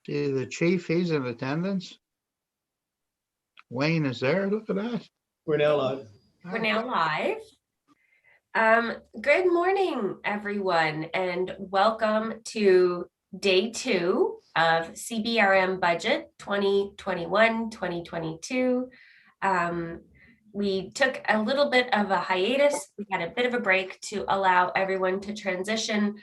See the chief, he's in attendance. Wayne is there. Look at that. We're now live. We're now live. Good morning, everyone, and welcome to day 2 of CBRM budget 2021-2022. We took a little bit of a hiatus. We had a bit of a break to allow everyone to transition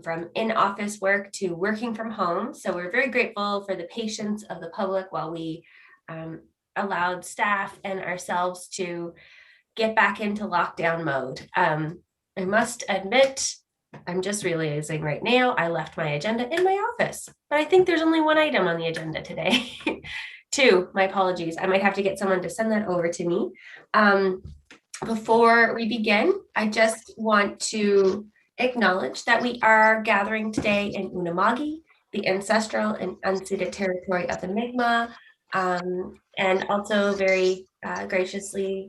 from in-office work to working from home. So we're very grateful for the patience of the public while we allowed staff and ourselves to get back into lockdown mode. I must admit, I'm just realizing right now, I left my agenda in my office, but I think there's only one item on the agenda today. 2, my apologies. I might have to get someone to send that over to me. Before we begin, I just want to acknowledge that we are gathering today in Unama'ki, the ancestral and unceded territory of the Mi'kmaq, and also very graciously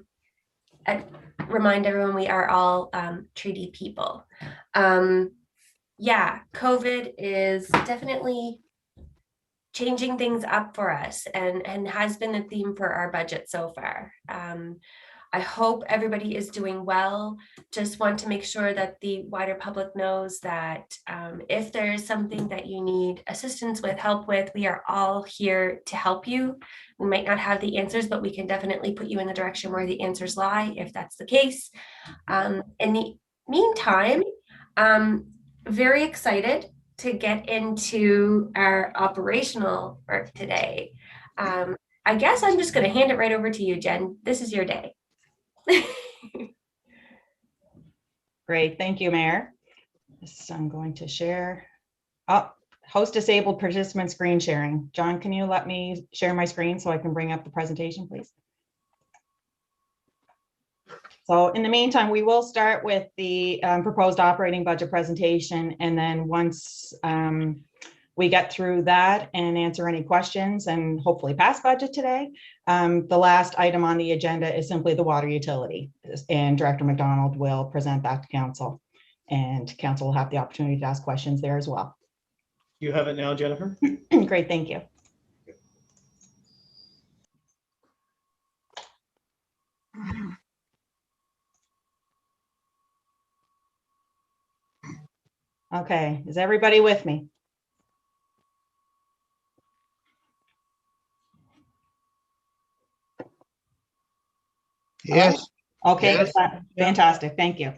remind everyone we are all treaty people. Yeah, COVID is definitely changing things up for us and has been a theme for our budget so far. I hope everybody is doing well. Just want to make sure that the wider public knows that if there's something that you need assistance with, help with, we are all here to help you. We might not have the answers, but we can definitely put you in the direction where the answers lie, if that's the case. In the meantime, very excited to get into our operational work today. I guess I'm just going to hand it right over to you, Jen. This is your day. Great, thank you, Mayor. So I'm going to share. Host disabled participant screen sharing. John, can you let me share my screen so I can bring up the presentation, please? So in the meantime, we will start with the proposed operating budget presentation, and then once we get through that and answer any questions and hopefully pass budget today, the last item on the agenda is simply the water utility, and Director McDonald will present that to council, and council will have the opportunity to ask questions there as well. You have it now, Jennifer? Great, thank you. Okay, is everybody with me? Yes. Okay, Yes. fantastic, thank you.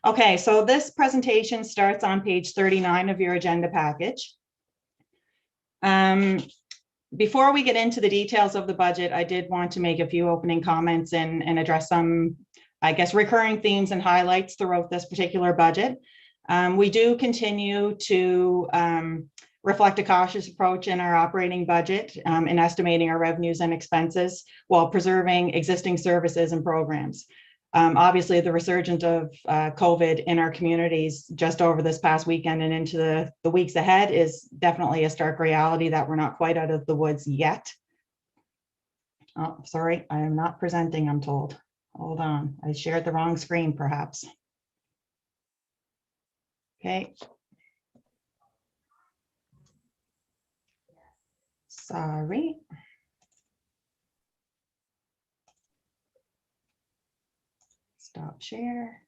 Okay, so this presentation starts on page 39 of your agenda package. Before we get into the details of the budget, I did want to make a few opening comments and address some, I guess, recurring themes and highlights throughout this particular budget. We do continue to reflect a cautious approach in our operating budget in estimating our revenues and expenses while preserving existing services and programs. Obviously, the resurgence of COVID in our communities just over this past weekend and into the weeks ahead is definitely a stark reality that we're not quite out of the woods yet. Oh, sorry, I am not presenting, I'm told. Hold on, I shared the wrong screen perhaps. Okay. Sorry. Stop share.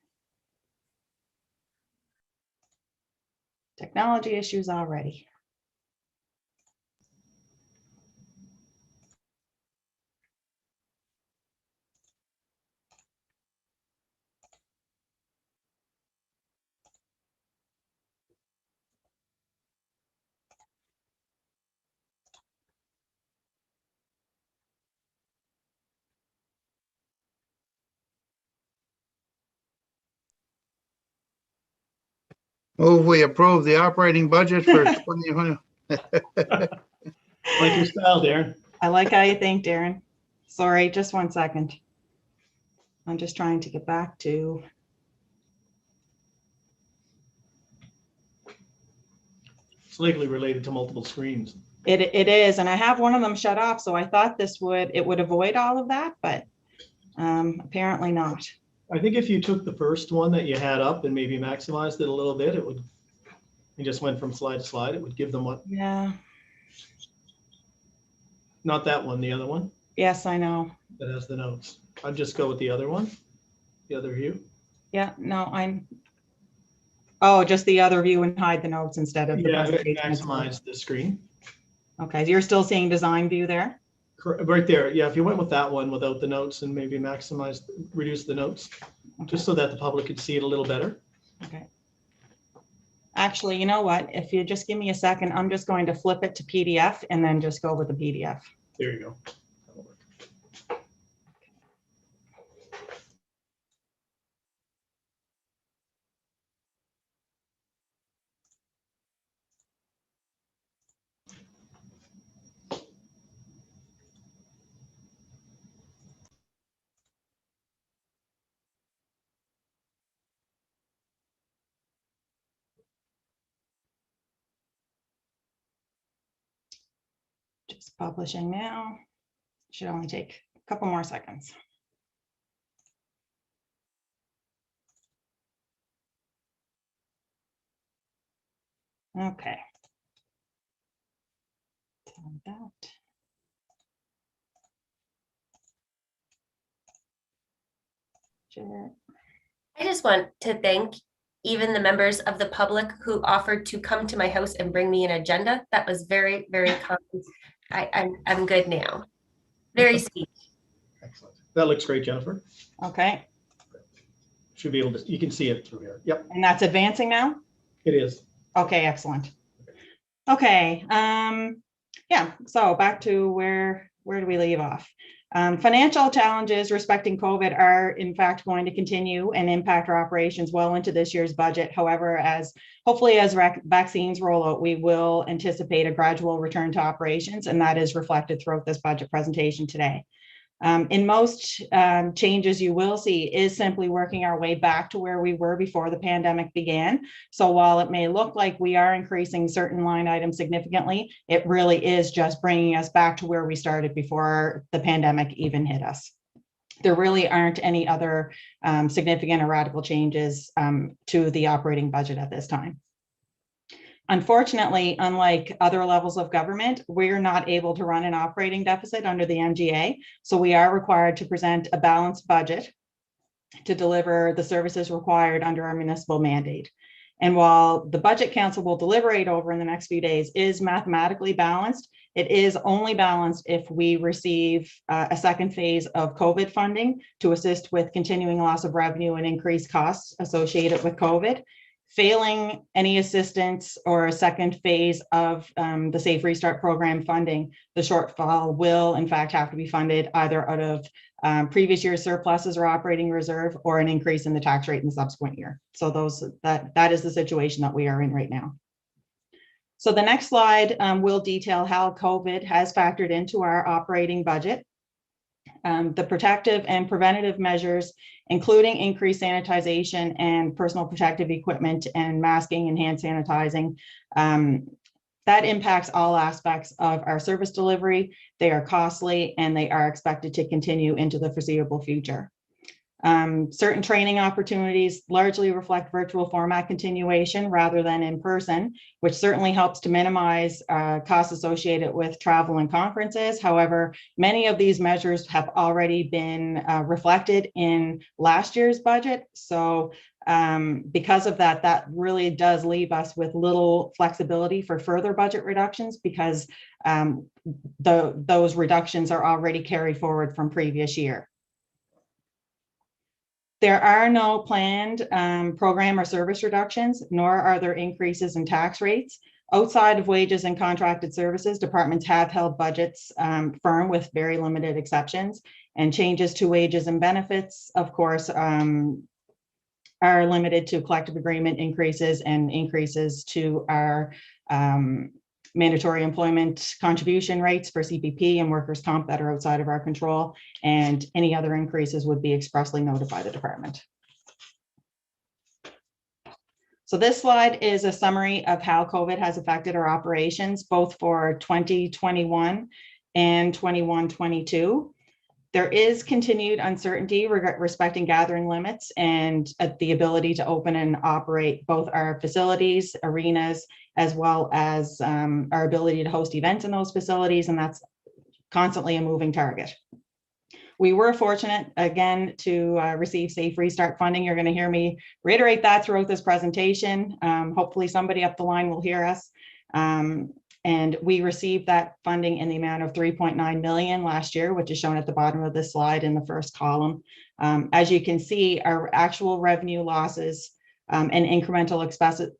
Technology issues already. Move we approve the operating budget for 2020. Like your style, Darren. I like how you think, Darren. Sorry, just one second. I'm just trying to get back to. It's legally related to multiple screens. It is, and I have one of them shut off, so I thought it would avoid all of that, but apparently not. I think if you took the first one that you had up and maybe maximized it a little bit, it would, you just went from slide to slide, it would give them what? Yeah. Not that one, the other one Yes, I know. that has the notes. I'd just go with the other one, the other view. Yeah, no, oh, just the other view and hide the notes instead of the Yeah, presentation itself. maximize the screen. Okay, you're still seeing design view there? Right there. Yeah, if you went with that one without the notes and maybe reduce the notes, just so that the public could see it a little better. Okay. Actually, you know what? If you just give me a second, I'm just going to flip it to PDF and then just go with the PDF. There you go. That'll work. Just publishing now. Should only take a couple more seconds. Okay. Like that. Share. I just want to thank even the members of the public who offered to come to my house and bring me an agenda. That was very, very kind. I'm good now. Very sweet. Excellent. That looks great, Jennifer. Okay, Should be able to, you can see it through here. Yep, and that's advancing now? it is. Okay, excellent. Okay, yeah, so back to where do we leave off? Financial challenges respecting COVID are in fact going to continue and impact our operations well into this year's budget. However, hopefully as vaccines roll out, we will anticipate a gradual return to operations, and that is reflected throughout this budget presentation today. In most changes you will see is simply working our way back to where we were before the pandemic began. So while it may look like we are increasing certain line items significantly, it really is just bringing us back to where we started before the pandemic even hit us. There really aren't any other significant or radical changes to the operating budget at this time. Unfortunately, unlike other levels of government, we're not able to run an operating deficit under the MGA. So we are required to present a balanced budget to deliver the services required under our municipal mandate. And while the Budget Council will deliberate over in the next few days is mathematically balanced, it is only balanced if we receive a second phase of COVID funding to assist with continuing loss of revenue and increased costs associated with COVID. Failing any assistance or a second phase of the Safe Restart program funding, the shortfall will in fact have to be funded either out of previous year's surpluses or operating reserve, or an increase in the tax rate in the subsequent year. So that is the situation that we are in right now. So the next slide will detail how COVID has factored into our operating budget. The protective and preventative measures, including increased sanitization and personal protective equipment and masking and hand sanitizing, that impacts all aspects of our service delivery. They are costly and they are expected to continue into the foreseeable future. Certain training opportunities largely reflect virtual format continuation rather than in person, which certainly helps to minimize costs associated with travel and conferences. However, many of these measures have already been reflected in last year's budget. So because of that, that really does leave us with little flexibility for further budget reductions, because those reductions are already carried forward from previous year. There are no planned program or service reductions, nor are there increases in tax rates. Outside of wages and contracted services, departments have held budgets firm with very limited exceptions, and changes to wages and benefits, of course, are limited to collective agreement increases and increases to our mandatory employment contribution rates for CPP and workers' comp that are outside of our control, and any other increases would be expressly noted by the department. So this slide is a summary of how COVID has affected our operations, both for 2021 and 21-22. There is continued uncertainty respecting gathering limits and the ability to open and operate both our facilities, arenas, as well as our ability to host events in those facilities, and that's constantly a moving target. We were fortunate, again, to receive Safe Restart funding. You're going to hear me reiterate that throughout this presentation. Hopefully somebody up the line will hear us. And we received that funding in the amount of 3.9 million last year, which is shown at the bottom of this slide in the first column. As you can see, our actual revenue losses and incremental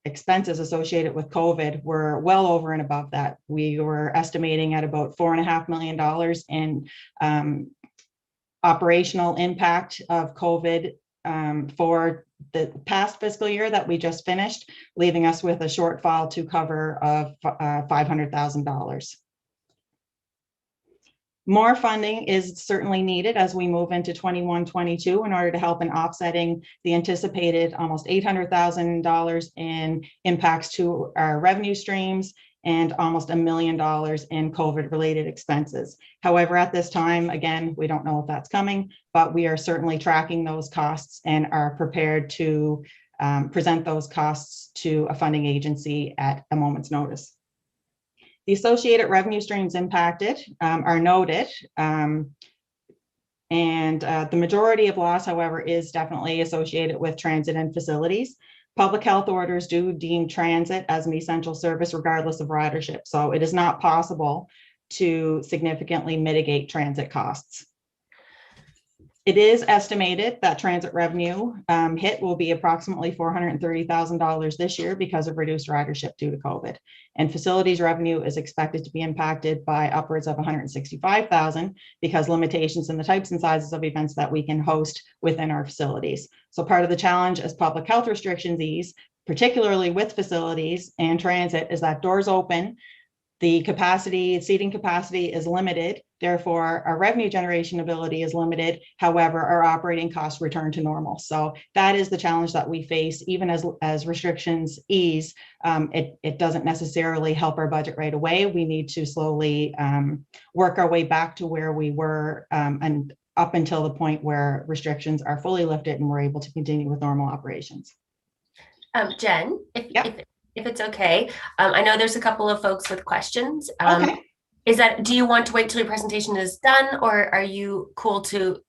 expenses associated with COVID were well over and above that. We were estimating at about $4.5 million in operational impact of COVID for the past fiscal year that we just finished, leaving us with a shortfall to cover of $500,000. More funding is certainly needed as we move into 21-22 in order to help in offsetting the anticipated almost $800,000 in impacts to our revenue streams and almost $1 million in COVID-related expenses. However, at this time, again, we don't know if that's coming, but we are certainly tracking those costs and are prepared to present those costs to a funding agency at a moment's notice. The associated revenue streams impacted are noted, and the majority of loss, however, is definitely associated with transit and facilities. Public health orders do deem transit as an essential service regardless of ridership, so it is not possible to significantly mitigate transit costs. It is estimated that transit revenue hit will be approximately $430,000 this year because of reduced ridership due to COVID. And facilities revenue is expected to be impacted by upwards of $165,000 because limitations in the types and sizes of events that we can host within our facilities. So part of the challenge as public health restrictions ease, particularly with facilities and transit, is that doors open, the capacity, seating capacity is limited. Therefore, our revenue generation ability is limited. However, our operating costs return to normal. So that is the challenge that we face. Even as restrictions ease, it doesn't necessarily help our budget right away. We need to slowly work our way back to where we were and up until the point where restrictions are fully lifted and we're able to continue with normal operations. Jen, if it's okay, I know there's a couple of folks with questions. Okay. Do you want to wait till your presentation is done, or are you cool to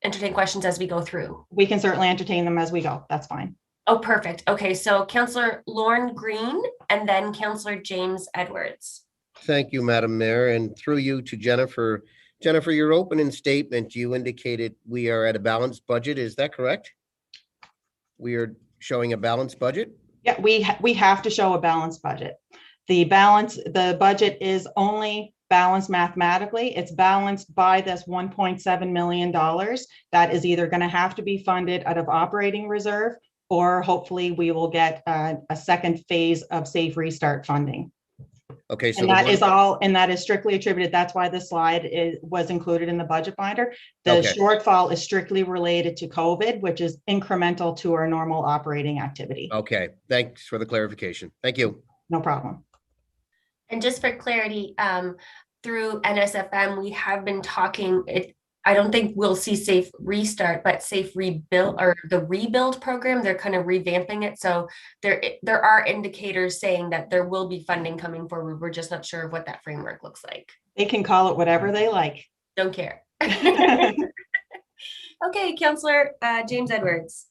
entertain questions as we go through? We can certainly entertain them as we go. That's fine. Oh, perfect. Okay, so Councillor Lorne Green and then Councillor James Edwards. Thank you, Madam Mayor, and through you to Jennifer. Jennifer, your opening statement, you indicated we are at a balanced budget. Is that correct? We are showing a balanced budget? Yeah, we have to show a balanced budget. The budget is only balanced mathematically. It's balanced by this $1.7 million that is either going to have to be funded out of operating reserve, or hopefully we will get a second phase of Safe Restart funding. Okay, so and that is strictly attributed. That's why this slide was included in the budget binder. The shortfall is strictly related to COVID, which is incremental to our normal operating activity. Okay, thanks for the clarification. Thank you. No problem. And just for clarity, through NSFM, we have been talking, I don't think we'll see Safe Restart, but Safe Rebuild, or the Rebuild program, they're kind of revamping it. So there are indicators saying that there will be funding coming forward. We're just not sure of what that framework looks like. They can call it whatever they like. Don't care. Okay, Councillor James Edwards.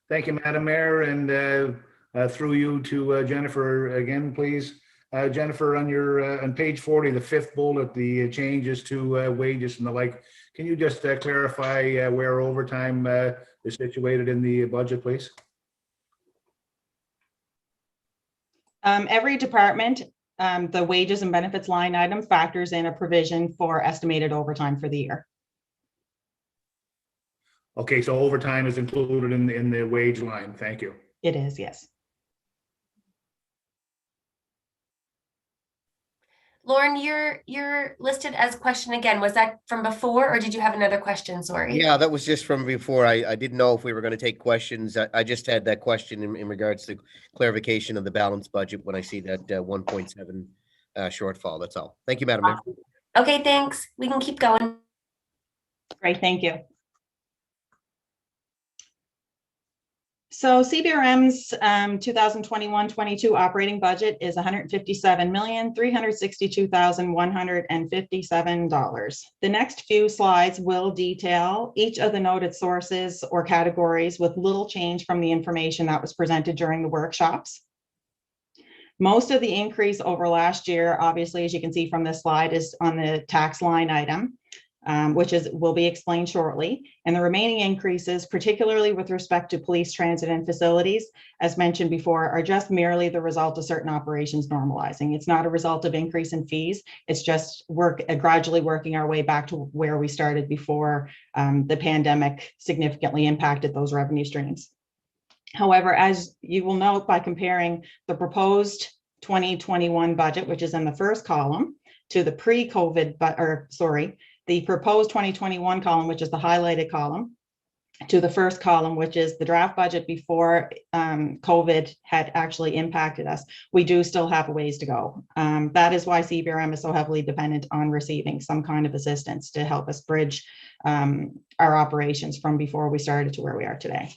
Thank you, Madam Mayor, and through you to Jennifer again, please. Jennifer, on page 40, the fifth bullet, the changes to wages and the like, can you just clarify where overtime is situated in the budget, please? Every department, the wages and benefits line item factors in a provision for estimated overtime for the year. Okay, so overtime is included in the wage line. Thank you. It is, yes. Lauren, you're listed as question again. Was that from before, or did you have another question? Sorry. Yeah, that was just from before. I didn't know if we were going to take questions. I just had that question in regards to clarification of the balanced budget when I see that 1.7 shortfall. That's all. Thank you, Madam Mayor. Okay, thanks. We can keep going. Great, thank you. So CBRM's 2021-22 operating budget is $157,362,157. The next few slides will detail each of the noted sources or categories with little change from the information that was presented during the workshops. Most of the increase over last year, obviously, as you can see from this slide, is on the tax line item, which will be explained shortly. And the remaining increases, particularly with respect to police, transit, and facilities, as mentioned before, are just merely the result of certain operations normalizing. It's not a result of increase in fees. It's just gradually working our way back to where we started before the pandemic significantly impacted those revenue streams. However, as you will note by comparing the proposed 2021 budget, which is in the first column, to the pre-COVID, the proposed 2021 column, which is the highlighted column, to the first column, which is the draft budget before COVID had actually impacted us, we do still have a ways to go. That is why CBRM is so heavily dependent on receiving some kind of assistance to help us bridge our operations from before we started to where we are today.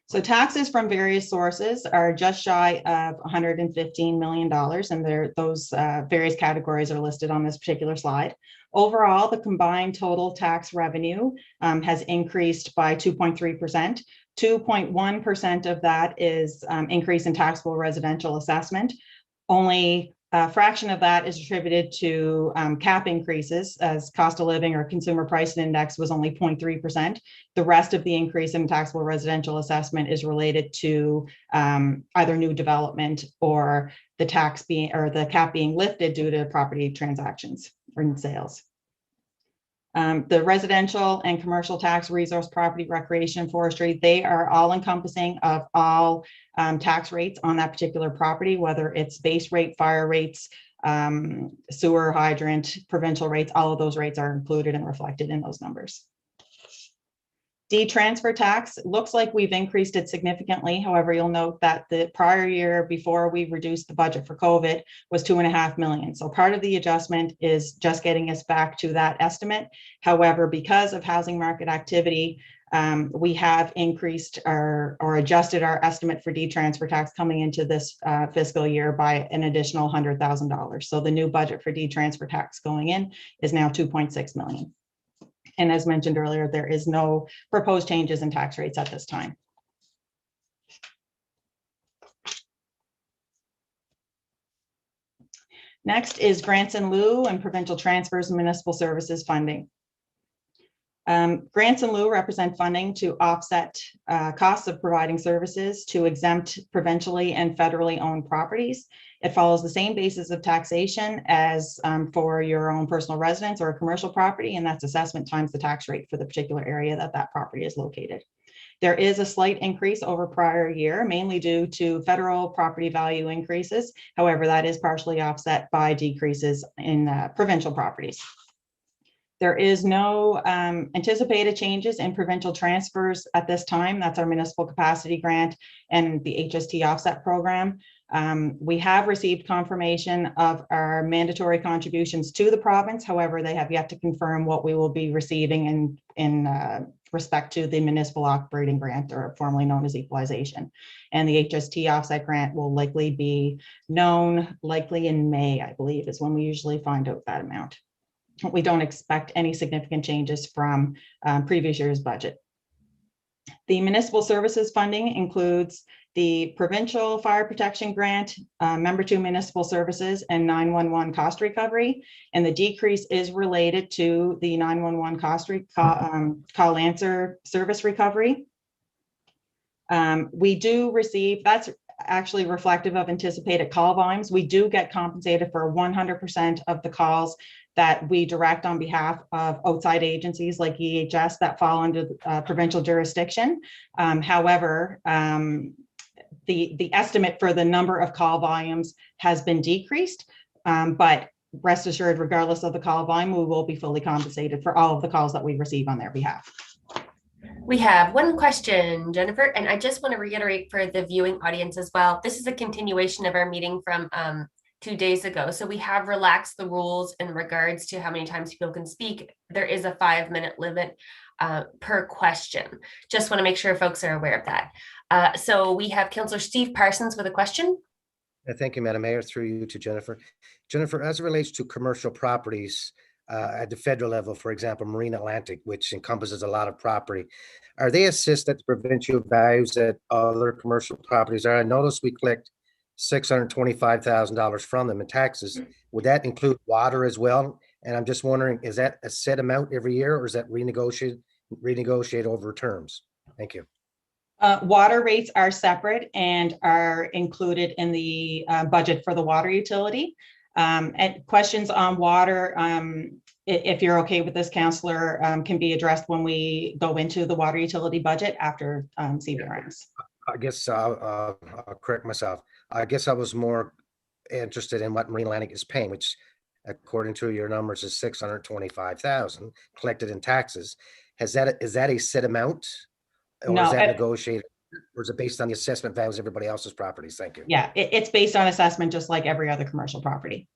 So taxes from various sources are just shy of $115 million, and those various categories are listed on this particular slide. Overall, the combined total tax revenue has increased by 2.3%. 2.1% of that is increase in taxable residential assessment. Only a fraction of that is attributed to cap increases, as cost of living or consumer price index was only 0.3%. The rest of the increase in taxable residential assessment is related to either new development or the tax being, or the cap being lifted due to property transactions or sales. The residential and commercial tax, resource property, recreation, forestry, they are all encompassing of all tax rates on that particular property, whether it's base rate, fire rates, sewer, hydrant, provincial rates, all of those rates are included and reflected in those numbers. D-transfer tax, looks like we've increased it significantly. However, you'll note that the prior year before we reduced the budget for COVID was $2.5 million. So part of the adjustment is just getting us back to that estimate. However, because of housing market activity, we have increased or adjusted our estimate for D-transfer tax coming into this fiscal year by an additional $100,000. So the new budget for D-transfer tax going in is now $2.6 million. And as mentioned earlier, there is no proposed changes in tax rates at this time. Next is grants in lieu and provincial transfers and municipal services funding. Grants in lieu represent funding to offset costs of providing services to exempt provincially and federally owned properties. It follows the same basis of taxation as for your own personal residence or a commercial property, and that's assessment times the tax rate for the particular area that that property is located. There is a slight increase over prior year, mainly due to federal property value increases. However, that is partially offset by decreases in provincial properties. There is no anticipated changes in provincial transfers at this time. That's our municipal capacity grant and the HST offset program. We have received confirmation of our mandatory contributions to the province. However, they have yet to confirm what we will be receiving in respect to the municipal operating grant, or formerly known as equalization. And the HST offset grant will likely be known likely in May, I believe, is when we usually find out that amount. We don't expect any significant changes from previous year's budget. The municipal services funding includes the provincial fire protection grant, member 2 municipal services, and 911 cost recovery. And the decrease is related to the 911 call answer service recovery. We do receive, that's actually reflective of anticipated call volumes. We do get compensated for 100% of the calls that we direct on behalf of outside agencies like EHS that fall under provincial jurisdiction. However, the estimate for the number of call volumes has been decreased, but rest assured, regardless of the call volume, we will be fully compensated for all of the calls that we receive on their behalf. We have one question, Jennifer, and I just want to reiterate for the viewing audience as well. This is a continuation of our meeting from 2 days ago. So we have relaxed the rules in regards to how many times people can speak. There is a 5-minute limit per question. Just want to make sure folks are aware of that. So we have Councillor Steve Parsons with a question. Thank you, Madam Mayor, through you to Jennifer. Jennifer, as it relates to commercial properties at the federal level, for example, Marine Atlantic, which encompasses a lot of property, are they assessed at the provincial values that other commercial properties are? I noticed we collect $625,000 from them in taxes. Would that include water as well? And I'm just wondering, is that a set amount every year, or is that renegotiate over terms? Thank you. Water rates are separate and are included in the budget for the water utility. And questions on water, if you're okay with this, Councillor, can be addressed when we go into the water utility budget after CBRMs. I guess I'll correct myself. I guess I was more interested in what Marine Atlantic is paying, which according to your numbers is $625,000 collected in taxes. Is that a set amount? Or No, is that negotiated, or is it based on the assessment values of everybody else's properties? Thank you. Yeah, it's based on assessment, just like every other commercial property.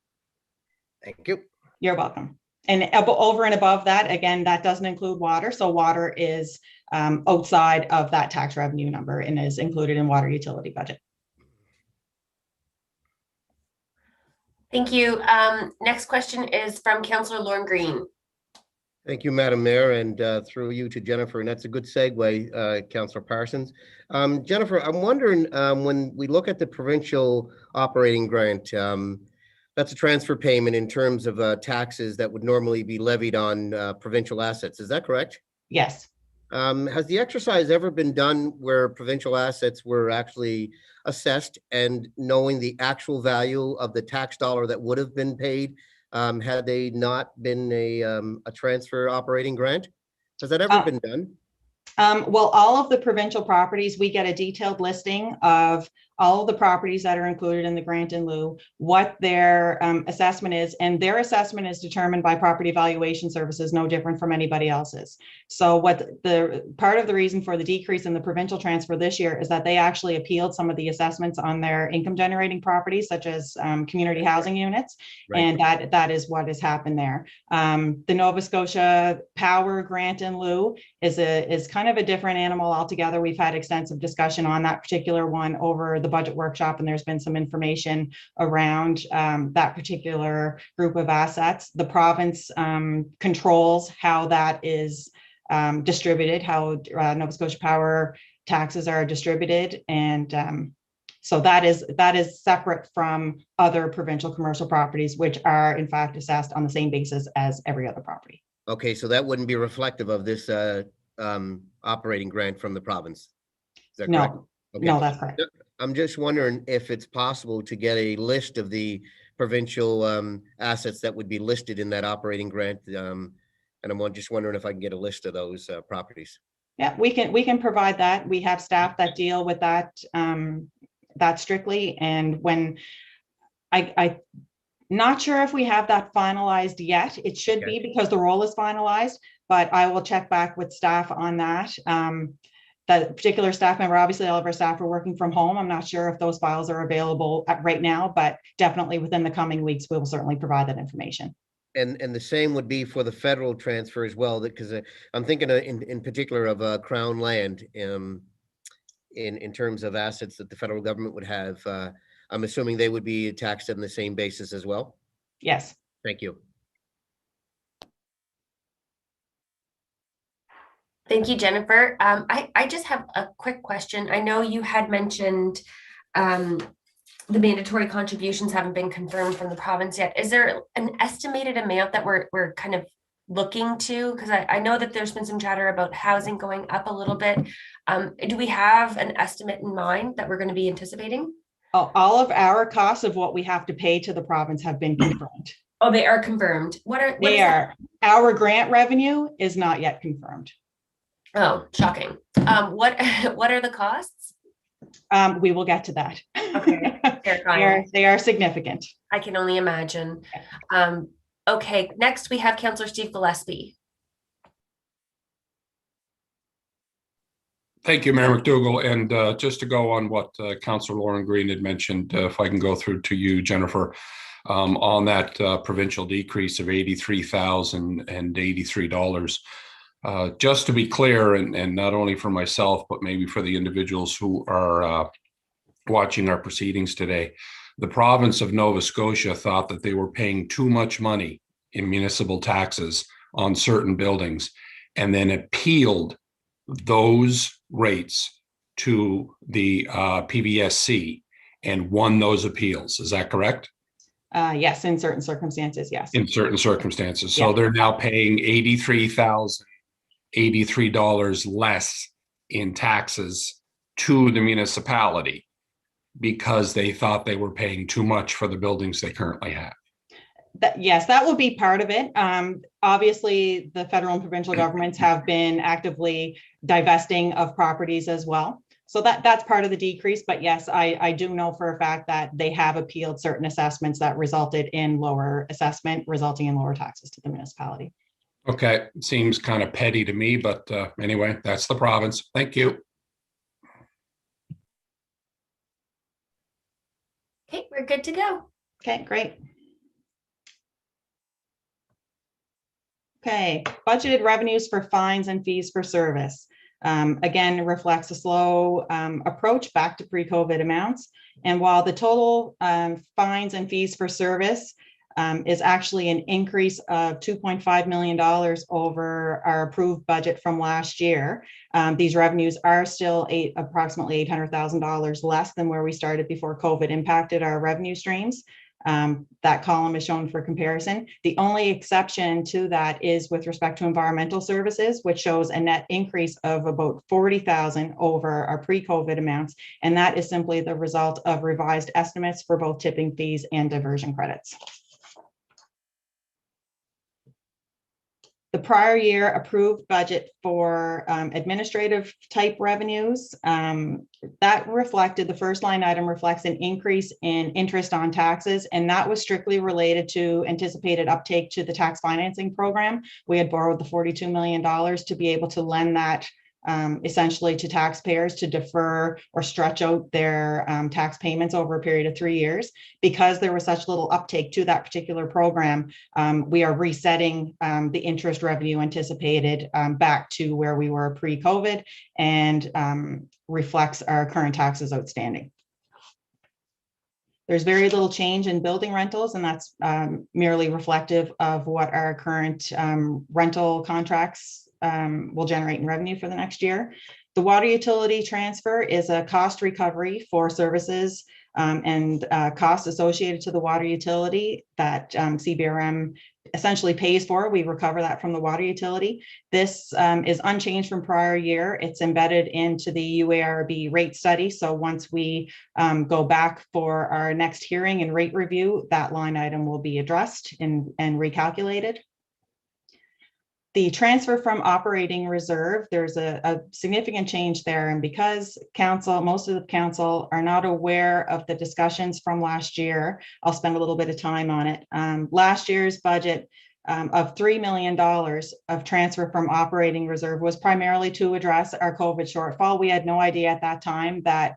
Thank you. You're welcome. And over and above that, again, that doesn't include water. So water is outside of that tax revenue number and is included in water utility budget. Thank you. Next question is from Councillor Lorne Green. Thank you, Madam Mayor, and through you to Jennifer, and that's a good segue, Councillor Parsons. Jennifer, I'm wondering, when we look at the provincial operating grant, that's a transfer payment in terms of taxes that would normally be levied on provincial assets. Is that correct? Yes. Has the exercise ever been done where provincial assets were actually assessed and knowing the actual value of the tax dollar that would have been paid had they not been a transfer operating grant? Has that ever been done? Well, all of the provincial properties, we get a detailed listing of all of the properties that are included in the grant in lieu, what their assessment is, and their assessment is determined by property valuation services, no different from anybody else's. So what the part of the reason for the decrease in the provincial transfer this year is that they actually appealed some of the assessments on their income generating properties, such as community housing units. Right. And that is what has happened there. The Nova Scotia Power grant in lieu is kind of a different animal altogether. We've had extensive discussion on that particular one over the budget workshop, and there's been some information around that particular group of assets. The province controls how that is distributed, how Nova Scotia Power taxes are distributed, and so that is separate from other provincial commercial properties, which are in fact assessed on the same basis as every other property. Okay, so that wouldn't be reflective of this operating grant from the province. Is that correct? Okay. No, that's correct. I'm just wondering if it's possible to get a list of the provincial assets that would be listed in that operating grant. And I'm just wondering if I can get a list of those properties. Yeah, we can provide that. We have staff that deal with that strictly. And when I'm not sure if we have that finalized yet. It should be, because the role is finalized, but I will check back with staff on that. That particular staff member, obviously all of our staff are working from home. I'm not sure if those files are available right now, but definitely within the coming weeks, we will certainly provide that information. And the same would be for the federal transfer as well, because I'm thinking in particular of Crown land in terms of assets that the federal government would have. I'm assuming they would be taxed on the same basis as well? Yes. Thank you. Thank you, Jennifer. I just have a quick question. I know you had mentioned the mandatory contributions haven't been confirmed from the province yet. Is there an estimated amount that we're kind of looking to? Because I know that there's been some chatter about housing going up a little bit. Do we have an estimate in mind that we're going to be anticipating? Oh, all of our costs of what we have to pay to the province have been confirmed. Oh, they are confirmed. What are our grant revenue is not yet confirmed. Oh, shocking. What are the costs? We will get to that. Okay. They are significant. I can only imagine. Okay, next we have Councillor Steve Gillespie. Thank you, Mayor McDougall. And just to go on what Councillor Lauren Green had mentioned, if I can go through to you, Jennifer, on that provincial decrease of $83,083. Just to be clear, and not only for myself, but maybe for the individuals who are watching our proceedings today, the province of Nova Scotia thought that they were paying too much money in municipal taxes on certain buildings and then appealed those rates to the PBSC and won those appeals. Is that correct? Yes, in certain circumstances, yes. In certain circumstances. So Yeah. they're now paying $83,083 less in taxes to the municipality because they thought they were paying too much for the buildings they currently have. Yes, that will be part of it. Obviously, the federal and provincial governments have been actively divesting of properties as well. So that's part of the decrease. But yes, I do know for a fact that they have appealed certain assessments that resulted in lower assessment, resulting in lower taxes to the municipality. Okay, seems kind of petty to me, but anyway, that's the province. Thank you. Okay, we're good to go. Okay, great. Okay, budgeted revenues for fines and fees for service. Again, reflects a slow approach back to pre-COVID amounts. And while the total fines and fees for service is actually an increase of $2.5 million over our approved budget from last year, these revenues are still approximately $800,000 less than where we started before COVID impacted our revenue streams. That column is shown for comparison. The only exception to that is with respect to environmental services, which shows a net increase of about 40,000 over our pre-COVID amounts. And that is simply the result of revised estimates for both tipping fees and diversion credits. The prior year approved budget for administrative type revenues, that reflected, the first line item reflects an increase in interest on taxes, and that was strictly related to anticipated uptake to the tax financing program. We had borrowed the $42 million to be able to lend that essentially to taxpayers to defer or stretch out their tax payments over a period of 3 years. Because there was such little uptake to that particular program, we are resetting the interest revenue anticipated back to where we were pre-COVID, and reflects our current taxes outstanding. There's very little change in building rentals, and that's merely reflective of what our current rental contracts will generate in revenue for the next year. The water utility transfer is a cost recovery for services and costs associated to the water utility that CBRM essentially pays for. We recover that from the water utility. This is unchanged from prior year. It's embedded into the UARB rate study. So once we go back for our next hearing and rate review, that line item will be addressed and recalculated. The transfer from operating reserve, there's a significant change there. And because most of the council are not aware of the discussions from last year, I'll spend a little bit of time on it. Last year's budget of $3 million of transfer from operating reserve was primarily to address our COVID shortfall. We had no idea at that time that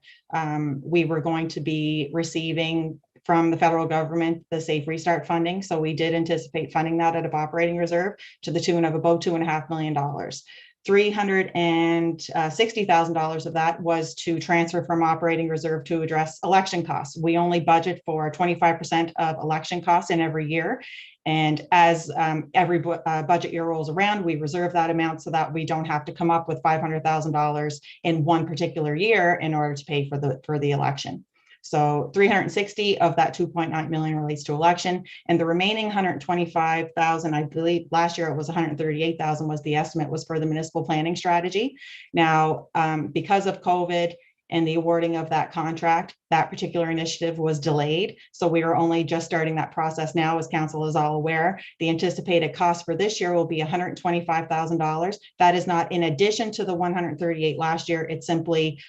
we were going to be receiving from the federal government the Safe Restart funding. So we did anticipate funding that out of operating reserve to the tune of about $2.5 million. $360,000 of that was to transfer from operating reserve to address election costs. We only budget for 25% of election costs in every year. And as every budget year rolls around, we reserve that amount so that we don't have to come up with $500,000 in one particular year in order to pay for the election. So 360 of that 2.9 million relates to election, and the remaining 125,000, I believe last year it was 138,000 was the estimate, was for the municipal planning strategy. Now, because of COVID and the awarding of that contract. That particular initiative was delayed. So we are only just starting that process now, as council is all aware. The anticipated cost for this year will be $125,000. That is not in addition to the 138 last year. It's simply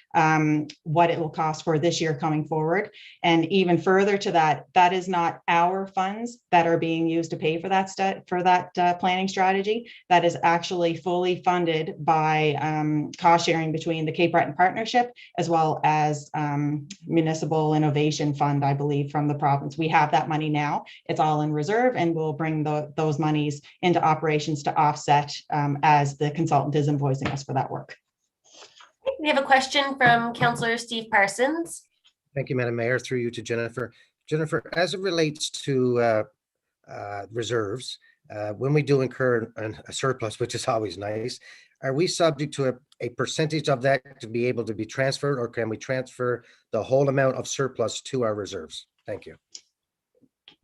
what it will cost for this year coming forward. And even further to that, that is not our funds that are being used to pay for that planning strategy. That is actually fully funded by cost sharing between the Cape Breton Partnership as well as Municipal Innovation Fund, I believe, from the province. We have that money now. It's all in reserve, and we'll bring those monies into operations to offset as the consultant is invoicing us for that work. We have a question from Councillor Steve Parsons. Thank you, Madam Mayor. Through you to Jennifer. Jennifer, as it relates to reserves, when we do incur a surplus, which is always nice, are we subject to a percentage of that to be able to be transferred, or can we transfer the whole amount of surplus to our reserves? Thank you.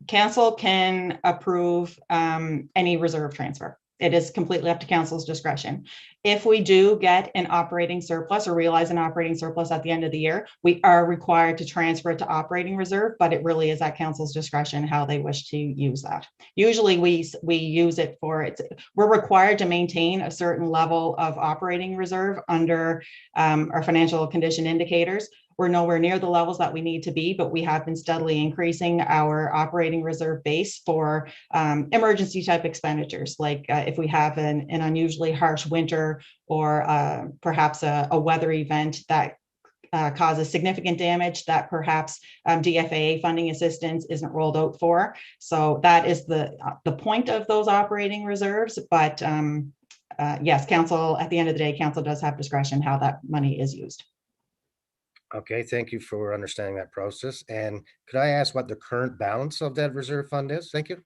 Council can approve any reserve transfer. It is completely up to council's discretion. If we do get an operating surplus or realize an operating surplus at the end of the year, we are required to transfer it to operating reserve, but it really is at council's discretion how they wish to use that. Usually we use it for, we're required to maintain a certain level of operating reserve under our financial condition indicators. We're nowhere near the levels that we need to be, but we have been steadily increasing our operating reserve base for emergency type expenditures, like if we have an unusually harsh winter or perhaps a weather event that causes significant damage that perhaps DFAA funding assistance isn't rolled out for. So that is the point of those operating reserves. But yes, council, at the end of the day, council does have discretion how that money is used. Okay, thank you for understanding that process. And could I ask what the current balance of that reserve fund is? Thank you.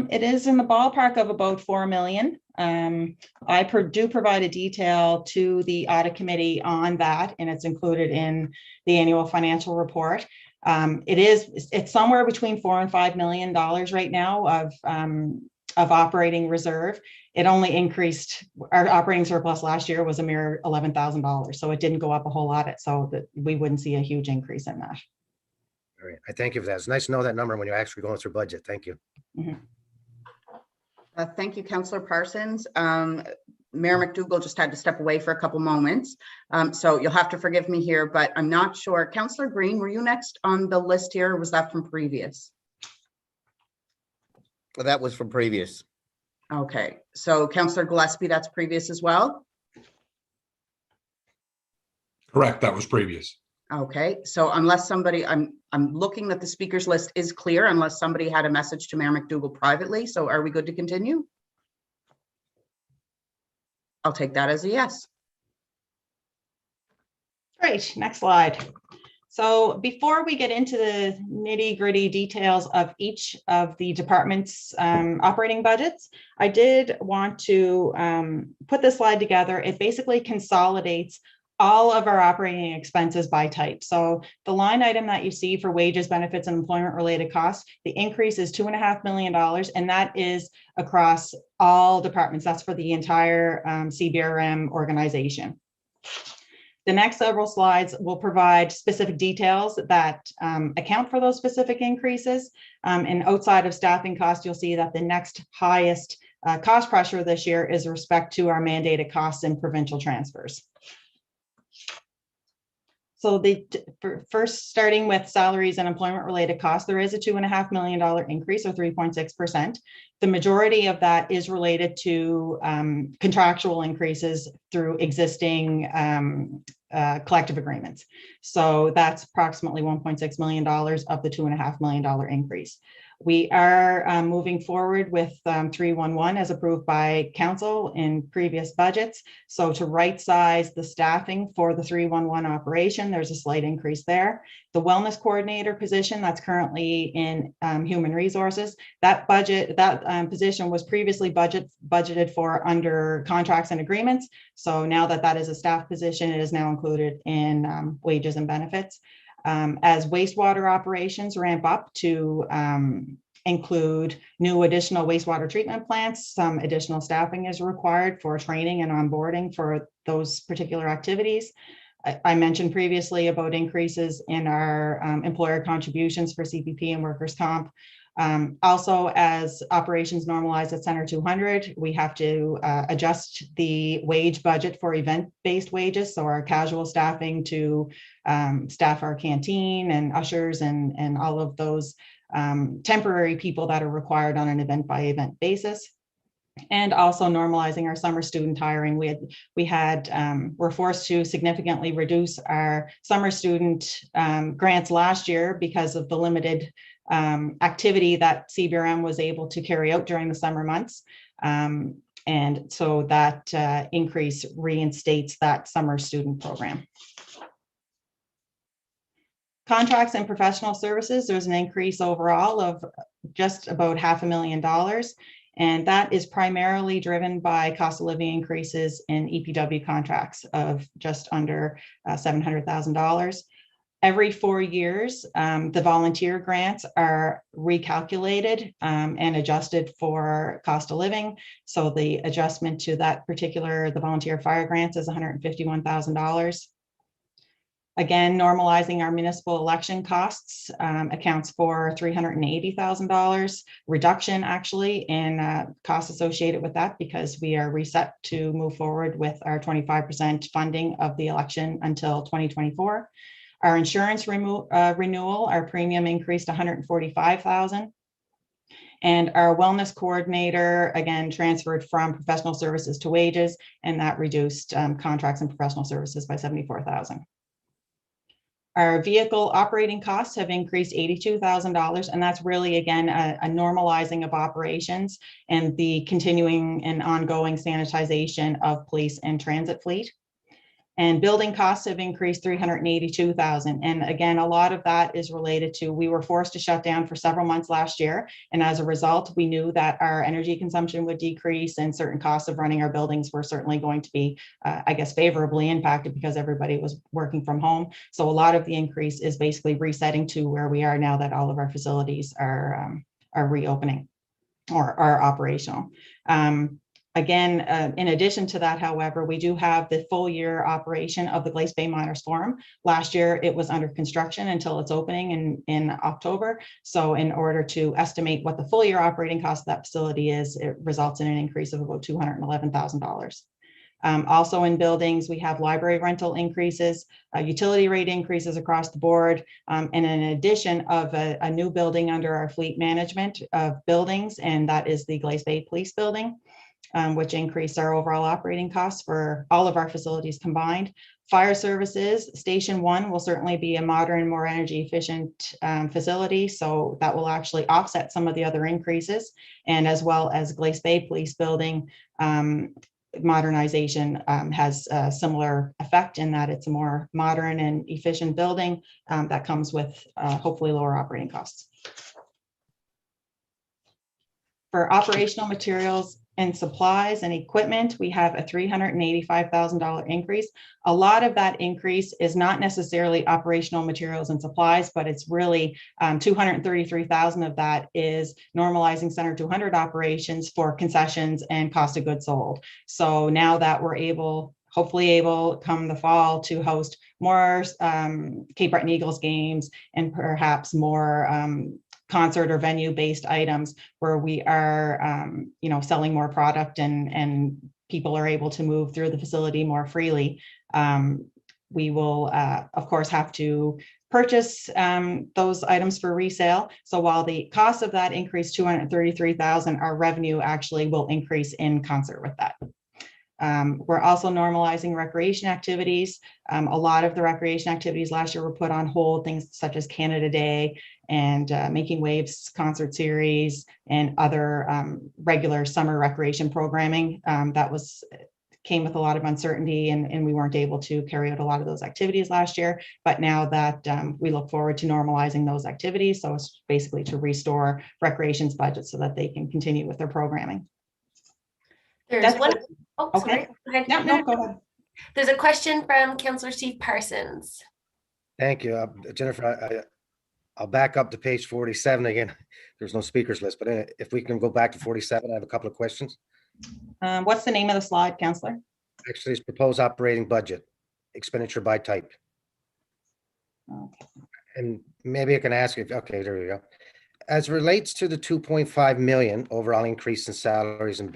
It is in the ballpark of about 4 million. I do provide a detail to the audit committee on that, and it's included in the annual financial report. It's somewhere between $4 and $5 million right now of operating reserve. It only increased, our operating surplus last year was a mere $11,000. So it didn't go up a whole lot, so that we wouldn't see a huge increase in that. All right, I thank you for that. It's nice to know that number when you're actually going through budget. Thank you. Mm-hmm. Thank you, Councillor Parsons. Mayor McDougall just had to step away for a couple moments. So you'll have to forgive me here, but I'm not sure. Councillor Green, were you next on the list here, or was that from previous? Well, that was from previous. Okay, so Councillor Gillespie, that's previous as well? Correct, that was previous. Okay, so unless somebody, I'm looking that the speakers list is clear unless somebody had a message to Mayor McDougall privately. So are we good to continue? I'll take that as a yes. Great, next slide. So before we get into the nitty-gritty details of each of the department's operating budgets, I did want to put this slide together. It basically consolidates all of our operating expenses by type. So the line item that you see for wages, benefits, and employment-related costs, the increase is $2.5 million, and that is across all departments. That's for the entire CBRM organization. The next several slides will provide specific details that account for those specific increases. And outside of staffing costs, you'll see that the next highest cost pressure this year is respect to our mandated costs and provincial transfers. So first, starting with salaries and employment related costs, there is a $2.5 million increase, or 3.6%. The majority of that is related to contractual increases through existing collective agreements. So that's approximately $1.6 million of the $2.5 million increase. We are moving forward with 311 as approved by council in previous budgets. So to right size the staffing for the 311 operation, there's a slight increase there. The wellness coordinator position that's currently in human resources, that position was previously budgeted for under contracts and agreements. So now that is a staff position, it is now included in wages and benefits. As wastewater operations ramp up to include new additional wastewater treatment plants, some additional staffing is required for training and onboarding for those particular activities. I mentioned previously about increases in our employer contributions for CPP and workers' comp. Also, as operations normalize at Center 200, we have to adjust the wage budget for event-based wages. So our casual staffing to staff our canteen and ushers and all of those temporary people that are required on an event-by-event basis. And also normalizing our summer student hiring. We're forced to significantly reduce our summer student grants last year because of the limited activity that CBRM was able to carry out during the summer months. And so that increase reinstates that summer student program. Contracts and professional services, there's an increase overall of just about $500,000. And that is primarily driven by cost of living increases in EPW contracts of just under $700,000. Every 4 years, the volunteer grants are recalculated and adjusted for cost of living. So the adjustment to that particular, the volunteer fire grants is $151,000. Again, normalizing our municipal election costs accounts for $380,000 reduction actually in costs associated with that, because we are reset to move forward with our 25% funding of the election until 2024. Our insurance renewal, our premium increased $145,000. And our wellness coordinator, again, transferred from professional services to wages, and that reduced contracts and professional services by $74,000. Our vehicle operating costs have increased $82,000, and that's really, again, a normalizing of operations and the continuing and ongoing sanitization of police and transit fleet. And building costs have increased $382,000. And again, a lot of that is related to, we were forced to shut down for several months last year. And as a result, we knew that our energy consumption would decrease and certain costs of running our buildings were certainly going to be, I guess, favorably impacted because everybody was working from home. So a lot of the increase is basically resetting to where we are now that all of our facilities are reopening or are operational. Again, in addition to that, however, we do have the full year operation of the Glace Bay Miners Forum. Last year, it was under construction until its opening in October. So in order to estimate what the full year operating cost of that facility is, it results in an increase of about $211,000. Also in buildings, we have library rental increases, utility rate increases across the board, and in addition of a new building under our fleet management of buildings, and that is the Glace Bay Police Building. Which increased our overall operating costs for all of our facilities combined. Fire services, Station 1 will certainly be a modern, more energy efficient facility. So that will actually offset some of the other increases. And as well as Glace Bay Police Building, modernization has a similar effect in that it's a more modern and efficient building that comes with hopefully lower operating costs. For operational materials and supplies and equipment, we have a $385,000 increase. A lot of that increase is not necessarily operational materials and supplies, but it's really $233,000 of that is normalizing Center 200 operations for concessions and cost of goods sold. So now that we're hopefully able come the fall to host more Cape Breton Eagles games and perhaps more concert or venue based items where we are selling more product and people are able to move through the facility more freely. We will of course have to purchase those items for resale. So while the cost of that increased $233,000, our revenue actually will increase in concert with that. We're also normalizing recreation activities. A lot of the recreation activities last year were put on hold, things such as Canada Day and Making Waves concert series and other regular summer recreation programming. That came with a lot of uncertainty and we weren't able to carry out a lot of those activities last year. But now that we look forward to normalizing those activities, so it's basically to restore recreation's budget so that they can continue with their programming. There's one. Oh, Okay. sorry. Go ahead. No, go ahead. There's a question from Councillor Steve Parsons. Thank you. Jennifer, I'll back up to page 47 again. There's no speakers list, but if we can go back to 47, I have a couple of questions. What's the name of the slide, Councillor? Actually, it's proposed operating budget. expenditure by type. Okay. And maybe I can ask if, okay, there we go. As relates to the 2.5 million overall increase in salaries and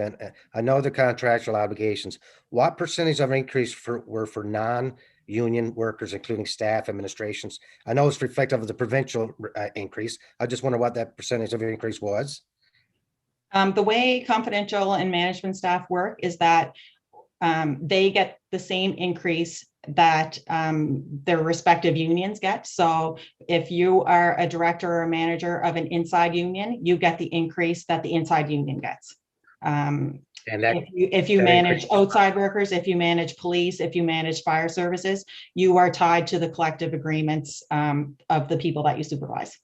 I know the contractual obligations, what percentage of increase were for non-union workers, including staff, administrations? I know it's reflective of the provincial increase. I just wonder what that percentage of increase was. The way confidential and management staff work is that they get the same increase that their respective unions get. So if you are a director or a manager of an inside union, you get the increase that the inside union gets. And that, if you that manage increase- outside workers, if you manage police, if you manage fire services, you are tied to the collective agreements of the people that you supervise.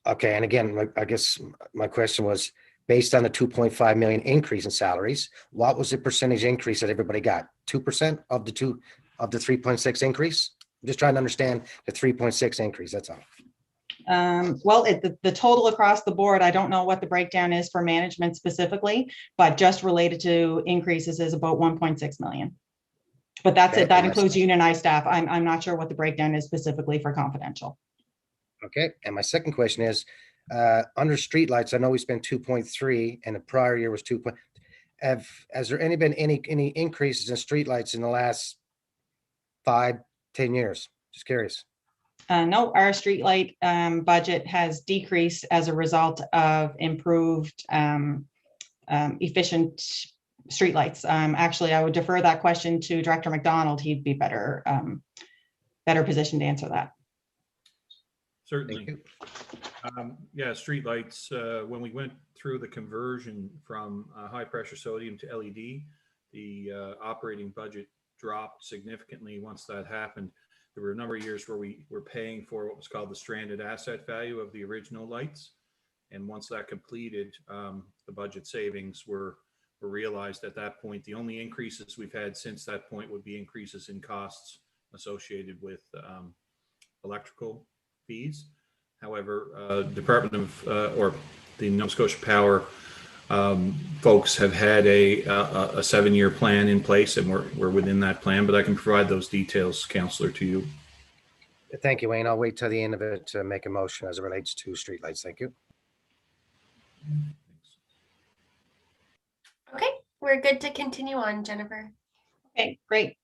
Okay, and again, I guess my question was, based on the 2.5 million increase in salaries, what was the percentage increase that everybody got? 2% of the 3.6 increase? I'm just trying to understand the 3.6 increase, that's all. Well, the total across the board, I don't know what the breakdown is for management specifically, but just related to increases is about 1.6 million. But that's Okay, it. That and includes unionized staff. I'm not sure what the breakdown is specifically for confidential. Okay, and my second question is, under streetlights, I know we spent 2.3 and the prior year was 2. Has there been any increases in streetlights in the last 5-10 years? Just curious. No, our streetlight budget has decreased as a result of improved efficient streetlights. Actually, I would defer that question to Director McDonald. He'd be better positioned to answer that. Certainly. Yeah, streetlights, when we went through the conversion from high pressure sodium to LED, the operating budget dropped significantly once that happened. There were a number of years where we were paying for what was called the stranded asset value of the original lights. And once that completed, the budget savings were realized at that point. The only increases we've had since that point would be increases in costs associated with electrical fees. However, Department of or the Nova Scotia Power folks have had a 7-year plan in place, and we're within that plan. But I can provide those details, Councillor, to you. Thank you, Wayne. I'll wait till the end of it to make a motion as it relates to streetlights. Thank you. Okay, we're good to continue on, Jennifer. Okay, great.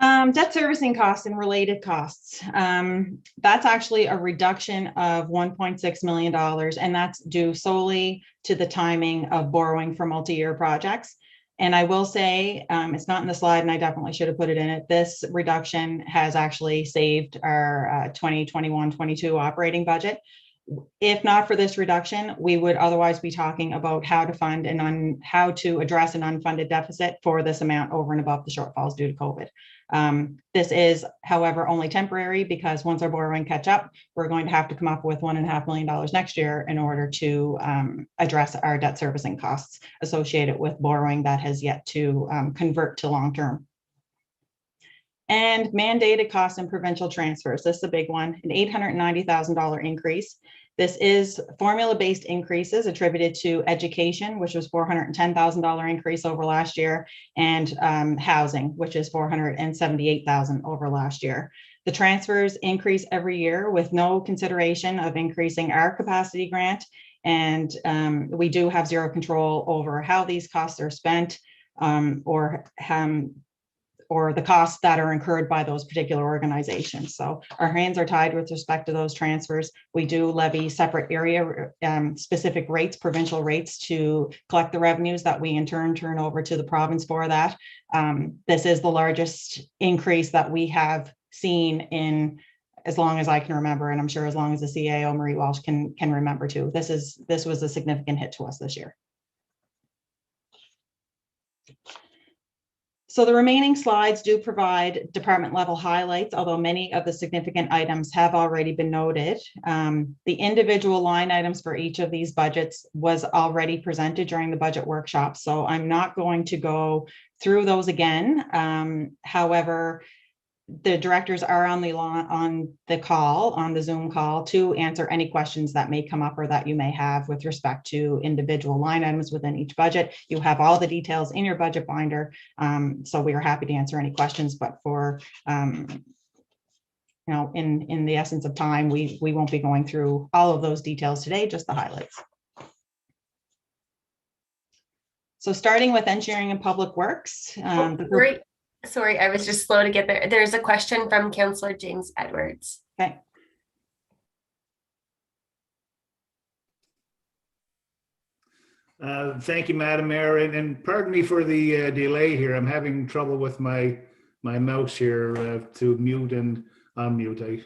Debt servicing costs and related costs. That's actually a reduction of $1.6 million, and that's due solely to the timing of borrowing for multi-year projects. And I will say, it's not in the slide, and I definitely should have put it in it. This reduction has actually saved our 2021-22 operating budget. If not for this reduction, we would otherwise be talking about how to fund and how to address an unfunded deficit for this amount over and above the shortfalls due to COVID. This is, however, only temporary, because once our borrowing catch up, we're going to have to come up with $1.5 million next year in order to address our debt servicing costs associated with borrowing that has yet to convert to long-term. And mandated costs and provincial transfers. This is a big one, an $890,000 increase. This is formula-based increases attributed to education, which was $410,000 increase over last year, and housing, which is $478,000 over last year. The transfers increase every year with no consideration of increasing our capacity grant, and we do have zero control over how these costs are spent or the costs that are incurred by those particular organizations. So our hands are tied with respect to those transfers. We do levy separate area specific rates, provincial rates, to collect the revenues that we in turn turn over to the province for that. This is the largest increase that we have seen in as long as I can remember, and I'm sure as long as the CAO, Marie Walsh, can remember too. This was a significant hit to us this year. So the remaining slides do provide department level highlights, although many of the significant items have already been noted. The individual line items for each of these budgets was already presented during the budget workshop, so I'm not going to go through those again. However, the directors are on the Zoom call to answer any questions that may come up or that you may have with respect to individual line items within each budget. You have all the details in your budget binder. So we are happy to answer any questions, but for in the essence of time, we won't be going through all of those details today, just the highlights. So starting with engineering and public works. Sorry, I was just slow to get there. There's a question from Councillor James Edwards. Okay. Thank you, Madam Mayor, and pardon me for the delay here. I'm having trouble with my mouse here to mute and unmute.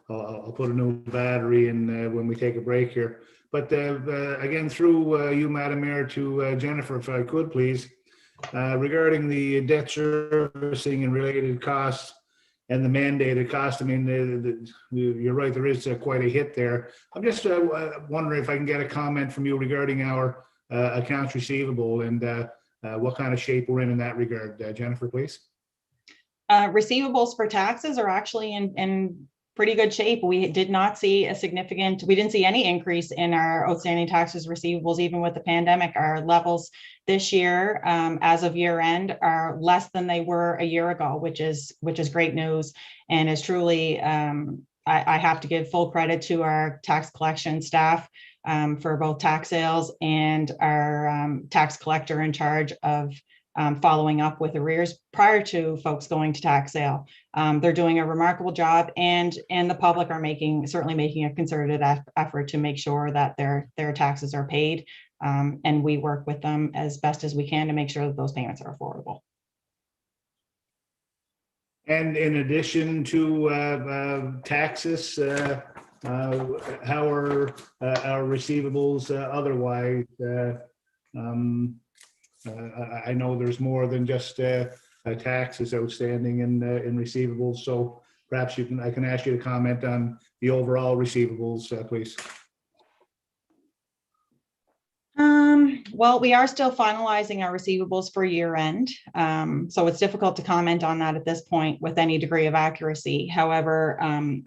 I'll put a new battery in when we take a break here. But again, through you, Madam Mayor, to Jennifer, if I could, please. Regarding the debt servicing and related costs and the mandated cost, I mean, you're right, there is quite a hit there. I'm just wondering if I can get a comment from you regarding our accounts receivable and what kind of shape we're in that regard. Jennifer, please. Receivables for taxes are actually in pretty good shape. We did not see we didn't see any increase in our outstanding taxes receivables, even with the pandemic. Our levels this year, as of year end, are less than they were a year ago, which is great news, and is truly, I have to give full credit to our tax collection staff for both tax sales and our tax collector in charge of following up with arrears prior to folks going to tax sale. They're doing a remarkable job, and the public are certainly making a concerted effort to make sure that their taxes are paid. And we work with them as best as we can to make sure that those payments are affordable. And in addition to taxes, how are our receivables otherwise? I know there's more than just taxes outstanding in receivables, so perhaps I can ask you to comment on the overall receivables, please. Well, we are still finalizing our receivables for year end, so it's difficult to comment on that at this point with any degree of accuracy. However,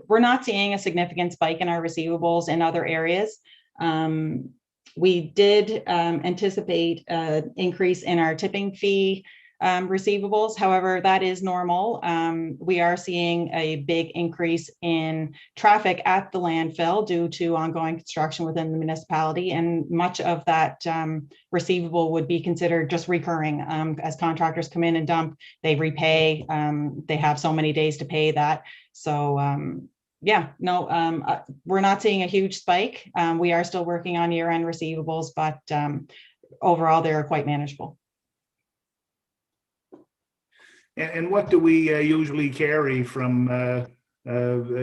we're not seeing a significant spike in our receivables in other areas. We did anticipate an increase in our tipping fee receivables. However, that is normal. We are seeing a big increase in traffic at the landfill due to ongoing construction within the municipality, and much of that receivable would be considered just recurring. As contractors come in and dump, they repay. They have so many days to pay that. So yeah, no, we're not seeing a huge spike. We are still working on year-end receivables, but overall, they're quite manageable. And what do we usually carry from a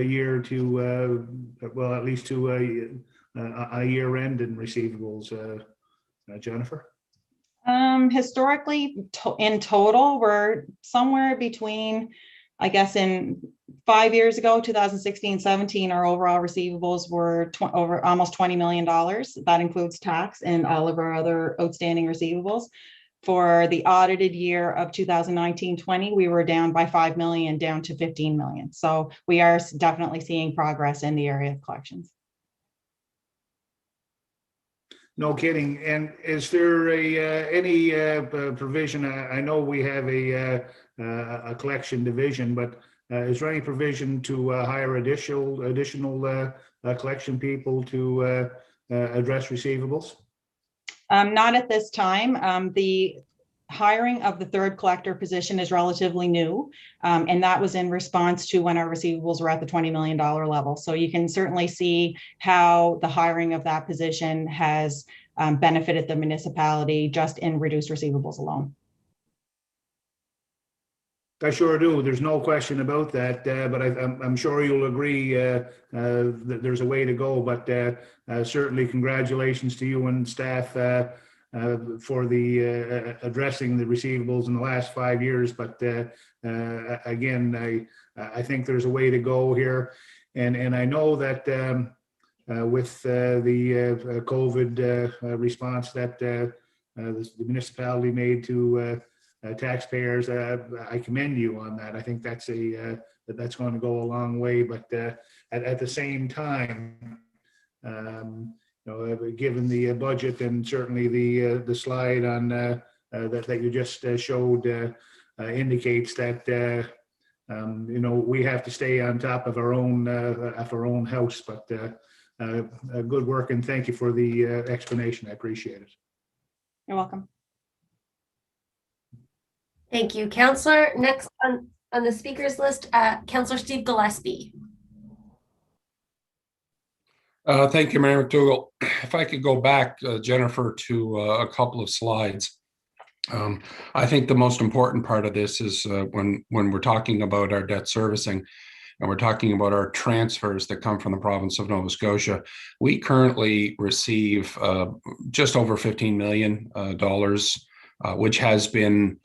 year to, well, at least to a year end in receivables, Jennifer? Historically, in total, we're somewhere between, I guess, in 5 years ago, 2016, 17, our overall receivables were over almost $20 million. That includes tax and all of our other outstanding receivables. For the audited year of 2019-20, we were down by 5 million, down to 15 million. So we are definitely seeing progress in the area of collections. No kidding. And is there any provision? I know we have a collection division, but is there any provision to hire additional collection people to address receivables? Not at this time. The hiring of the third collector position is relatively new, and that was in response to when our receivables were at the $20 million level. So you can certainly see how the hiring of that position has benefited the municipality just in reduced receivables alone. I sure do. There's no question about that, but I'm sure you'll agree that there's a way to go. But certainly, congratulations to you and staff for the addressing the receivables in the last 5 years. But again, I think there's a way to go here, and I know that with the COVID response that the municipality made to taxpayers, I commend you on that. I think that's that's going to go a long way. But at the same time, given the budget and certainly the slide on that you just showed indicates that we have to stay on top of our own house. But good work, and thank you for the explanation. I appreciate it. You're welcome. Thank you, Councillor. Next on the speakers list, Councillor Steve Gillespie. Thank you, Mayor McDougall. If I could go back, Jennifer, to a couple of slides. I think the most important part of this is when we're talking about our debt servicing and we're talking about our transfers that come from the province of Nova Scotia. We currently receive just over $15 million, which has been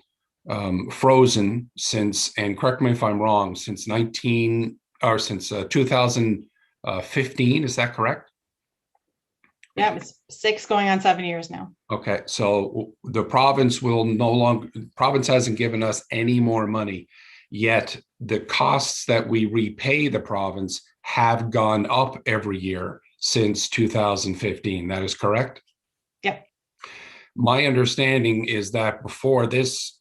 frozen since, and correct me if I'm wrong, since 2015. Is that correct? Yeah, it's 6 going on 7 years now. Okay, so the province will no longer, province hasn't given us any more money, yet the costs that we repay the province have gone up every year since 2015. That is correct? Yeah. My understanding is that before this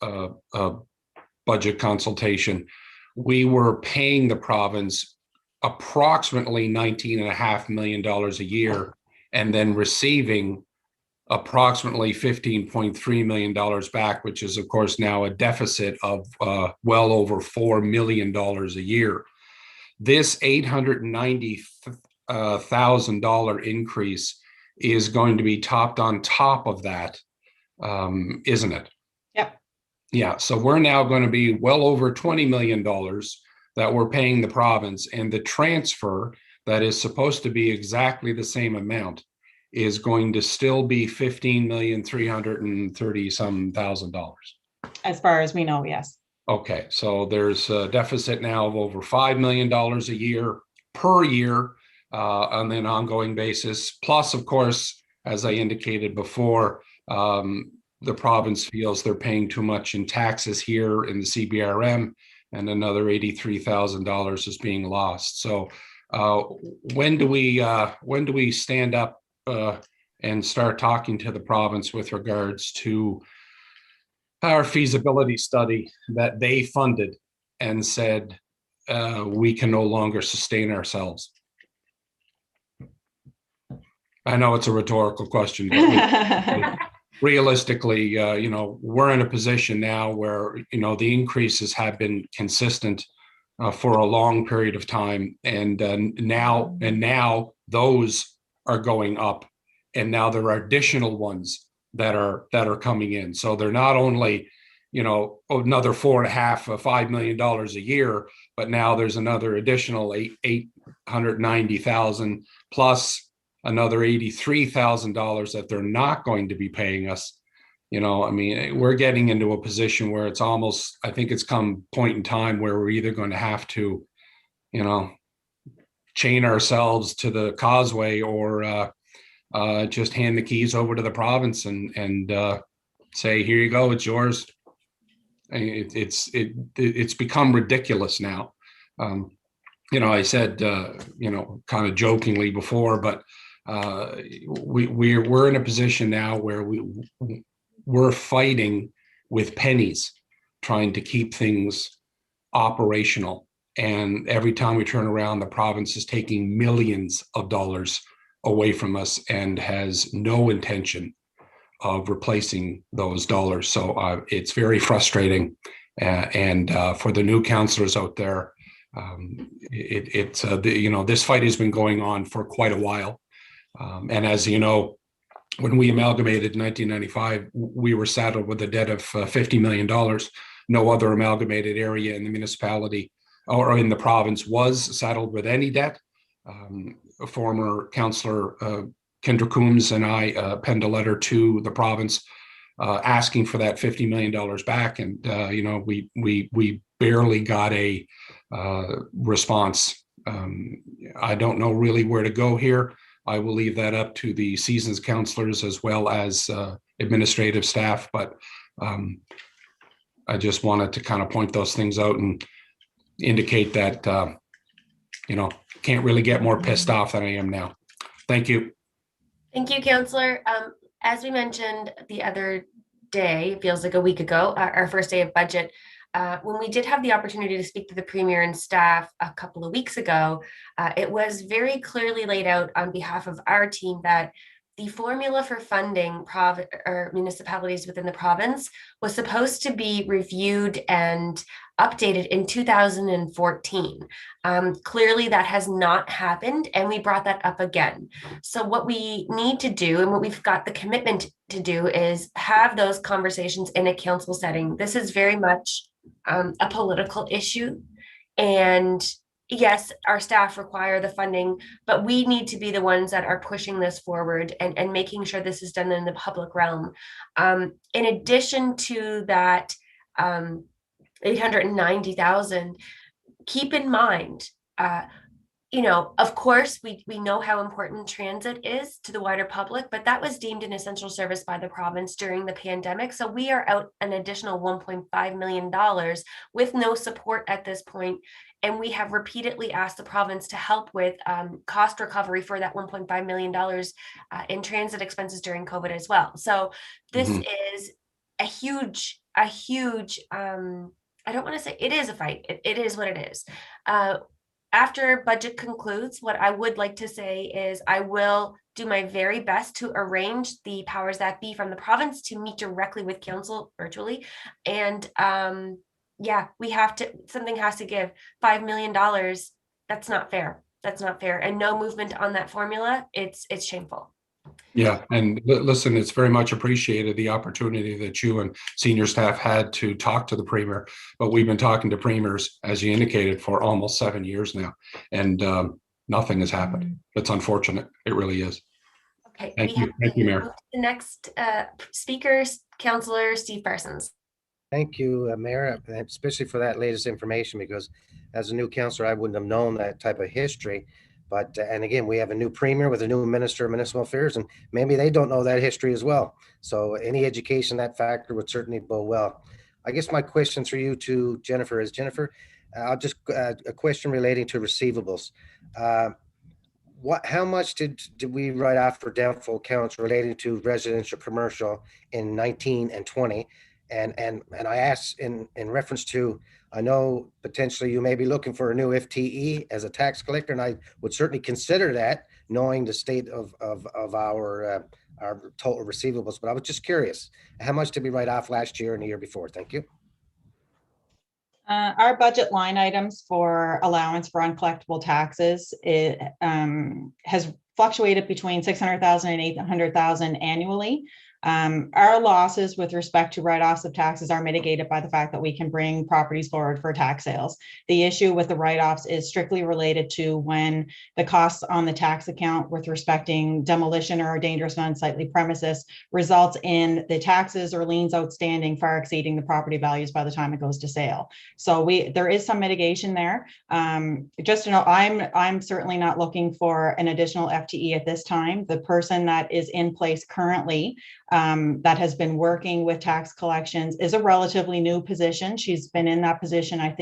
budget consultation, we were paying the province approximately $19.5 million a year, and then receiving approximately $15.3 million back, which is of course now a deficit of well over $4 million a year. This $890,000 increase is going to be topped on top of that, isn't it? Yep. Yeah, so we're now going to be well over $20 million that we're paying the province, and the transfer that is supposed to be exactly the same amount is going to still be $15,330,000. As far as we know, yes. Okay, so there's a deficit now of over $5 million a year per year on an ongoing basis. Plus, of course, as I indicated before, the province feels they're paying too much in taxes here in the CBRM, and another $83,000 is being lost. So when do we stand up and start talking to the province with regards to our feasibility study that they funded and said we can no longer sustain ourselves? I know it's a rhetorical question, but realistically, we're in a position now where, the increases have been consistent for a long period of time. And now those are going up. And now there are additional ones that are coming in. So they're not only, another $5 million a year, but now there's another additional $890,000 plus another $83,000 that they're not going to be paying us. We're getting into a position where it's almost, I think it's come point in time where we're either going to have to, chain ourselves to the causeway or just hand the keys over to the province and say, here you go, it's yours. It's become ridiculous now. I said, kind of jokingly before, but we're in a position now where we're fighting with pennies, trying to keep things operational. And every time we turn around, the province is taking millions of dollars away from us and has no intention of replacing those dollars. So it's very frustrating. And for the new councillors out there, this fight has been going on for quite a while. And as you know, when we amalgamated in 1995, we were saddled with a debt of $50 million. No other amalgamated area in the municipality or in the province was saddled with any debt. Former councillor Kendra Coombs and I penned a letter to the province asking for that $50 million back. And, we barely got a response. I don't know really where to go here. I will leave that up to the seasons councillors as well as administrative staff. But I just wanted to kind of point those things out and indicate that, can't really get more pissed off than I am now. Thank you. Thank you, Counselor. As we mentioned the other day, it feels like a week ago, our first day of budget, when we did have the opportunity to speak to the Premier and staff a couple of weeks ago, it was very clearly laid out on behalf of our team that the formula for funding municipalities within the province was supposed to be reviewed and updated in 2014. Clearly that has not happened, and we brought that up again. So what we need to do, and what we've got the commitment to do, is have those conversations in a council setting. This is very much a political issue, and yes, our staff require the funding, but we need to be the ones that are pushing this forward and making sure this is done in the public realm. In addition to that, 890,000, keep in mind, of course, we know how important transit is to the wider public, but that was deemed an essential service by the province during the pandemic. So we are out an additional $1.5 million with no support at this point. And we have repeatedly asked the province to help with cost recovery for that $1.5 million in transit expenses during COVID as well. So this is a huge, I don't want to say it is a fight. It is what it is. After budget concludes, what I would like to say is I will do my very best to arrange the powers that be from the province to meet directly with council virtually. And something has to give. $5 million, that's not fair. That's not fair. And no movement on that formula, it's shameful. Yeah, and listen, it's very much appreciated, the opportunity that you and senior staff had to talk to the Premier, but we've been talking to premiers, as you indicated, for almost 7 years now, and nothing has happened. It's unfortunate. It really is. Okay. Thank you, Mayor. The next speaker, Councillor Steve Parsons. Thank you, Mayor, especially for that latest information, because as a new councillor, I wouldn't have known that type of history. But, and again, we have a new Premier with a new Minister of Municipal Affairs, and maybe they don't know that history as well. So any education, that factor would certainly bode well. I guess my question for you to Jennifer is, Jennifer, I'll just, a question relating to receivables. How much did we write off for doubtful accounts relating to residential commercial in 19 and 20? And I asked in reference to, I know potentially you may be looking for a new FTE as a tax collector, and I would certainly consider that, knowing the state of our total receivables. But I was just curious, how much did we write off last year and the year before? Thank you. Our budget line items for allowance for uncollectible taxes, it has fluctuated between 600,000 and 800,000 annually. Our losses with respect to write-offs of taxes are mitigated by the fact that we can bring properties forward for tax sales. The issue with the write-offs is strictly related to when the costs on the tax account with respecting demolition or dangerous and unsightly premises results in the taxes or liens outstanding far exceeding the property values by the time it goes to sale. So there is some mitigation there. Just to know, I'm certainly not looking for an additional FTE at this time. The person that is in place currently that has been working with tax collections is a relatively new position. She's been in that position. I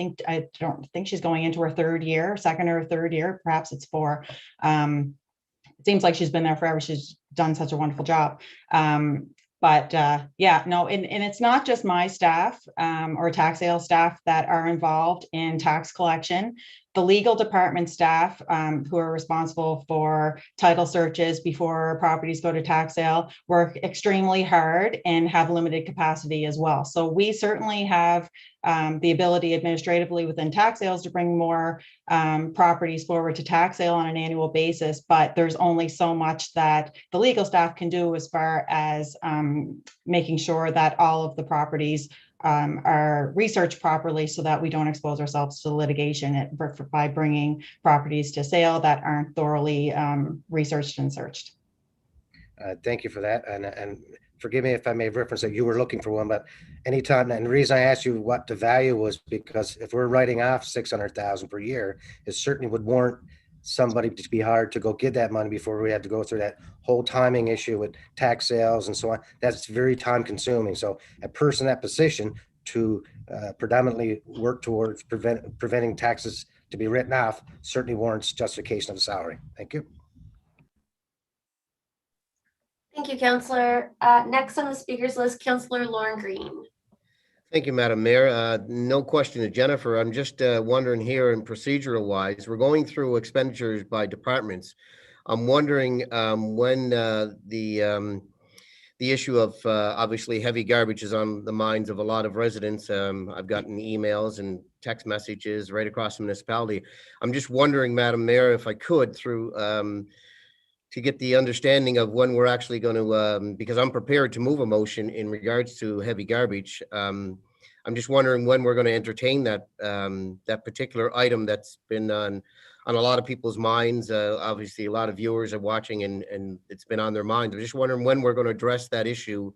don't think she's going into her second or third year. Perhaps it's 4. It seems like she's been there forever. She's done such a wonderful job. And it's not just my staff or tax sales staff that are involved in tax collection. The legal department staff who are responsible for title searches before properties go to tax sale work extremely hard and have limited capacity as well. So we certainly have the ability administratively within tax sales to bring more properties forward to tax sale on an annual basis, but there's only so much that the legal staff can do as far as making sure that all of the properties are researched properly so that we don't expose ourselves to litigation by bringing properties to sale that aren't thoroughly researched and searched. Thank you for that. And forgive me if I made reference that you were looking for one, but anytime, and the reason I asked you what the value was, because if we're writing off 600,000 per year, it certainly would warrant somebody to be hired to go get that money before we had to go through that whole timing issue with tax sales and so on. That's very time consuming. So a person in that position to predominantly work towards preventing taxes to be written off certainly warrants justification of a salary. Thank you. Thank you, Councillor. Next on the speakers list, Councillor Lauren Green. Thank you, Madam Mayor. No question to Jennifer. I'm just wondering here in procedural wise, we're going through expenditures by departments. I'm wondering when the issue of obviously heavy garbage is on the minds of a lot of residents. I've gotten emails and text messages right across the municipality. I'm just wondering, Madam Mayor, if I could through to get the understanding of when we're actually going to, because I'm prepared to move a motion in regards to heavy garbage. I'm just wondering when we're going to entertain that that particular item that's been on a lot of people's minds. Obviously, a lot of viewers are watching and it's been on their minds. I'm just wondering when we're going to address that issue.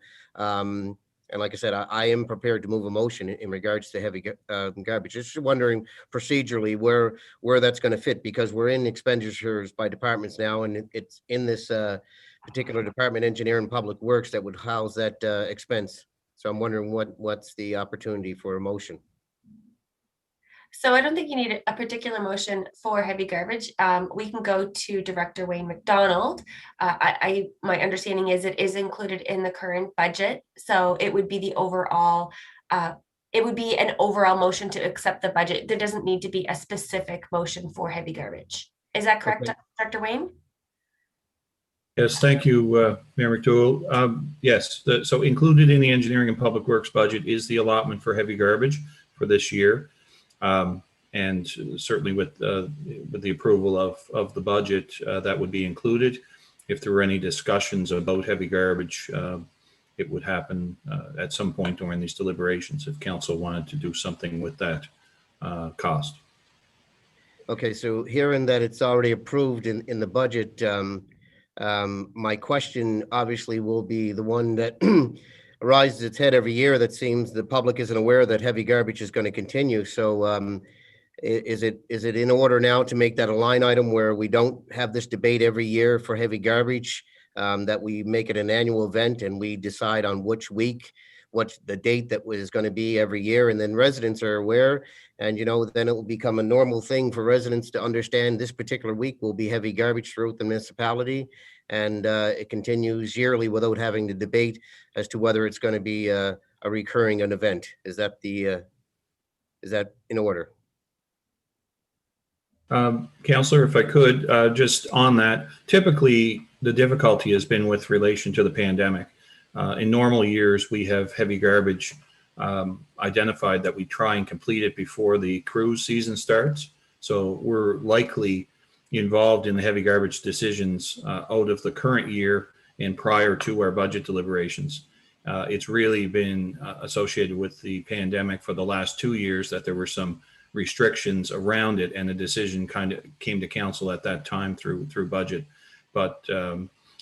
And like I said, I am prepared to move a motion in regards to heavy garbage. Just wondering procedurally where that's going to fit, because we're in expenditures by departments now, and it's in this particular department, Engineering and Public Works, that would house that expense. So I'm wondering what's the opportunity for a motion. So I don't think you need a particular motion for heavy garbage. We can go to Director Wayne McDonald. My understanding is it is included in the current budget. So it would be the overall, it would be an overall motion to accept the budget. There doesn't need to be a specific motion for heavy garbage. Is that correct, Okay. Director Wayne? Yes, thank you, Mayor McDougall. Yes, so included in the Engineering and Public Works budget is the allotment for heavy garbage for this year. And certainly with the approval of the budget, that would be included. If there were any discussions about heavy garbage, it would happen at some point during these deliberations if council wanted to do something with that cost. Okay, so hearing that it's already approved in the budget, my question obviously will be the one that rises its head every year, that seems the public isn't aware that heavy garbage is going to continue. So is it in order now to make that a line item where we don't have this debate every year for heavy garbage, that we make it an annual event and we decide on which week, what the date that was going to be every year, and then residents are aware, and then it will become a normal thing for residents to understand this particular week will be heavy garbage throughout the municipality, and it continues yearly without having to debate as to whether it's going to be a recurring event. Is that in order? Councillor, if I could, just on that, typically the difficulty has been with relation to the pandemic. In normal years, we have heavy garbage identified that we try and complete it before the cruise season starts. So we're likely involved in the heavy garbage decisions out of the current year and prior to our budget deliberations. It's really been associated with the pandemic for the last 2 years that there were some restrictions around it, and a decision kind of came to council at that time through budget. But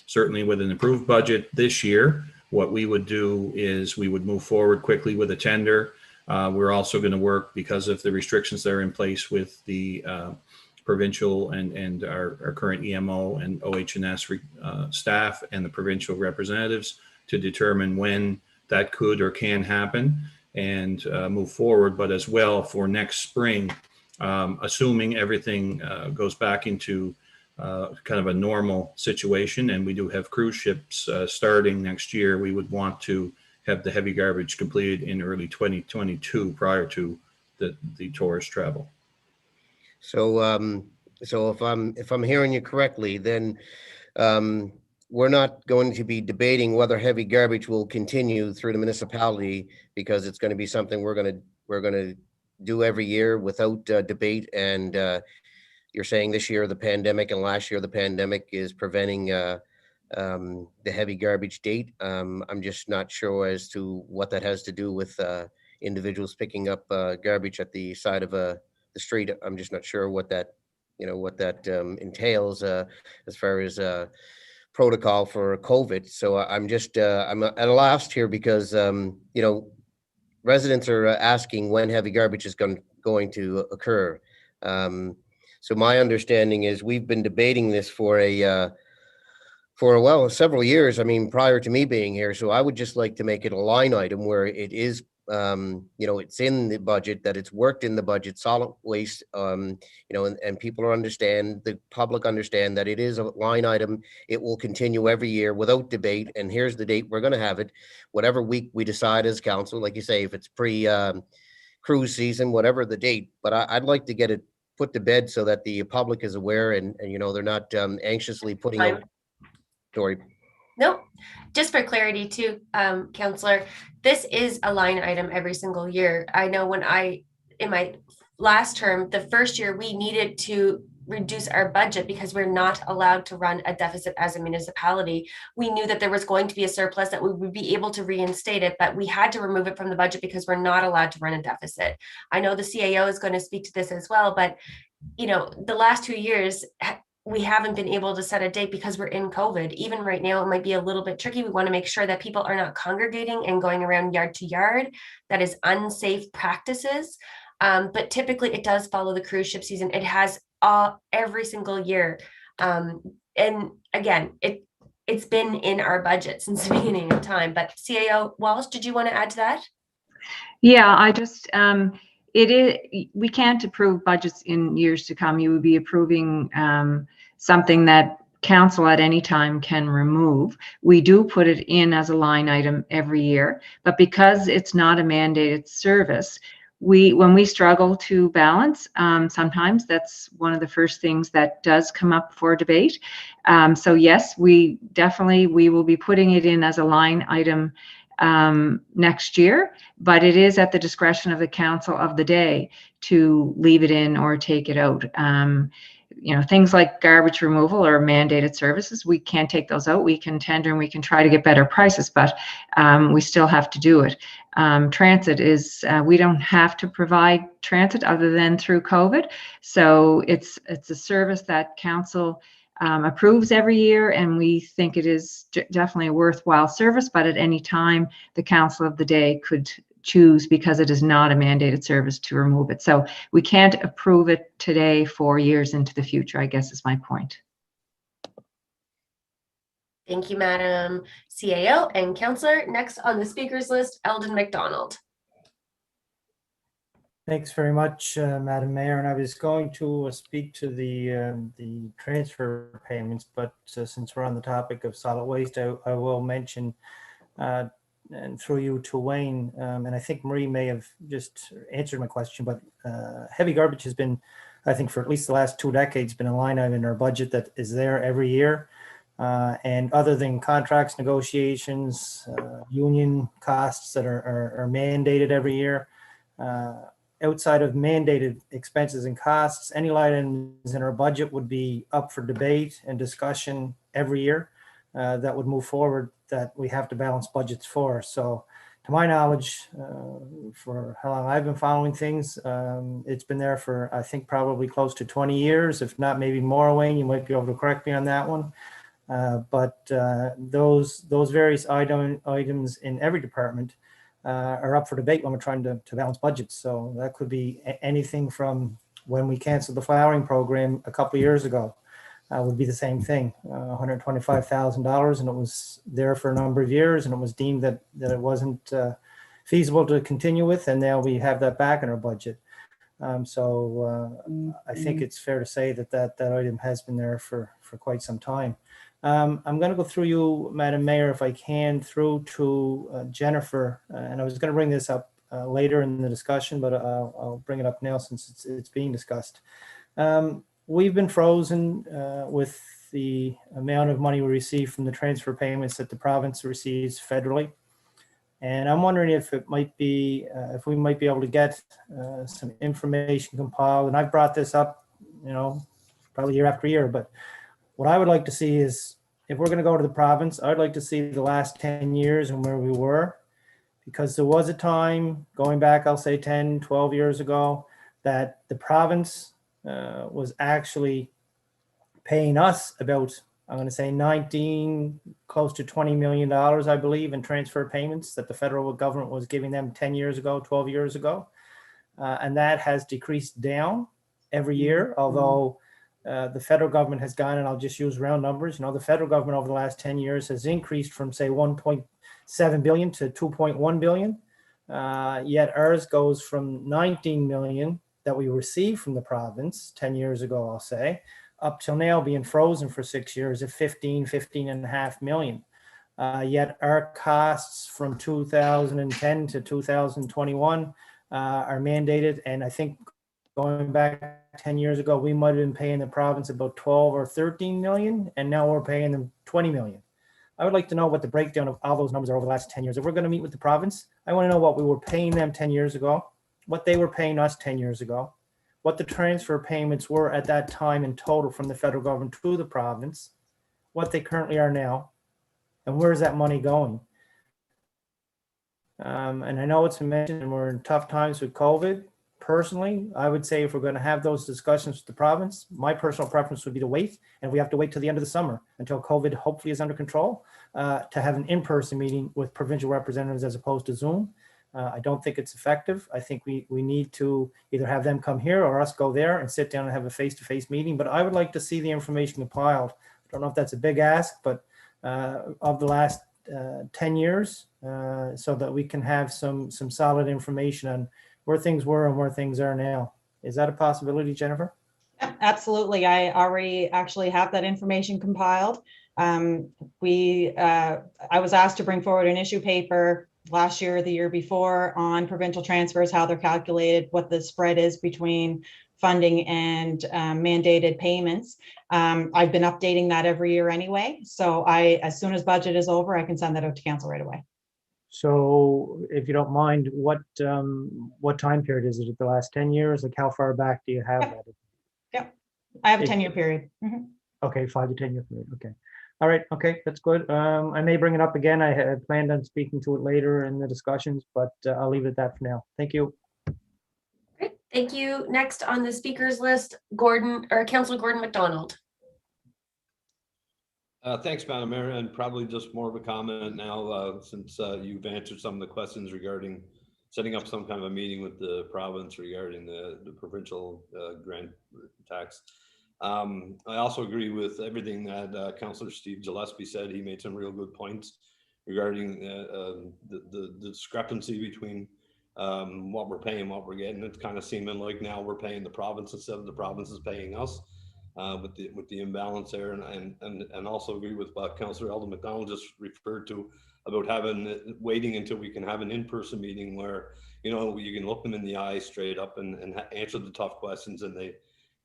certainly with an approved budget this year, what we would do is we would move forward quickly with a tender. We're also going to work, because of the restrictions that are in place with the provincial and our current EMO and OH&S staff and the provincial representatives, to determine when that could or can happen and move forward. But as well for next spring, assuming everything goes back into kind of a normal situation, and we do have cruise ships starting next year, we would want to have the heavy garbage completed in early 2022 prior to the tourist travel. So so if I'm hearing you correctly, then we're not going to be debating whether heavy garbage will continue through the municipality, because it's going to be something we're going to do every year without debate. And you're saying this year the pandemic and last year the pandemic is preventing the heavy garbage date. I'm just not sure as to what that has to do with individuals picking up garbage at the side of the street. I'm just not sure what that entails as far as protocol for COVID. So I'm just I'm at a loss here, because residents are asking when heavy garbage is going to occur. So my understanding is we've been debating this for several years. I mean, prior to me being here. So I would just like to make it a line item where it is it's in the budget, that it's worked in the budget, solid waste, and people the public understand that it is a line item. It will continue every year without debate. And here's the date we're going to have it, whatever week we decide as council, like you say, if it's cruise season, whatever the date. But I'd like to get it put to bed so that the public is aware and they're not anxiously putting out. Dory. Nope. Just for clarity too, Counselor, this is a line item every single year. I know in my last term, the first year we needed to reduce our budget because we're not allowed to run a deficit as a municipality. We knew that there was going to be a surplus, that we would be able to reinstate it, but we had to remove it from the budget because we're not allowed to run a deficit. I know the CAO is going to speak to this as well, but the last 2 years, we haven't been able to set a date because we're in COVID. Even right now, it might be a little bit tricky. We want to make sure that people are not congregating and going around yard to yard. That is unsafe practices. But typically it does follow the cruise ship season. It has every single year. And again, it's been in our budget since the beginning of time. But CAO Walsh, did you want to add to that? Yeah, I just, we can't approve budgets in years to come. You would be approving something that council at any time can remove. We do put it in as a line item every year, but because it's not a mandated service, when we struggle to balance, sometimes that's one of the first things that does come up for debate. So yes, we will be putting it in as a line item next year, but it is at the discretion of the council of the day to leave it in or take it out. Things like garbage removal or mandated services, we can't take those out. We can tender and we can try to get better prices, but we still have to do it. Transit is, we don't have to provide transit other than through COVID. So it's a service that council approves every year, and we think it is definitely a worthwhile service, but at any time the council of the day could choose, because it is not a mandated service, to remove it. So we can't approve it today 4 years into the future, I guess is my point. Thank you, Madam CAO and Councillor. Next on the speakers list, Eldon McDonald. Thanks very much, Madam Mayor. And I was going to speak to the transfer payments, but since we're on the topic of solid waste, I will mention, and through you to Wayne, and I think Marie may have just answered my question, but heavy garbage has been, I think for at least the last 2 decades, been a line item in our budget that is there every year. And other than contracts, negotiations, union costs that are mandated every year, outside of mandated expenses and costs, any line items in our budget would be up for debate and discussion every year that would move forward, that we have to balance budgets for. So to my knowledge, for how long I've been following things, it's been there for, I think, probably close to 20 years, if not maybe more. Wayne, you might be able to correct me on that one. But those various items in every department are up for debate when we're trying to balance budgets. So that could be anything from when we canceled the flowering program a couple of years ago, would be the same thing, $125,000, and it was there for a number of years, and it was deemed that it wasn't feasible to continue with, and now we have that back in our budget. So I think it's fair to say that item has been there for quite some time. I'm going to go through you, Madam Mayor, if I can, through to Jennifer. And I was going to bring this up later in the discussion, but I'll bring it up now since it's being discussed. We've been frozen with the amount of money we receive from the transfer payments that the province receives federally. And I'm wondering if it might be, if we might be able to get some information compiled. And I've brought this up, probably year after year, but what I would like to see is, if we're going to go to the province, I'd like to see the last 10 years and where we were, because there was a time going back, I'll say 10, 12 years ago, that the province was actually paying us about, I'm going to say 19, close to $20 million, I believe, in transfer payments that the federal government was giving them 10 years ago, 12 years ago. And that has decreased down every year, although the federal government has gone, and I'll just use round numbers. The federal government over the last 10 years has increased from, say, 1.7 billion to 2.1 billion. Yet ours goes from 19 million that we received from the province 10 years ago, I'll say, up till now being frozen for 6 years at 15 and a half million. Yet our costs from 2010 to 2021 are mandated. And I think going back 10 years ago, we might have been paying the province about 12 or 13 million, and now we're paying them 20 million. I would like to know what the breakdown of all those numbers are over the last 10 years. If we're going to meet with the province, I want to know what we were paying them 10 years ago, what they were paying us 10 years ago, what the transfer payments were at that time in total from the federal government to the province, what they currently are now, and where is that money going? And I know it's mentioned and we're in tough times with COVID. Personally, I would say if we're going to have those discussions with the province, my personal preference would be to wait, and we have to wait till the end of the summer until COVID hopefully is under control to have an in-person meeting with provincial representatives as opposed to Zoom. I don't think it's effective. I think we need to either have them come here or us go there and sit down and have a face-to-face meeting. But I would like to see the information compiled. I don't know if that's a big ask, but of the last 10 years, so that we can have some solid information on where things were and where things are now. Is that a possibility, Jennifer? Absolutely. I already actually have that information compiled. I was asked to bring forward an issue paper last year or the year before on provincial transfers, how they're calculated, what the spread is between funding and mandated payments. I've been updating that every year anyway. So as soon as budget is over, I can send that out to council right away. So if you don't mind, what time period is it? The last 10 years? Like how far back do you have that? Yep. I have a 10-year period. Mm-hmm. Okay, 5 to 10 year period. Okay. All right. Okay, that's good. I may bring it up again. I had planned on speaking to it later in the discussions, but I'll leave it at that for now. Thank you. Great. Thank you. Next on the speakers list, Councillor Gordon McDonald. Thanks, Madam Mayor, and probably just more of a comment now since you've answered some of the questions regarding setting up some kind of a meeting with the province regarding the provincial grant tax. I also agree with everything that Councillor Steve Gillespie said. He made some real good points regarding the discrepancy between what we're paying and what we're getting. It's kind of seeming like now we're paying the province instead of the province is paying us. With the imbalance there, and also agree with what Councillor Eldon McDonald just referred to about waiting until we can have an in-person meeting where you can look them in the eye straight up and answer the tough questions, and they're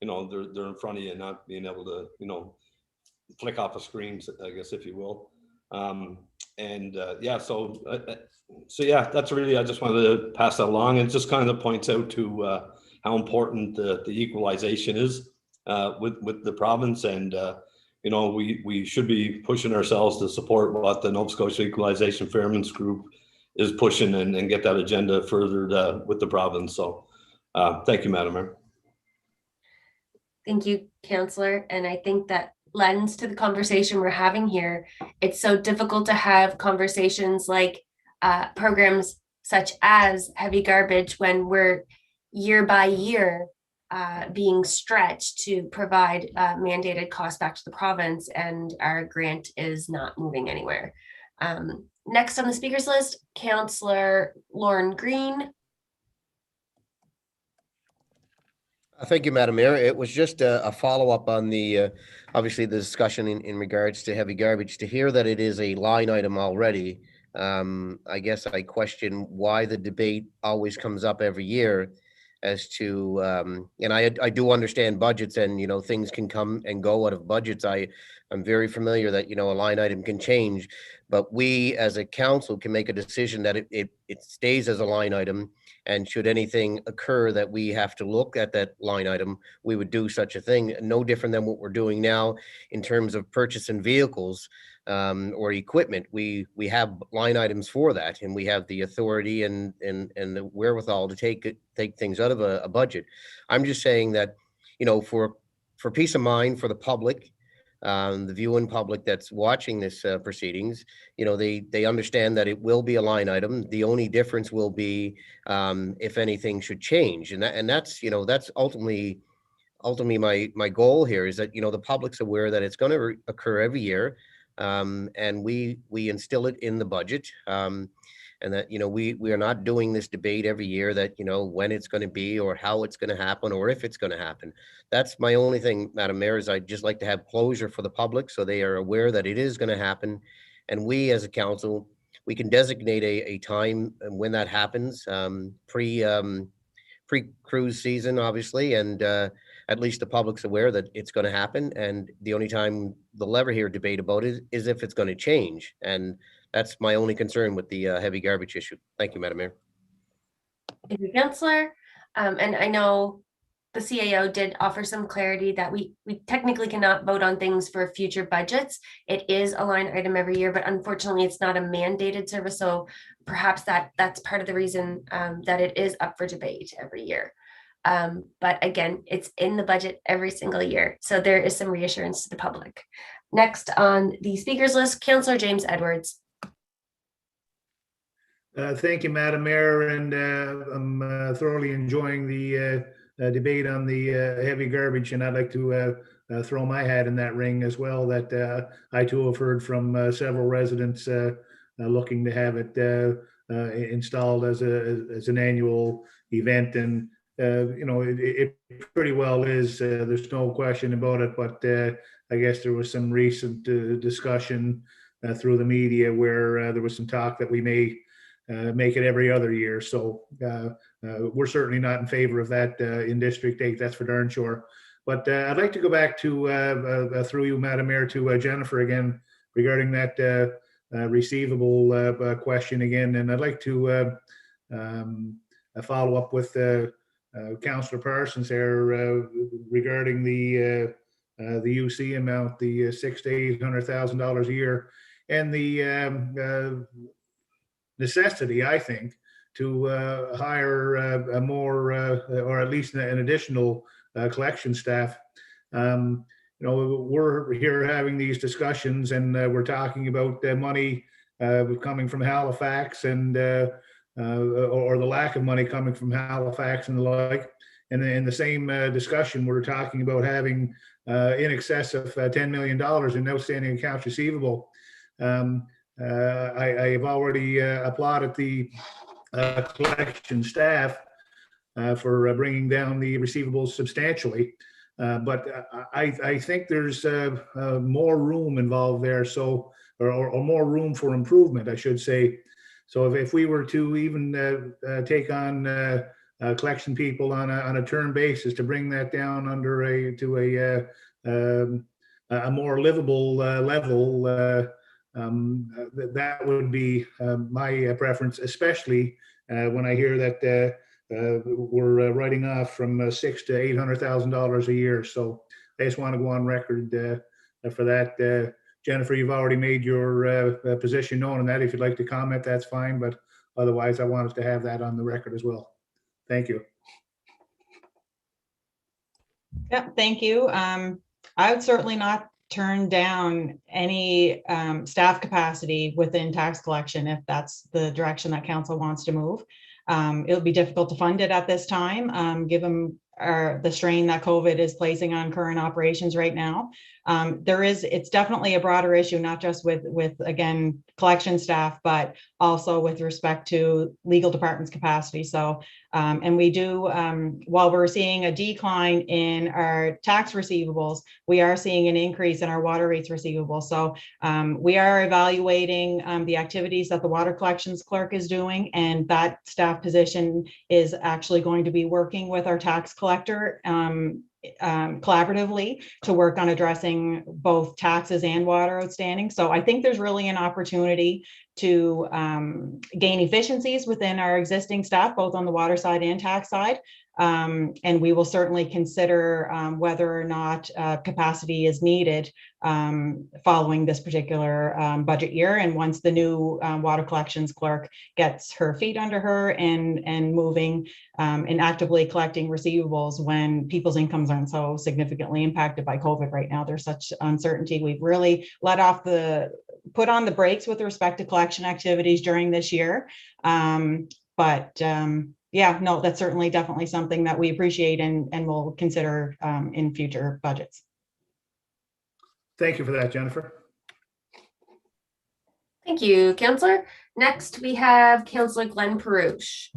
in front of you, not being able to flick off a screen, I guess, if you will. So yeah, that's really, I just wanted to pass that along, and it just kind of points out to how important the equalization is with the province, and we should be pushing ourselves to support what the Nova Scotia Equalization Fairness Group is pushing and get that agenda furthered with the province. So thank you, Madam Mayor. Thank you, Councillor. And I think that lends to the conversation we're having here. It's so difficult to have conversations like programs such as heavy garbage when we're year by year being stretched to provide mandated costs back to the province, and our grant is not moving anywhere. Next on the speakers list, Councillor Lorne Green. Thank you, Madam Mayor. It was just a follow-up on the, obviously the discussion in regards to heavy garbage. To hear that it is a line item already, I guess I question why the debate always comes up every year as to, and I do understand budgets and, things can come and go out of budgets. I'm very familiar that, a line item can change, but we as a council can make a decision that it stays as a line item. And should anything occur that we have to look at that line item, we would do such a thing. No different than what we're doing now in terms of purchasing vehicles or equipment. We have line items for that, and we have the authority and the wherewithal to take things out of a budget. I'm just saying that, for peace of mind for the public, the viewing public that's watching this proceedings, they understand that it will be a line item. The only difference will be if anything should change, and that's ultimately my goal here is that the public's aware that it's going to occur every year, and we instill it in the budget. And that, we are not doing this debate every year that, when it's going to be or how it's going to happen or if it's going to happen. That's my only thing, Madam Mayor, is I'd just like to have closure for the public so they are aware that it is going to happen. And we as a council, we can designate a time when that happens, pre-cruise season, obviously, and at least the public's aware that it's going to happen. And the only time they'll ever hear debate about it is if it's going to change. And that's my only concern with the heavy garbage issue. Thank you, Madam Mayor. Thank you, Councillor. And I know the CAO did offer some clarity that we technically cannot vote on things for future budgets. It is a line item every year, but unfortunately it's not a mandated service. So perhaps that's part of the reason that it is up for debate every year. But again, it's in the budget every single year. So there is some reassurance to the public. Next on the speakers list, Councillor James Edwards. Thank you, Madam Mayor, and I'm thoroughly enjoying the debate on the heavy garbage, and I'd like to throw my hat in that ring as well, that I too have heard from several residents looking to have it installed as an annual event. And it pretty well is, there's no question about it, but I guess there was some recent discussion through the media where there was some talk that we may make it every other year. So we're certainly not in favor of that in District 8, that's for darn sure. But I'd like to go back to, through you, Madam Mayor, to Jennifer again regarding that receivable question again. And I'd like to follow up with Councillor Parsons there regarding the UC amount, the $600,000 to $800,000 a year, and the necessity, I think, to hire a more or at least an additional collection staff. We're here having these discussions, and we're talking about money coming from Halifax and or the lack of money coming from Halifax and the like. And in the same discussion, we're talking about having in excess of $10 million in outstanding accounts receivable. I have already applauded the collection staff for bringing down the receivables substantially. But I think there's more room involved there, so or more room for improvement, I should say. So if we were to even take on collection people on a term basis to bring that down under to a more livable level, that would be my preference, especially when I hear that we're writing off from $600,000 to $800,000 a year. So I just want to go on record for that. Jennifer, you've already made your position known on that. If you'd like to comment, that's fine. But otherwise, I wanted to have that on the record as well. Thank you. Yeah, thank you. I would certainly not turn down any staff capacity within tax collection if that's the direction that council wants to move. It'll be difficult to fund it at this time, given the strain that COVID is placing on current operations right now. It's definitely a broader issue, not just with again, collection staff, but also with respect to legal department's capacity. So, and we do, while we're seeing a decline in our tax receivables, we are seeing an increase in our water rates receivable. So we are evaluating the activities that the water collections clerk is doing, and that staff position is actually going to be working with our tax collector collaboratively to work on addressing both taxes and water outstanding. So I think there's really an opportunity to gain efficiencies within our existing staff, both on the water side and tax side. And we will certainly consider whether or not capacity is needed following this particular budget year. And once the new water collections clerk gets her feet under her and moving and actively collecting receivables when people's incomes aren't so significantly impacted by COVID right now. There's such uncertainty. We've really put on the brakes with respect to collection activities during this year. Yeah, no, that's certainly definitely something that we appreciate and will consider in future budgets. Thank you for that, Jennifer. Thank you, Councillor. Next, we have Councillor Glenn Perouche.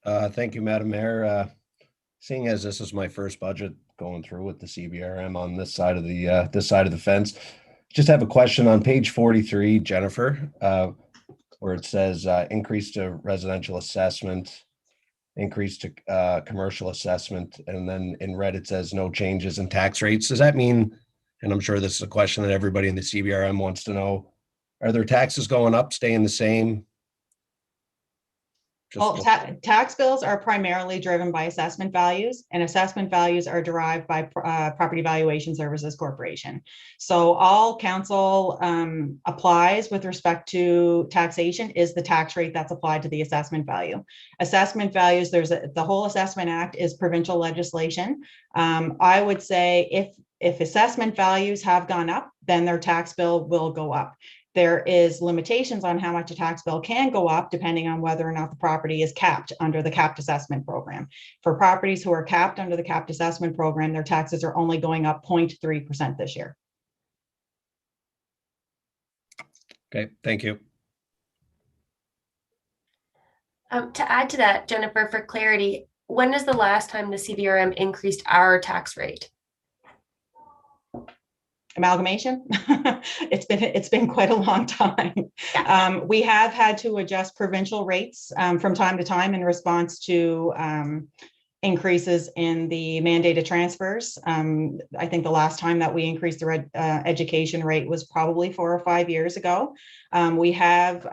Thank you, Madam Mayor. Seeing as this is my first budget going through with the CBRM on this side of the fence, just have a question on page 43, Jennifer, where it says increase to residential assessment, increase to commercial assessment, and then in red it says no changes in tax rates. Does that mean, and I'm sure this is a question that everybody in the CBRM wants to know, are their taxes going up, staying the same? Well, tax bills are primarily driven by assessment values, and assessment values are derived by Property Valuation Services Corporation. So all council applies with respect to taxation is the tax rate that's applied to the assessment value. Assessment values, the whole Assessment Act is provincial legislation. I would say if assessment values have gone up, then their tax bill will go up. There is limitations on how much a tax bill can go up depending on whether or not the property is capped under the capped assessment program. For properties who are capped under the capped assessment program, their taxes are only going up 0.3% this year. Okay, thank you. To add to that, Jennifer, for clarity, when is the last time the CBRM increased our tax rate? Amalgamation. It's been quite a long time. We have had to adjust provincial rates from time to time in response to increases in the mandated transfers. I think the last time that we increased the education rate was probably 4 or 5 years ago. We have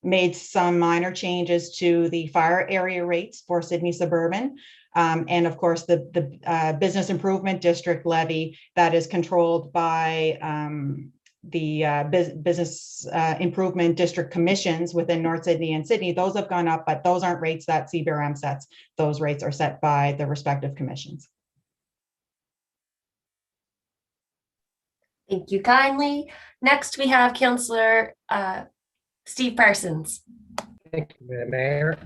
made some minor changes to the fire area rates for Sydney Suburban. And of course, the Business Improvement District levy that is controlled by the Business Improvement District commissions within North Sydney and Sydney, those have gone up, but those aren't rates that CBRM sets. Those rates are set by the respective commissions. Thank you kindly. Next, we have Councillor Steve Parsons. Thank you, Madam Mayor.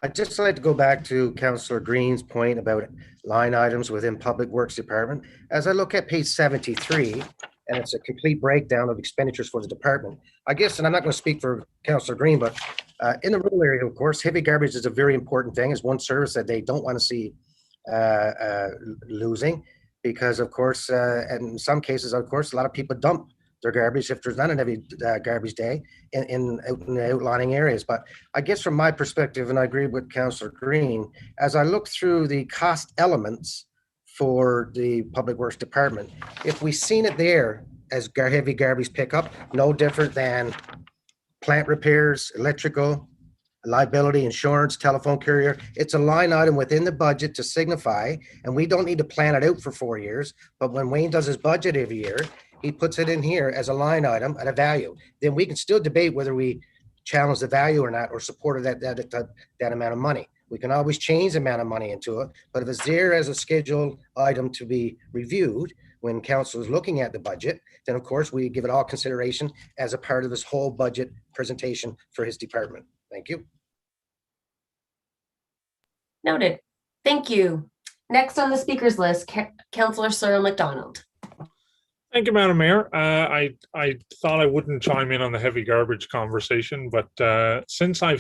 I'd just like to go back to Councillor Green's point about line items within Public Works Department. As I look at page 73, and it's a complete breakdown of expenditures for the department, I guess, and I'm not going to speak for Councillor Green, but in the rural area, of course, heavy garbage is a very important thing. It's one service that they don't want to see losing, because, of course, and in some cases, of course, a lot of people dump their garbage if there's not a heavy garbage day in the outlying areas. But I guess from my perspective, and I agree with Councillor Green, as I look through the cost elements for the Public Works Department, if we've seen it there as heavy garbage pickup, no different than plant repairs, electrical, liability, insurance, telephone carrier, it's a line item within the budget to signify, and we don't need to plan it out for 4 years, but when Wayne does his budget every year, he puts it in here as a line item at a value. Then we can still debate whether we challenge the value or not, or support that amount of money. We can always change the amount of money into it, but if it's there as a scheduled item to be reviewed when council is looking at the budget, then of course we give it all consideration as a part of this whole budget presentation for his department. Thank you. Noted. Thank you. Next on the speakers list, Councillor Cyril McDonald. Thank you, Madam Mayor. I thought I wouldn't chime in on the heavy garbage conversation, but since I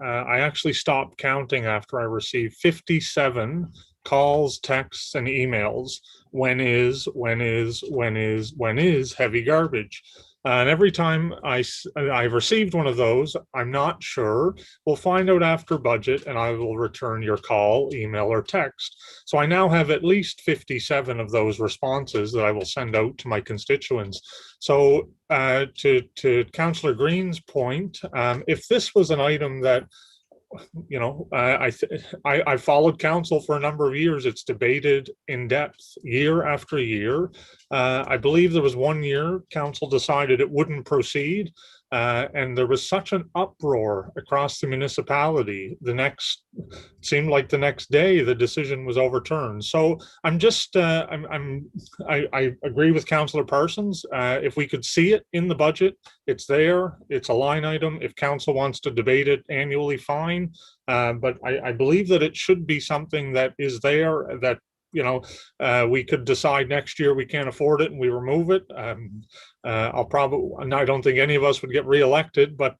actually stopped counting after I received 57 calls, texts, and emails. When is heavy garbage? And every time I've received one of those, I'm not sure. We'll find out after budget, and I will return your call, email, or text. So I now have at least 57 of those responses that I will send out to my constituents. So to Councillor Green's point, if this was an item that, you know, I followed council for a number of years. It's debated in depth year after year. I believe there was 1 year council decided it wouldn't proceed. And there was such an uproar across the municipality. Seemed like the next day the decision was overturned. So I'm just, I agree with Councillor Parsons. If we could see it in the budget, it's there. It's a line item. If council wants to debate it annually, fine. But I believe that it should be something that is there, that we could decide next year we can't afford it and we remove it. I don't think any of us would get reelected, but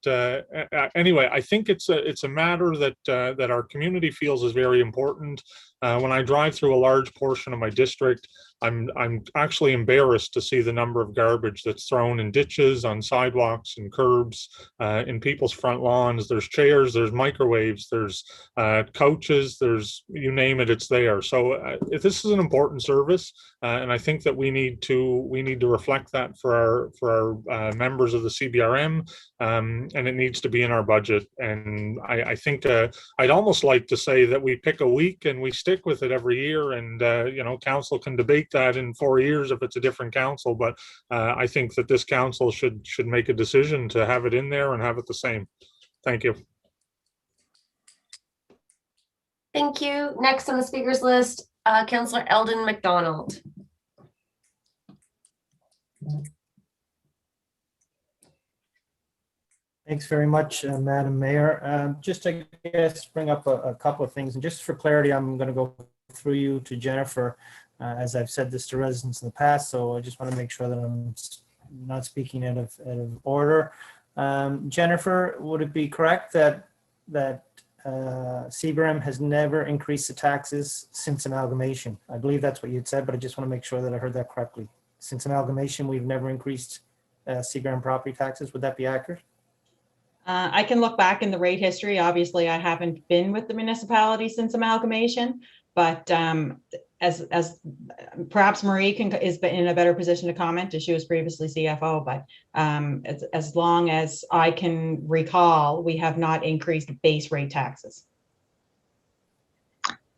anyway, I think it's a matter that our community feels is very important. When I drive through a large portion of my district, I'm actually embarrassed to see the number of garbage that's thrown in ditches, on sidewalks and curbs, in people's front lawns. There's chairs, there's microwaves, there's couches, there's, you name it, it's there. So this is an important service, and I think that we need to reflect that for our members of the CBRM, and it needs to be in our budget. And I think I'd almost like to say that we pick a week and we stick with it every year, and council can debate that in 4 years if it's a different council. But I think that this council should make a decision to have it in there and have it the same. Thank you. Thank you. Next on the speakers list, Councillor Eldon McDonald. Thanks very much, Madam Mayor. Just to bring up a couple of things, and just for clarity, I'm going to go through you to Jennifer, as I've said this to residents in the past. So I just want to make sure that I'm not speaking out of order. Jennifer, would it be correct that CBRM has never increased the taxes since amalgamation? I believe that's what you'd said, but I just want to make sure that I heard that correctly. Since amalgamation, we've never increased CBRM property taxes. Would that be accurate? I can look back in the rate history. Obviously, I haven't been with the municipality since amalgamation, but as perhaps Marie is in a better position to comment, as she was previously CFO, but as long as I can recall, we have not increased base rate taxes.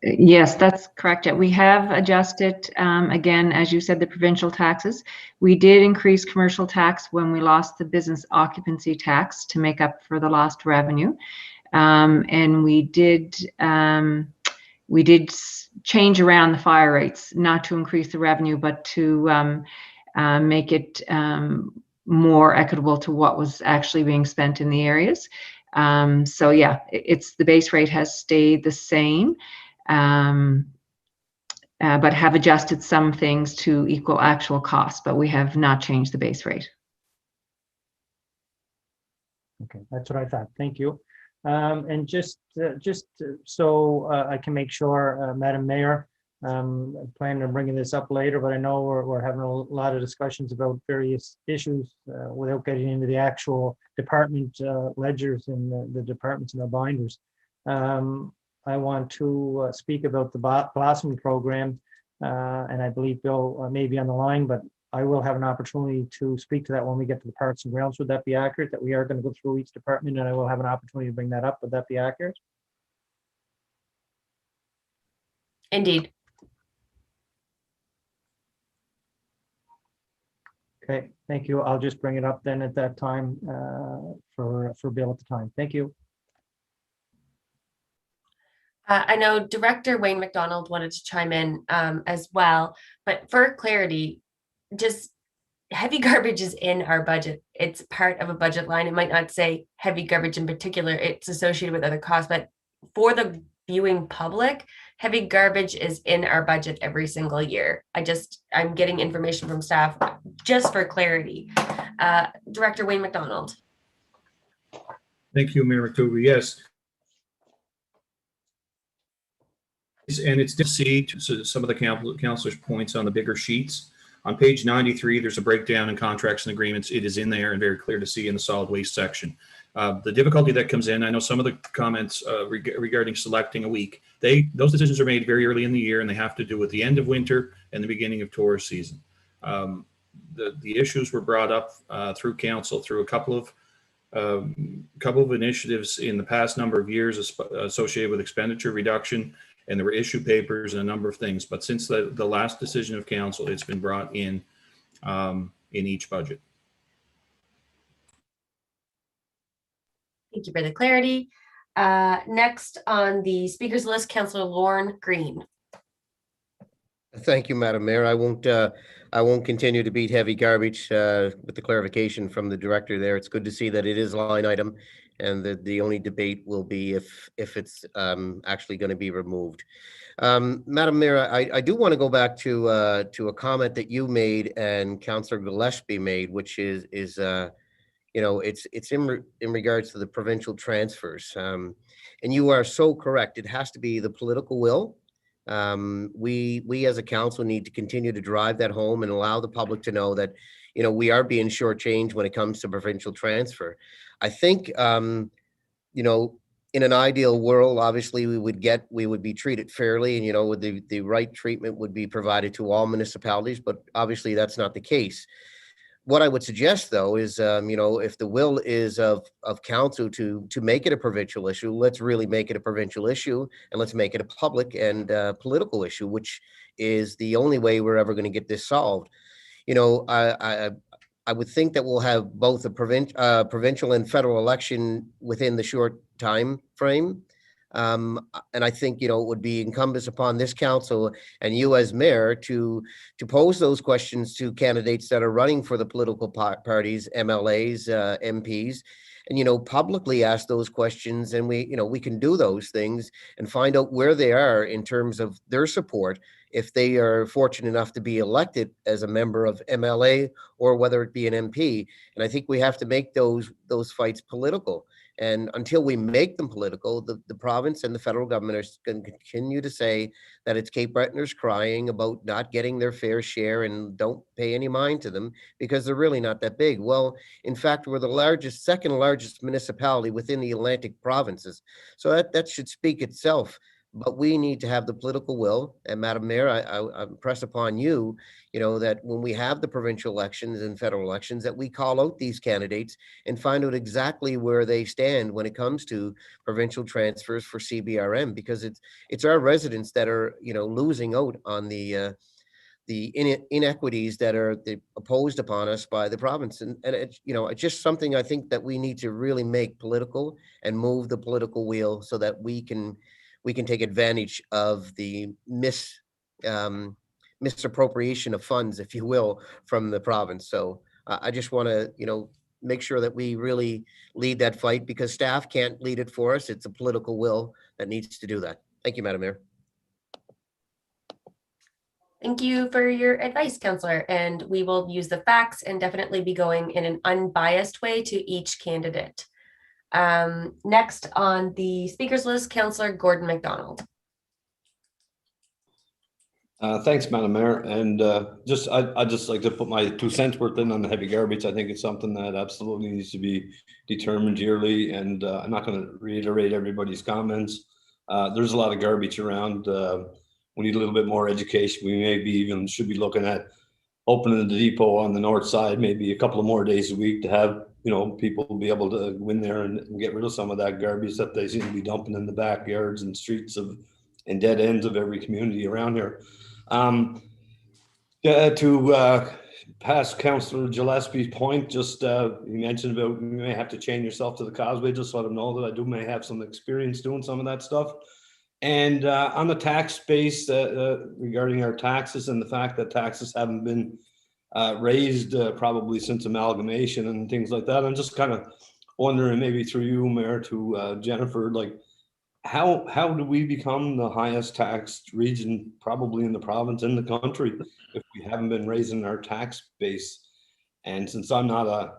Yes, that's correct. We have adjusted, again, as you said, the provincial taxes. We did increase commercial tax when we lost the business occupancy tax to make up for the lost revenue. And we did change around the fire rates, not to increase the revenue, but to make it more equitable to what was actually being spent in the areas. So yeah, the base rate has stayed the same. But have adjusted some things to equal actual costs, but we have not changed the base rate. Okay, that's what I thought. Thank you. And just so I can make sure, Madam Mayor, I plan on bringing this up later, but I know we're having a lot of discussions about various issues without getting into the actual department ledgers and the departments and their binders. I want to speak about the Blossom program, and I believe Bill may be on the line, but I will have an opportunity to speak to that when we get to the Parks and Grounds. Would that be accurate, that we are going to go through each department, and I will have an opportunity to bring that up? Would that be accurate? Indeed. Okay, thank you. I'll just bring it up then at that time for Bill at the time. Thank you. I know Director Wayne McDonald wanted to chime in as well, but for clarity, just heavy garbage is in our budget. It's part of a budget line. It might not say heavy garbage in particular. It's associated with other costs, but for the viewing public, heavy garbage is in our budget every single year. I'm getting information from staff just for clarity. Director Wayne McDonald. Thank you, Mayor McDougall. Yes. And it's to see some of the councilors' points on the bigger sheets. On page 93, there's a breakdown in contracts and agreements. It is in there and very clear to see in the solid waste section. The difficulty that comes in, I know some of the comments regarding selecting a week, those decisions are made very early in the year, and they have to do with the end of winter and the beginning of tourist season. The issues were brought up through council through a couple of initiatives in the past number of years associated with expenditure reduction, and there were issue papers and a number of things. But since the last decision of council, it's been brought in each budget. Thank you for the clarity. Next on the speakers list, Councillor Lorne Green. Thank you, Madam Mayor. I won't continue to beat heavy garbage with the clarification from the director there. It's good to see that it is line item, and that the only debate will be if it's actually going to be removed. Madam Mayor, I do want to go back to a comment that you made and Councillor Gillespie made, which is it's in regards to the provincial transfers. And you are so correct. It has to be the political will. We as a council need to continue to drive that home and allow the public to know that, we are being shortchanged when it comes to provincial transfer. I think, in an ideal world, obviously we would be treated fairly, and the right treatment would be provided to all municipalities, but obviously that's not the case. What I would suggest, though, is, if the will is of council to make it a provincial issue, let's really make it a provincial issue, and let's make it a public and political issue, which is the only way we're ever going to get this solved. I would think that we'll have both a provincial and federal election within the short time frame. And I think, it would be incumbent upon this council and you as mayor to pose those questions to candidates that are running for the political parties, MLAs, MPs, and, publicly ask those questions. And we can do those things and find out where they are in terms of their support, if they are fortunate enough to be elected as a member of MLA or whether it be an MP. And I think we have to make those fights political. And until we make them political, the province and the federal government are going to continue to say that it's Cape Bretoners crying about not getting their fair share and don't pay any mind to them because they're really not that big. Well, in fact, we're the second largest municipality within the Atlantic provinces. So that should speak itself. But we need to have the political will. And Madam Mayor, I impress upon you, that when we have the provincial elections and federal elections, that we call out these candidates and find out exactly where they stand when it comes to provincial transfers for CBRM, because it's our residents that are, losing out on the inequities that are imposed upon us by the province. And it's just something I think that we need to really make political and move the political wheel so that we can take advantage of the misappropriation of funds, if you will, from the province. So I just want to, make sure that we really lead that fight, because staff can't lead it for us. It's a political will that needs to do that. Thank you, Madam Mayor. Thank you for your advice, Councillor. And we will use the facts and definitely be going in an unbiased way to each candidate. Next on the speakers list, Councillor Gordon MacDonald. Thanks, Madam Mayor. And I'd just like to put my 2 cents worth in on the heavy garbage. I think it's something that absolutely needs to be determined yearly. And I'm not going to reiterate everybody's comments. There's a lot of garbage around. We need a little bit more education. We maybe even should be looking at opening the depot on the north side, maybe a couple of more days a week to have, people be able to go in there and get rid of some of that garbage that they seem to be dumping in the backyards and streets and dead ends of every community around here. To pass Councillor Gillespie's point, just you mentioned about you may have to chain yourself to the causeway, just let them know that I may have some experience doing some of that stuff. And on the tax base, regarding our taxes and the fact that taxes haven't been raised probably since amalgamation and things like that, I'm just kind of wondering, maybe through you, Mayor, to Jennifer, like how do we become the highest taxed region probably in the province, in the country, if we haven't been raising our tax base? And since I'm not a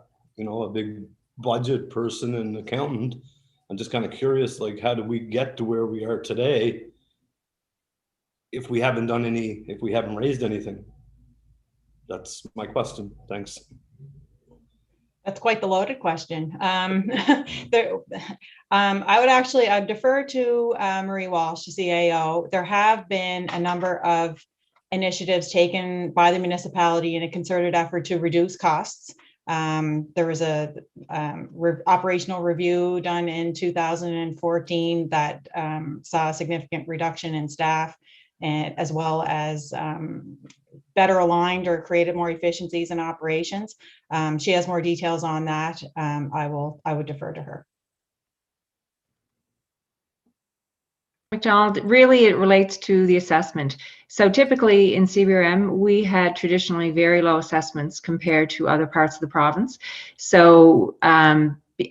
big budget person and accountant, I'm just kind of curious, like, how do we get to where we are today if we haven't raised anything? That's my question. Thanks. That's quite the loaded question. I would defer to Marie Walsh, the CAO. There have been a number of initiatives taken by the municipality in a concerted effort to reduce costs. There was a operational review done in 2014 that saw a significant reduction in staff, and as well as better aligned or created more efficiencies in operations. She has more details on that. I would defer to her. McDonald, really it relates to the assessment. So typically in CBRM, we had traditionally very low assessments compared to other parts of the province. So,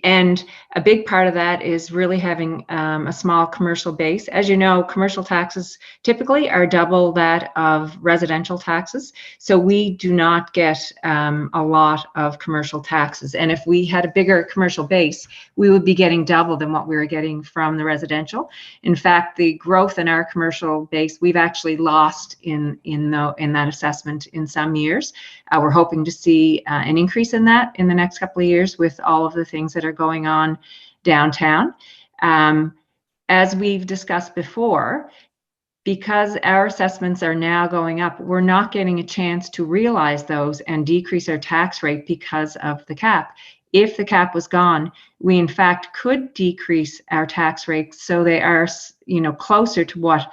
and a big part of that is really having a small commercial base. As you know, commercial taxes typically are double that of residential taxes. So we do not get a lot of commercial taxes. And if we had a bigger commercial base, we would be getting double than what we were getting from the residential. In fact, the growth in our commercial base, we've actually lost in that assessment in some years. We're hoping to see an increase in that in the next couple of years with all of the things that are going on downtown. As we've discussed before, because our assessments are now going up, we're not getting a chance to realize those and decrease our tax rate because of the cap. If the cap was gone, we in fact could decrease our tax rates so they are, closer to what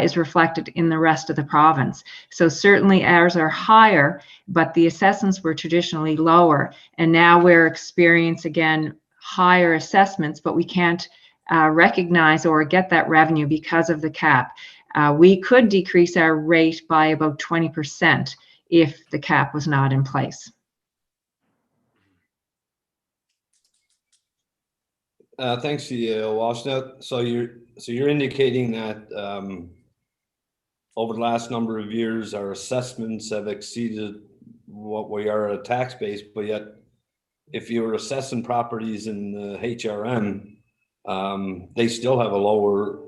is reflected in the rest of the province. So certainly ours are higher, but the assessments were traditionally lower. And now we're experiencing again higher assessments, but we can't recognize or get that revenue because of the cap. We could decrease our rate by about 20% if the cap was not in place. Thanks, CEO Walsh. Now, so you're indicating that over the last number of years, our assessments have exceeded what we are at a tax base, but yet if you're assessing properties in the HRM, they still have a lower,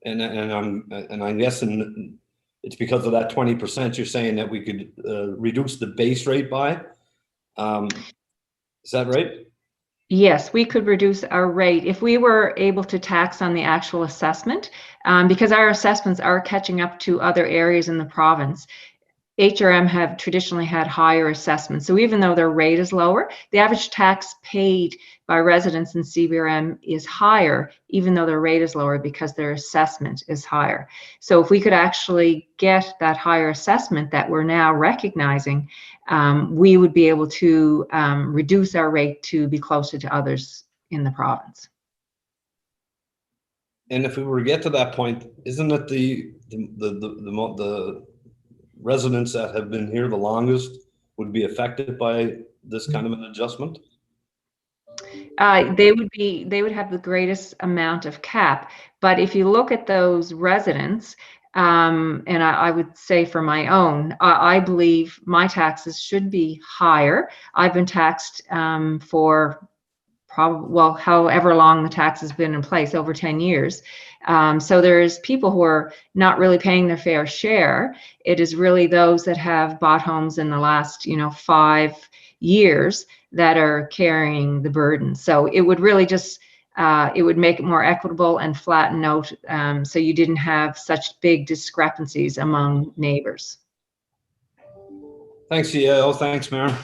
and I'm guessing it's because of that 20% you're saying that we could reduce the base rate by. Is that right? Yes, we could reduce our rate if we were able to tax on the actual assessment, because our assessments are catching up to other areas in the province. HRM have traditionally had higher assessments. So even though their rate is lower, the average tax paid by residents in CBRM is higher, even though their rate is lower because their assessment is higher. So if we could actually get that higher assessment that we're now recognizing, we would be able to reduce our rate to be closer to others in the province. And if we were to get to that point, isn't it the residents that have been here the longest would be affected by this kind of an adjustment? They would have the greatest amount of cap. But if you look at those residents, and I would say for my own, I believe my taxes should be higher. I've been taxed for however long the tax has been in place, over 10 years. So there's people who are not really paying their fair share. It is really those that have bought homes in the last, 5 years that are carrying the burden. So it would really just, it would make it more equitable and flatten out, so you didn't have such big discrepancies among neighbors. Thanks, CEO. Thanks, Mayor.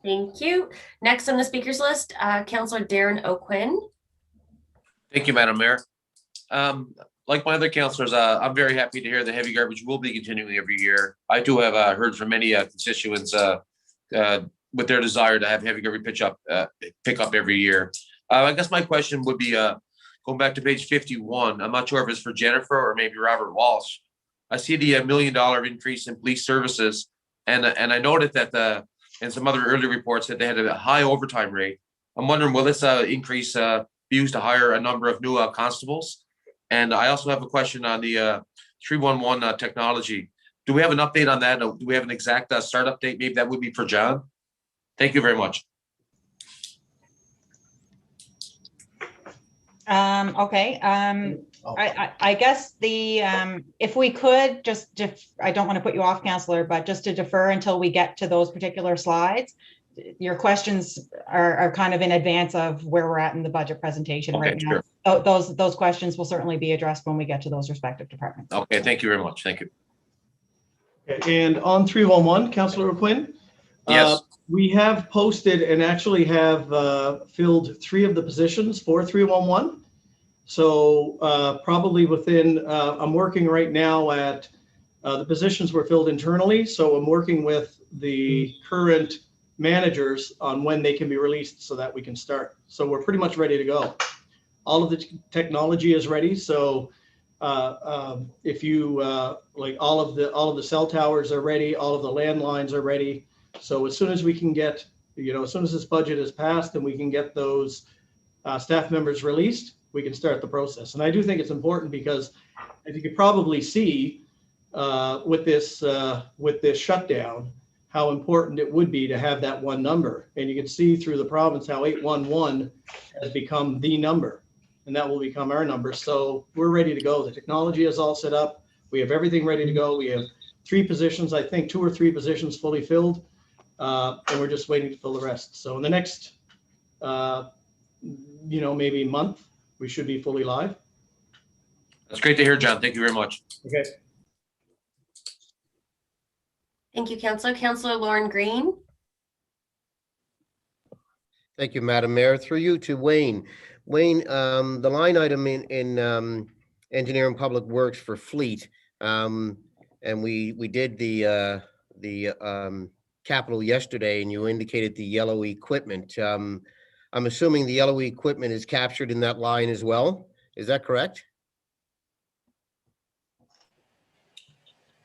Thank you. Next on the speakers list, Councillor Darren O'Quinn. Thank you, Madam Mayor. Like my other councillors, I'm very happy to hear the heavy garbage will be continuing every year. I too have heard from many constituents with their desire to have heavy garbage pick up every year. I guess my question would be going back to page 51. I'm not sure if it's for Jennifer or maybe Robert Walsh. I see the $1 million increase in police services, and I noted that and some other early reports that they had a high overtime rate. I'm wondering, will this increase be used to hire a number of new constables? And I also have a question on the 311 technology. Do we have an update on that? Do we have an exact startup date? Maybe that would be for John. Thank you very much. Okay. I guess if we could just, I don't want to put you off, Councillor, but just to defer until we get to those particular slides. Your questions are kind of in advance of where we're at in the budget presentation right now. Sure. Those questions will certainly be addressed when we get to those respective departments. Okay, thank you very much. Thank you. Okay, and on 311, Councillor O'Quinn. Yes. We have posted and actually have filled 3 of the positions for 311. So probably within, I'm working right now at the positions were filled internally. So I'm working with the current managers on when they can be released so that we can start. So we're pretty much ready to go. All of the technology is ready. So If you, like all of the cell towers are ready, all of the landlines are ready. So as soon as we can get, as soon as this budget is passed and we can get those staff members released, we can start the process. And I do think it's important because as you could probably see with this shutdown, how important it would be to have that one number. And you can see through the province how 811 has become the number, and that will become our number. So we're ready to go. The technology is all set up. We have everything ready to go. We have 3 positions, I think 2 or 3 positions fully filled, and we're just waiting to fill the rest. So in the next, maybe month, we should be fully live. That's great to hear, John. Thank you very much. Okay. Thank you, Councillor. Councillor Lauren Green. Thank you, Madam Mayor. Through you to Wayne. Wayne, the line item in Engineering Public Works for fleet, and we did the capital yesterday, and you indicated the yellow equipment. I'm assuming the yellow equipment is captured in that line as well. Is that correct?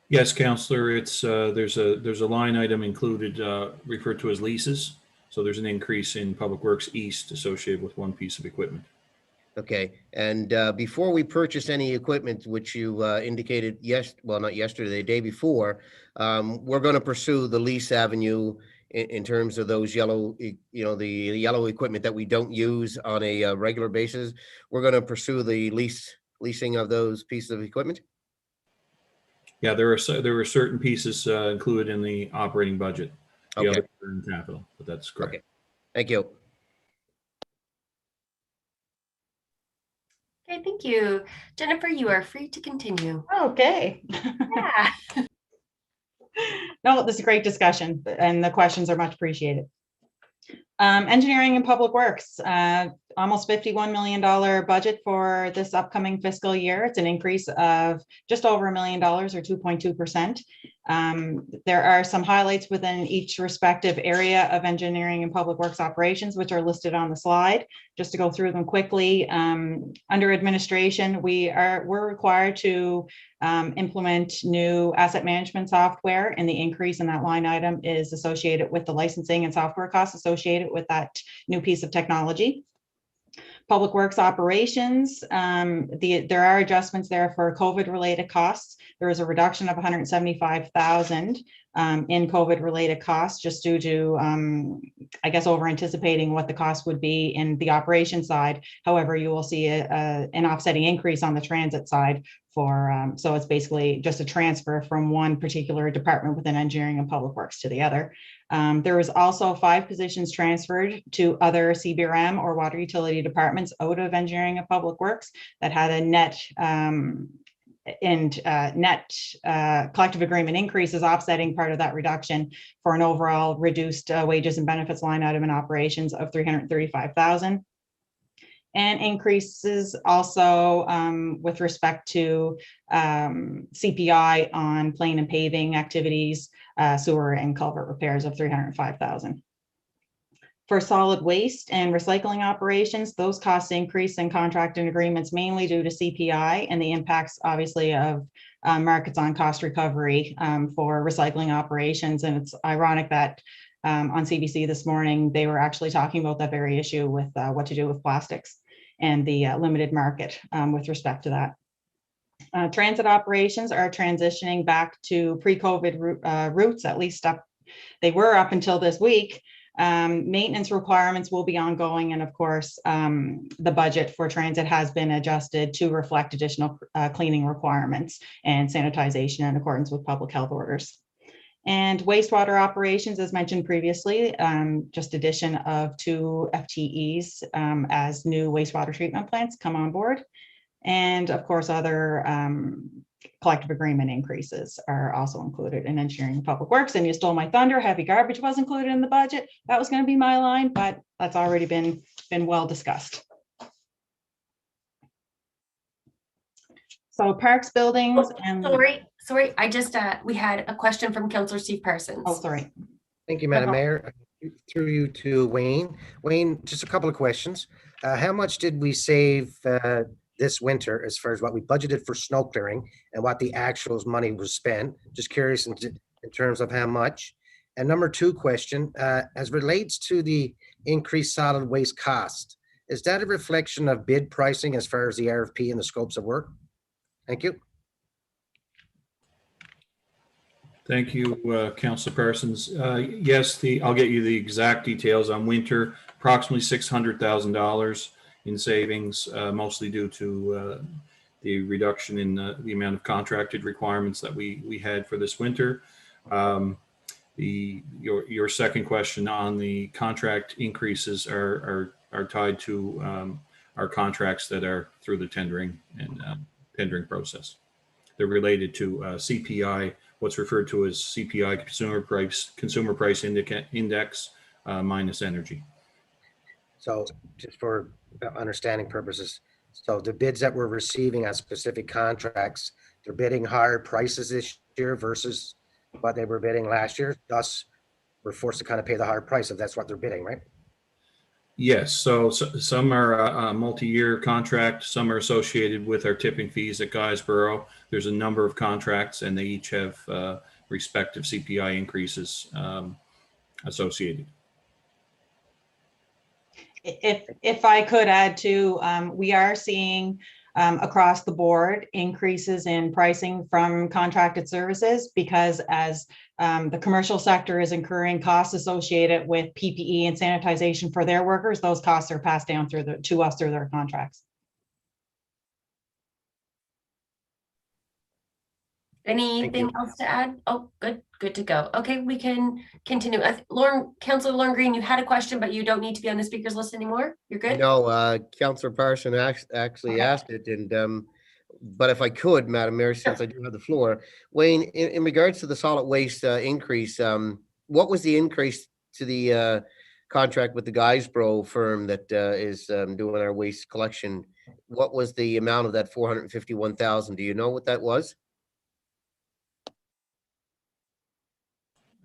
Yes, Councillor, it's there's a line item included referred to as leases. So there's an increase in Public Works East associated with one piece of equipment. Okay, and before we purchase any equipment, which you indicated, not yesterday, the day before, we're going to pursue the lease avenue in terms of those yellow, the yellow equipment that we don't use on a regular basis. We're going to pursue the leasing of those pieces of equipment. Yeah, there were certain pieces included in the operating budget. The Okay. others are in capital, but that's correct. Okay. Thank you. Okay, thank you. Jennifer, you are free to continue. Okay. Yeah. No, this is a great discussion and the questions are much appreciated. Engineering and Public Works, almost $51 million budget for this upcoming fiscal year. It's an increase of just over $1 million or 2.2%. There are some highlights within each respective area of engineering and public works operations, which are listed on the slide. Just to go through them quickly, under administration, we're required to implement new asset management software, and the increase in that line item is associated with the licensing and software costs associated with that new piece of technology. Public Works operations, there are adjustments there for COVID-related costs. There is a reduction of $175,000 in COVID-related costs, just due to, I guess, over anticipating what the cost would be in the operation side. However, you will see an offsetting increase on the transit side for, so it's basically just a transfer from one particular department within Engineering and Public Works to the other. There was also 5 positions transferred to other CBRM or water utility departments out of Engineering and Public Works that had a net collective agreement increases offsetting part of that reduction for an overall reduced wages and benefits line item in operations of $335,000. And increases also with respect to CPI on plane and paving activities, sewer and culvert repairs of $305,000. For solid waste and recycling operations, those costs increase in contract and agreements mainly due to CPI and the impacts, obviously, of markets on cost recovery for recycling operations. And it's ironic that on CBC this morning, they were actually talking about that very issue with what to do with plastics and the limited market with respect to that. Transit operations are transitioning back to pre-COVID routes, at least they were up until this week. Maintenance requirements will be ongoing, and of course, the budget for transit has been adjusted to reflect additional cleaning requirements and sanitization in accordance with public health orders. And wastewater operations, as mentioned previously, just addition of 2 FTEs as new wastewater treatment plants come on board. And of course, other collective agreement increases are also included in Engineering and Public Works. And you stole my thunder, heavy garbage was included in the budget. That was going to be my line, but that's already been well discussed. So parks, buildings, and sorry, I just we had a question from Councillor Steve Parsons. Oh, sorry. Thank you, Madam Mayor. Through you to Wayne. Wayne, just a couple of questions. How much did we save this winter as far as what we budgeted for snow clearing and what the actual money was spent? Just curious in terms of how much. And number two question, as relates to the increased solid waste cost, is that a reflection of bid pricing as far as the RFP and the scopes of work? Thank you. Thank you, Councillor Parsons. Yes, I'll get you the exact details on winter, approximately $600,000 in savings, mostly due to the reduction in the amount of contracted requirements that we had for this winter. Your second question on the contract increases are tied to our contracts that are through the tendering and tendering process. They're related to CPI, what's referred to as CPI, consumer price index minus energy. So just for understanding purposes, so the bids that we're receiving on specific contracts, they're bidding higher prices this year versus what they were bidding last year. Thus, we're forced to kind of pay the higher price if that's what they're bidding, right? Yes, so some are a multi-year contract, some are associated with our tipping fees at Guysborough. There's a number of contracts and they each have respective CPI increases associated. If I could add to, we are seeing across the board increases in pricing from contracted services because as the commercial sector is incurring costs associated with PPE and sanitization for their workers, those costs are passed down to us through their contracts. Anything else to add? Oh, good to go. Okay, we can continue. Councillor Lauren Green, you had a question, but you don't need to be on the speakers list anymore. You're good? No, Councillor Parson actually asked it, and but if I could, Madam Mayor, since I do have the floor, Wayne, in regards to the solid waste increase, what was the increase to the contract with the Guysborough firm that is doing our waste collection? What was the amount of that 451,000? Do you know what that was?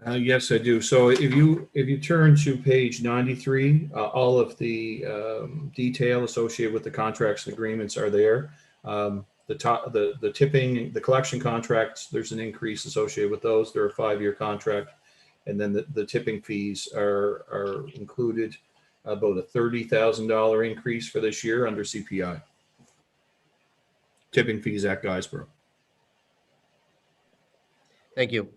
Yes, I do. So if you turn to page 93, all of the detail associated with the contracts and agreements are there. The tipping, the collection contracts, there's an increase associated with those. They're a 5-year contract, and then the tipping fees are included, about a $30,000 increase for this year under CPI. Tipping fees at Guysborough. Thank you.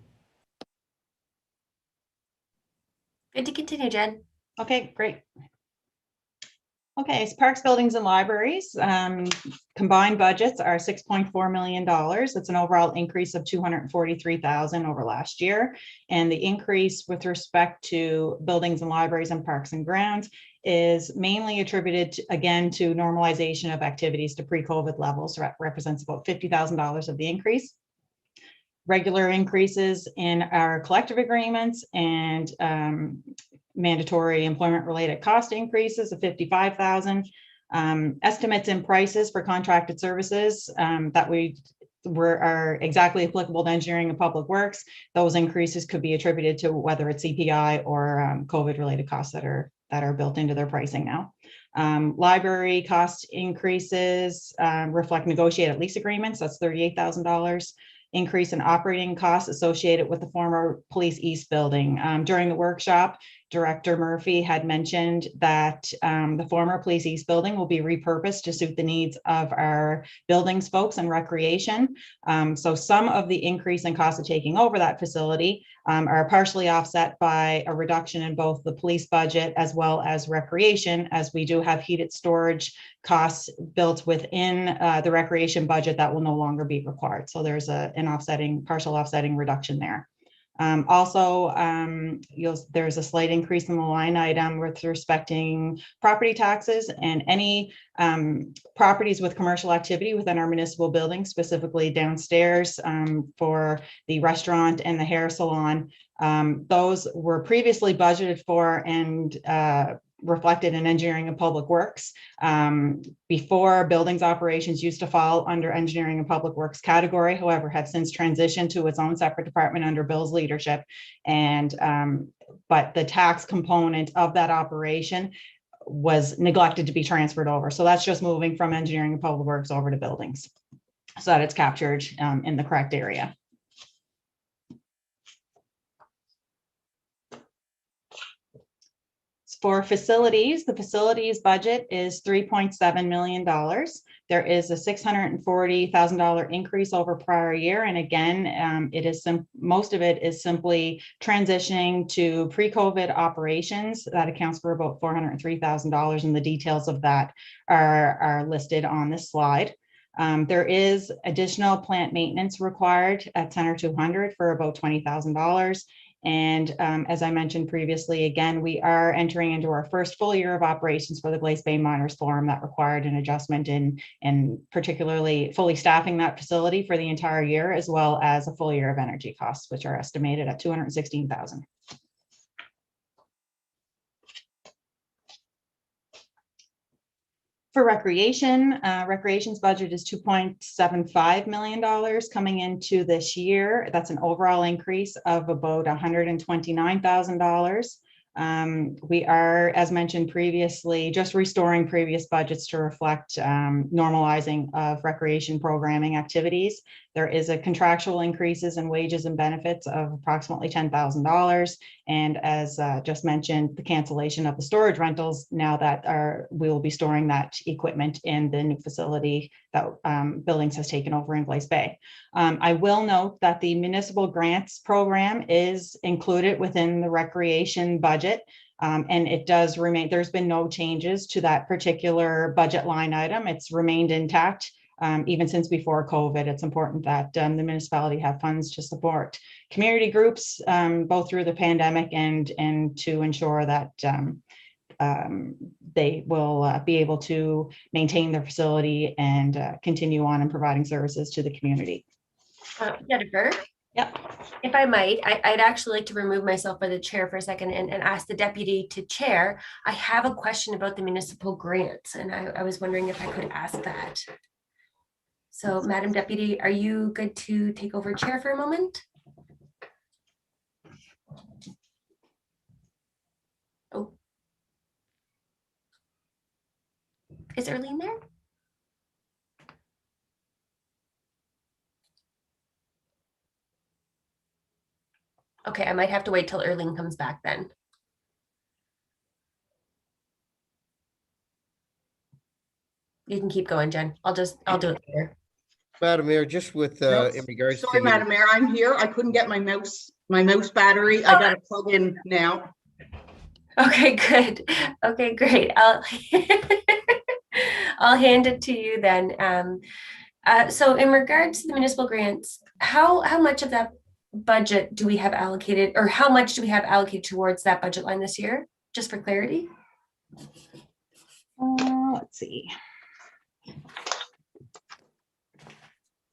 Good to continue, Jen. Okay, great. Okay, so parks, buildings, and libraries, combined budgets are $6.4 million. That's an overall increase of $243,000 over last year. And the increase with respect to buildings and libraries and parks and grounds is mainly attributed again to normalization of activities to pre-COVID levels. So that represents about $50,000 of the increase. Regular increases in our collective agreements and mandatory employment-related cost increases of $55,000. Estimates and prices for contracted services that are exactly applicable to engineering and public works. Those increases could be attributed to whether it's CPI or COVID-related costs that are built into their pricing now. Library cost increases reflect negotiated lease agreements. That's $38,000. Increase in operating costs associated with the former Police East building. During the workshop, Director Murphy had mentioned that the former Police East building will be repurposed to suit the needs of our buildings folks and recreation. So some of the increase in cost of taking over that facility are partially offset by a reduction in both the police budget as well as recreation, as we do have heated storage costs built within the recreation budget that will no longer be required. So there's an partial offsetting reduction there. Also, there's a slight increase in the line item with respecting property taxes and any properties with commercial activity within our municipal buildings, specifically downstairs for the restaurant and the hair salon. Those were previously budgeted for and reflected in engineering and public works. Before, buildings operations used to fall under engineering and public works category, however, have since transitioned to its own separate department under Bill's leadership. And but the tax component of that operation was neglected to be transferred over. So that's just moving from engineering and public works over to buildings so that it's captured in the correct area. For facilities, the facilities budget is $3.7 million. There is a $640,000 increase over prior year. And again, it is most of it is simply transitioning to pre-COVID operations. That accounts for about $403,000, and the details of that are listed on this slide. There is additional plant maintenance required at Center 200 for about $20,000. And as I mentioned previously, again, we are entering into our first full year of operations for the Glace Bay Miners Forum. That required an adjustment in particularly fully staffing that facility for the entire year, as well as a full year of energy costs, which are estimated at $216,000. For recreation, recreation's budget is $2.75 million coming into this year. That's an overall increase of about $129,000. We are, as mentioned previously, just restoring previous budgets to reflect normalizing of recreation programming activities. There is a contractual increases in wages and benefits of approximately $10,000. And as just mentioned, the cancellation of the storage rentals, now that we will be storing that equipment in the new facility that Buildings has taken over in Glace Bay. I will note that the municipal grants program is included within the recreation budget. And it does remain, there's been no changes to that particular budget line item. It's remained intact. Even since before COVID. It's important that the municipality have funds to support community groups, both through the pandemic and to ensure that they will be able to maintain their facility and continue on in providing services to the community. Jennifer? Yep. If I might, I'd actually like to remove myself as the chair for a second and ask the deputy to chair. I have a question about the municipal grants, and I was wondering if I could ask that. So, Madam Deputy, are you good to take over chair for a moment? Oh. Is Erlene there? Okay, I might have to wait till Erlene comes back then. You can keep going, Jen. I'll do it later. Madam Mayor, just with in regards Sorry, to Madam Mayor, I'm here. I couldn't get my mouse battery. I got to plug in now. Okay, good. Okay, great. I'll I'll hand it to you then. So in regards to the municipal grants, how much of that budget do we have allocated, or how much do we have allocated towards that budget line this year? Just for clarity. Let's see.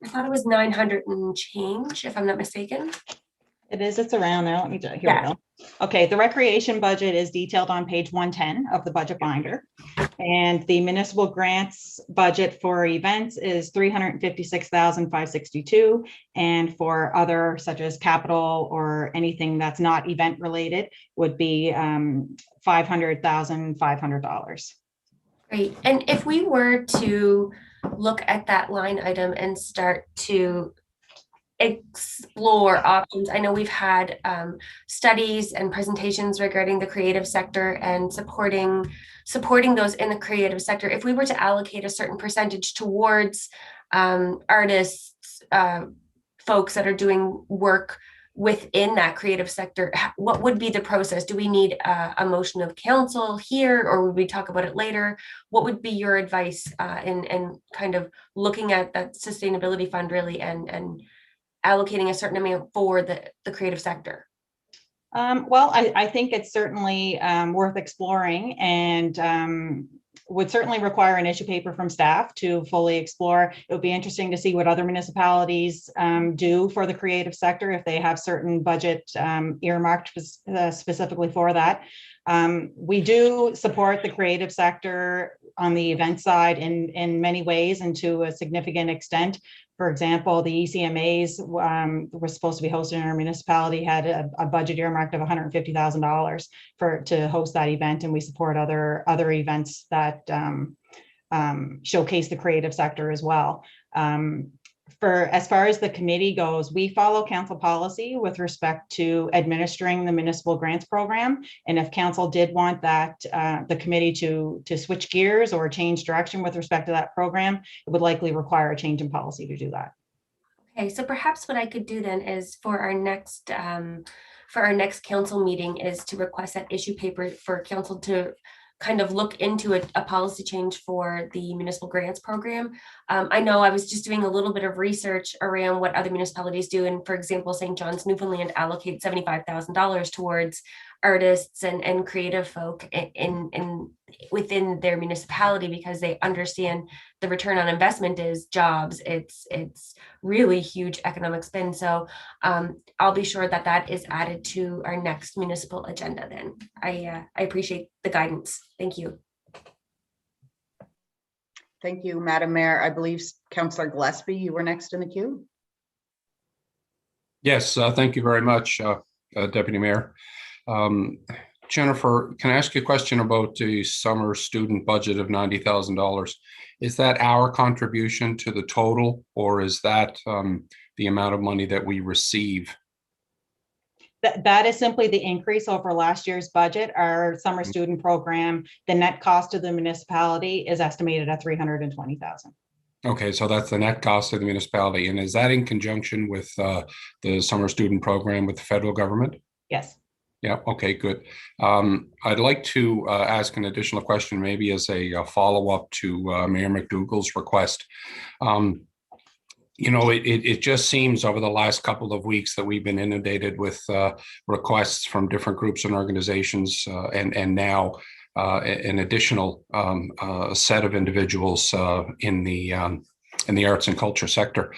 I thought it was 900 and change, if I'm not mistaken. It is, it's around there. Let me do it. Here we go. Okay, the recreation budget is detailed on page 110 of the budget binder. And the municipal grants budget for events is $356,562. And for other, such as capital or anything that's not event related, would be $500,500. Great. And if we were to look at that line item and start to explore options, I know we've had studies and presentations regarding the creative sector and supporting those in the creative sector. If we were to allocate a certain percentage towards artists, folks that are doing work within that creative sector, what would be the process? Do we need a motion of council here, or would we talk about it later? What would be your advice in kind of looking at that sustainability fund really and allocating a certain amount for the creative sector? Well, I think it's certainly worth exploring, and would certainly require an issue paper from staff to fully explore. It would be interesting to see what other municipalities do for the creative sector, if they have certain budget earmarked specifically for that. We do support the creative sector on the event side in many ways and to a significant extent. For example, the ECMAs were supposed to be hosted in our municipality, had a budget earmarked of $150,000 to host that event, and we support other events that showcase the creative sector as well. As far as the committee goes, we follow council policy with respect to administering the municipal grants program. And if council did want that, the committee to switch gears or change direction with respect to that program, it would likely require a change in policy to do that. Okay, so perhaps what I could do then is for our next council meeting is to request that issue paper for council to kind of look into a policy change for the municipal grants program. I know I was just doing a little bit of research around what other municipalities do. And for example, St. John's, Newfoundland allocates $75,000 towards artists and creative folk within their municipality because they understand the return on investment is jobs. It's really huge economic spend. So I'll be sure that is added to our next municipal agenda then. I appreciate the guidance. Thank you. Thank you, Madam Mayor. I believe Councillor Gillespie, you were next in the queue. Yes, thank you very much, Deputy Mayor. Jennifer, can I ask you a question about the summer student budget of $90,000? Is that our contribution to the total, or is that the amount of money that we receive? That is simply the increase over last year's budget. Our summer student program, the net cost of the municipality is estimated at $320,000. Okay, so that's the net cost of the municipality. And is that in conjunction with the summer student program with the federal government? Yes. Yeah, okay, good. I'd like to ask an additional question, maybe as a follow-up to Mayor McDougall's request. It just seems over the last couple of weeks that we've been inundated with requests from different groups and organizations, and now an additional set of individuals in the arts and culture sector.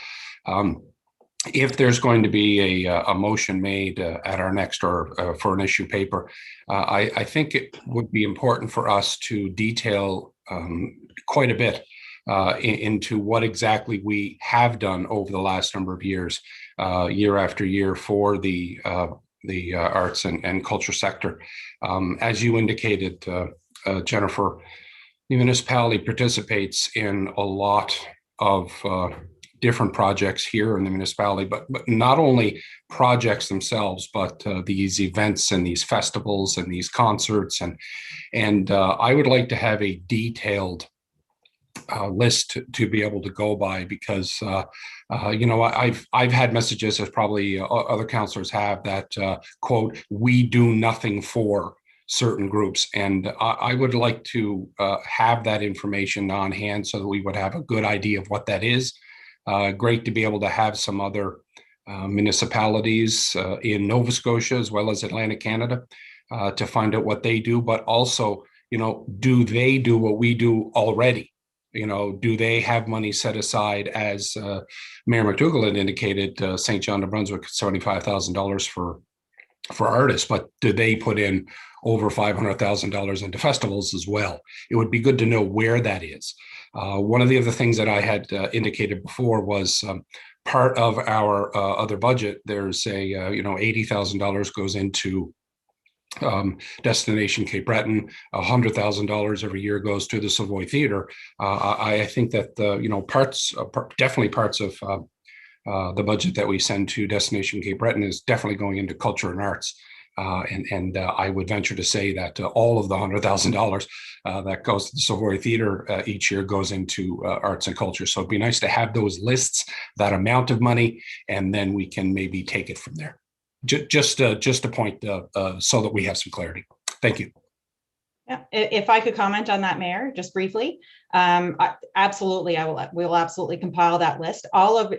If there's going to be a motion made at our next or for an issue paper, I think it would be important for us to detail quite a bit into what exactly we have done over the last number of years, year after year, for the arts and culture sector. As you indicated, Jennifer, the municipality participates in a lot of different projects here in the municipality, but not only projects themselves, but these events and these festivals and these concerts. And I would like to have a detailed list to be able to go by, because I've had messages, as probably other councillors have, that quote, "we do nothing for certain groups," and I would like to have that information on hand so that we would have a good idea of what that is. Great to be able to have some other municipalities in Nova Scotia as well as Atlantic Canada to find out what they do, but also, do they do what we do already? Do they have money set aside, as Mayor McDougall had indicated, St. John, New Brunswick, $75,000 for artists, but do they put in over $500,000 into festivals as well? It would be good to know where that is. One of the other things that I had indicated before was part of our other budget. There's a $80,000 goes into Destination Cape Breton. $100,000 every year goes to the Savoy Theatre. I think that definitely parts of the budget that we send to Destination Cape Breton is definitely going into culture and arts. And I would venture to say that all of the $100,000 that goes to the Savoy Theatre each year goes into arts and culture. So it'd be nice to have those lists, that amount of money, and then we can maybe take it from there. Just a point so that we have some clarity. Thank you. Yeah, if I could comment on that, Mayor, just briefly. Absolutely, we'll absolutely compile that list.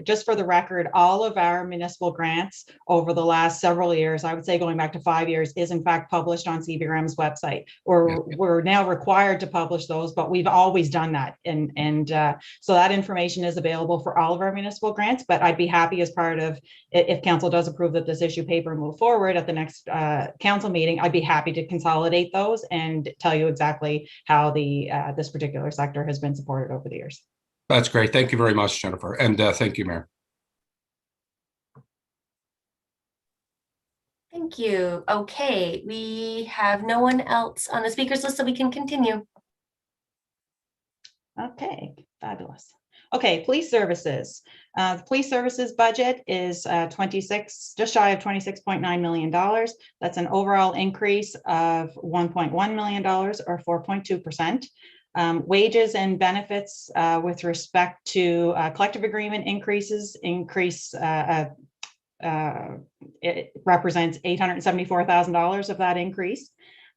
Just for the record, all of our municipal grants over the last several years, I would say going back to 5 years, is in fact published on CBRM's website. We're now required to publish those, but we've always done that. And so that information is available for all of our municipal grants, but I'd be happy as part of, if council does approve that this issue paper and move forward at the next council meeting, I'd be happy to consolidate those and tell you exactly how this particular sector has been supported over the years. That's great. Thank you very much, Jennifer. And thank you, Mayor. Thank you. Okay, we have no one else on the speakers list, so we can continue. Okay, fabulous. Okay, police services. The police services budget is just shy of $26.9 million. That's an overall increase of $1.1 million or 4.2%. Wages and benefits with respect to collective agreement it represents $874,000 of that increase.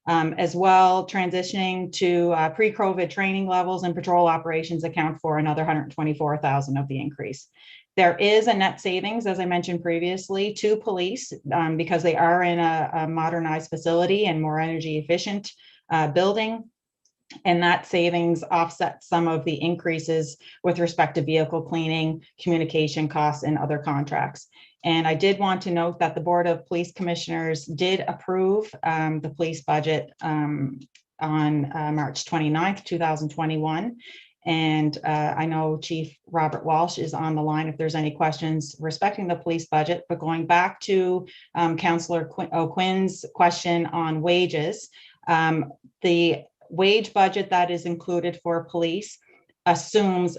As well, transitioning to pre-COVID training levels and patrol operations account for another $124,000 of the increase. There is a net savings, as I mentioned previously, to police because they are in a modernized facility and more energy efficient building. And that savings offsets some of the increases with respect to vehicle cleaning, communication costs, and other contracts. And I did want to note that the Board of Police Commissioners did approve the police budget on March 29th, 2021. And I know Chief Robert Walsh is on the line if there's any questions respecting the police budget. But going back to Councillor O'Quinn's question on wages, the wage budget that is included for police assumes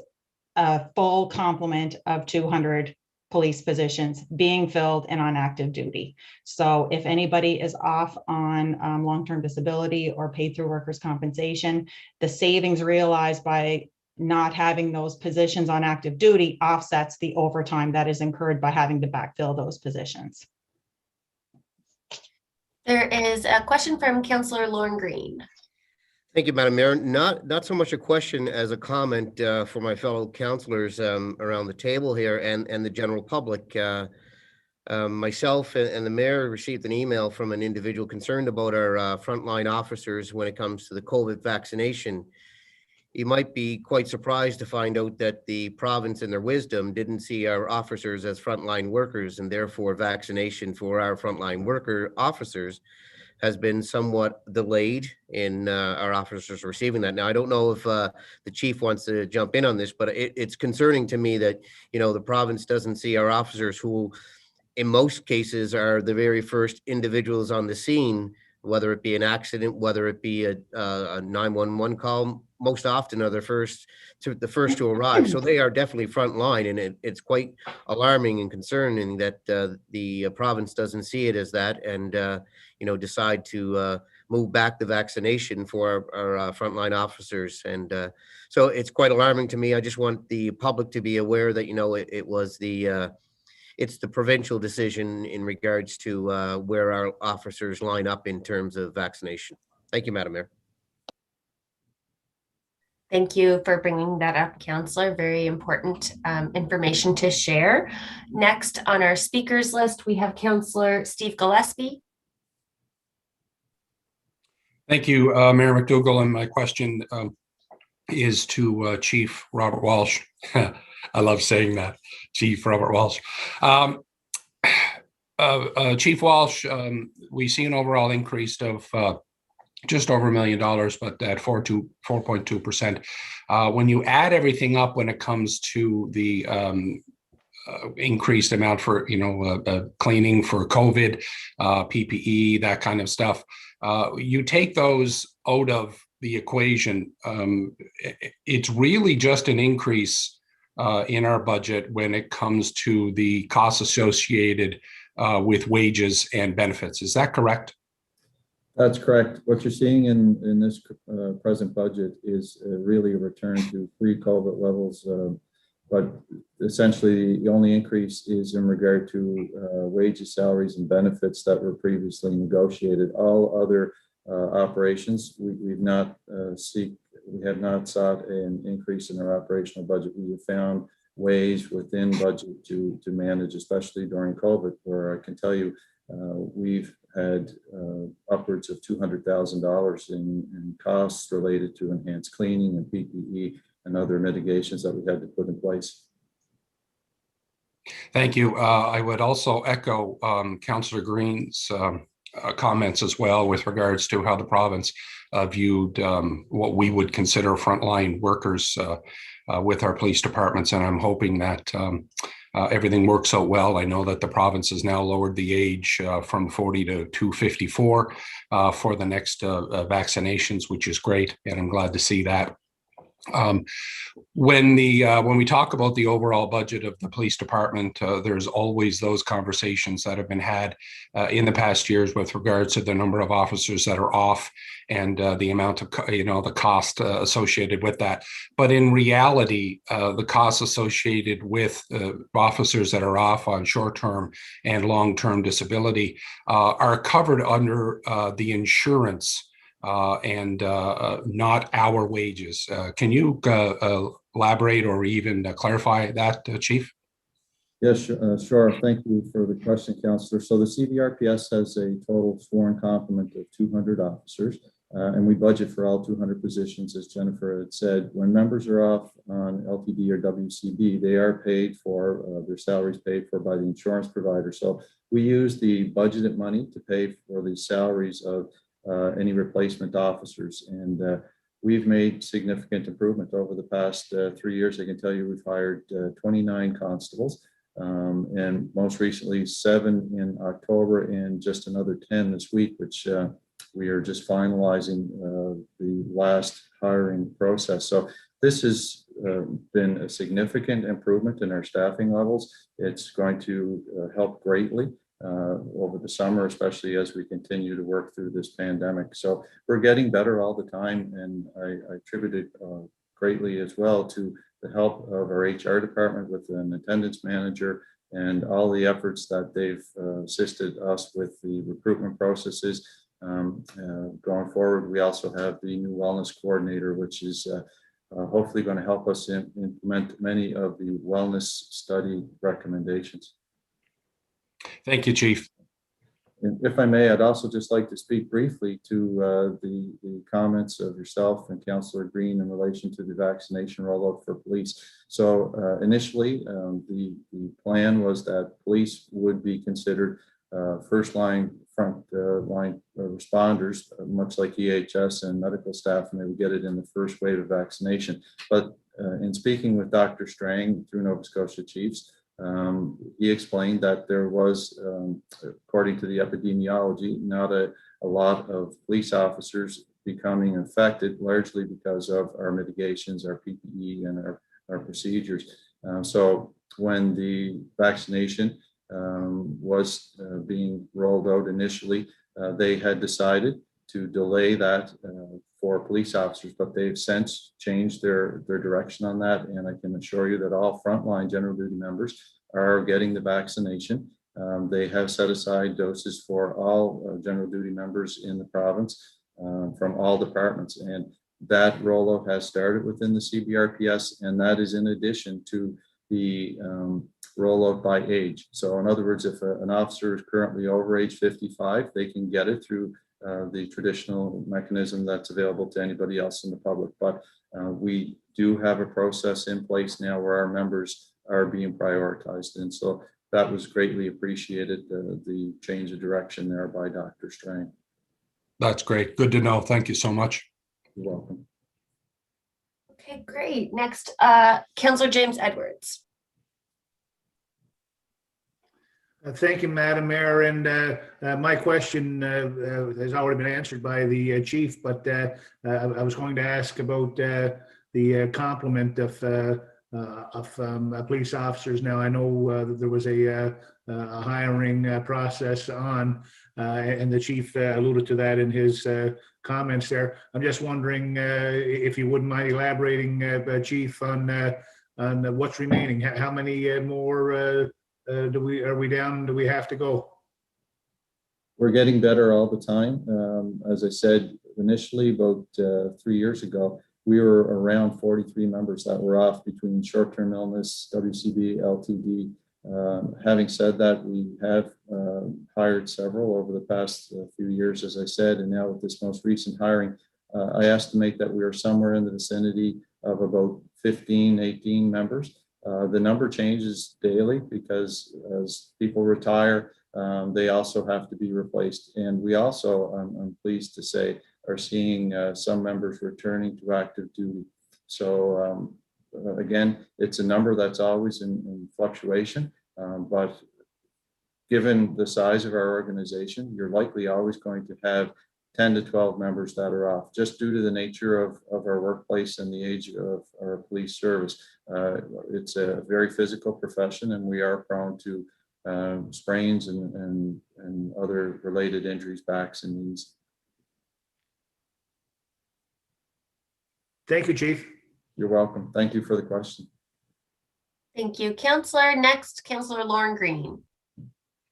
a full complement of 200 police positions being filled and on active duty. So if anybody is off on long-term disability or paid through workers' compensation, the savings realized by not having those positions on active duty offsets the overtime that is incurred by having to backfill those positions. There is a question from Councillor Lauren Green. Thank you, Madam Mayor. Not so much a question as a comment for my fellow councillors around the table here and the general public. Myself and the mayor received an email from an individual concerned about our frontline officers when it comes to the COVID vaccination. You might be quite surprised to find out that the province in their wisdom didn't see our officers as frontline workers, and therefore vaccination for our frontline officers has been somewhat delayed in our officers receiving that. Now, I don't know if the chief wants to jump in on this, but it's concerning to me that, you know, the province doesn't see our officers who, in most cases, are the very first individuals on the scene, whether it be an accident, whether it be a 911 call. Most often are the first to arrive. So they are definitely frontline, and it's quite alarming and concerning that the province doesn't see it as that, and you know, decide to move back the vaccination for our frontline officers. And so it's quite alarming to me. I just want the public to be aware that, you know, it's the provincial decision in regards to where our officers line up in terms of vaccination. Thank you, Madam Mayor. Thank you for bringing that up, Councillor. Very important information to share. Next on our speakers list, we have Councillor Steve Gillespie. Thank you, Mayor McDougall. And my question is to Chief Robert Walsh. I love saying that, Chief Robert Walsh. Chief Walsh, we see an overall increase of just over $1 million, but at 4.2%. When you add everything up, when it comes to the increased amount for, you know, cleaning for COVID, PPE, that kind of stuff, you take those out of the equation, it's really just an increase in our budget when it comes to the costs associated with wages and benefits. Is that correct? That's correct. What you're seeing in this present budget is really a return to pre-COVID levels, but essentially the only increase is in regard to wages, salaries, and benefits that were previously negotiated. All other operations, we have not sought an increase in our operational budget. We have found ways within budget to manage, especially during COVID, where I can tell you we've had upwards of $200,000 in costs related to enhanced cleaning and PPE and other mitigations that we had to put in place. Thank you. I would also echo Councillor Green's comments as well with regards to how the province viewed what we would consider frontline workers with our police departments. And I'm hoping that everything works out well. I know that the province has now lowered the age from 40 to 54 for the next vaccinations, which is great. And I'm glad to see that. When we talk about the overall budget of the police department, there's always those conversations that have been had in the past years with regards to the number of officers that are off and the amount of the cost associated with that. But in reality, the costs associated with officers that are off on short-term and long-term disability are covered under the insurance and not our wages. Can you elaborate or even clarify that, Chief? Yes, sure. Thank you for the question, Councillor. So the CVRPS has a total sworn complement of 200 officers, and we budget for all 200 positions, as Jennifer had said. When members are off on LTD or WCB, they are paid for, their salaries paid for by the insurance provider. So we use the budgeted money to pay for the salaries of any replacement officers. And we've made significant improvement over the past 3 years. I can tell you we've hired 29 constables, and most recently 7 in October and just another 10 this week, which we are just finalizing the last hiring process. So this has been a significant improvement in our staffing levels. It's going to help greatly over the summer, especially as we continue to work through this pandemic. So we're getting better all the time, and I attribute it greatly as well to the help of our HR department with an attendance manager and all the efforts that they've assisted us with the recruitment processes. Going forward, we also have the new wellness coordinator, which is hopefully going to help us implement many of the wellness study recommendations. Thank you, Chief. And if I may, I'd also just like to speak briefly to the comments of yourself and Councillor Green in relation to the vaccination rollout for police. So initially, the plan was that police would be considered first line, front line responders, much like EHS and medical staff, and they would get it in the first wave of vaccination. But in speaking with Dr. Strang through Nova Scotia Chiefs, he explained that there was, according to the epidemiology, not a lot of police officers becoming infected, largely because of our mitigations, our PPE, and our procedures. So when the vaccination was being rolled out initially, they had decided to delay that for police officers, but they've since changed their direction on that. And I can assure you that all frontline general duty members are getting the vaccination. They have set aside doses for all general duty members in the province from all departments. And that rollout has started within the CBRPS, and that is in addition to the rollout by age. So in other words, if an officer is currently over age 55, they can get it through the traditional mechanism that's available to anybody else in the public. But we do have a process in place now where our members are being prioritized. And so that was greatly appreciated, the change of direction there by Dr. Strang. That's great. Good to know. Thank you so much. You're welcome. Okay, great. Next, Councillor James Edwards. Thank you, Madam Mayor. And my question has already been answered by the chief, but I was going to ask about the complement of police officers. Now, I know that there was a hiring process on, and the chief alluded to that in his comments there. I'm just wondering if you wouldn't mind elaborating, Chief, on what's remaining. How many more do we have to go? We're getting better all the time. As I said initially, about 3 years ago, we were around 43 members that were off between short-term illness, WCB, LTD. Having said that, we have hired several over the past few years, as I said, and now with this most recent hiring, I estimate that we are somewhere in the vicinity of about 15, 18 members. The number changes daily because as people retire, they also have to be replaced. And we also, I'm pleased to say, are seeing some members returning to active duty. So again, it's a number that's always in fluctuation, but given the size of our organization, you're likely always going to have 10 to 12 members that are off, just due to the nature of our workplace and the age of our police service. It's a very physical profession, and we are prone to sprains and other related injuries, backs and knees. Thank you, Chief. You're welcome. Thank you for the question. Thank you. Counselor, next, Counselor Lauren Green.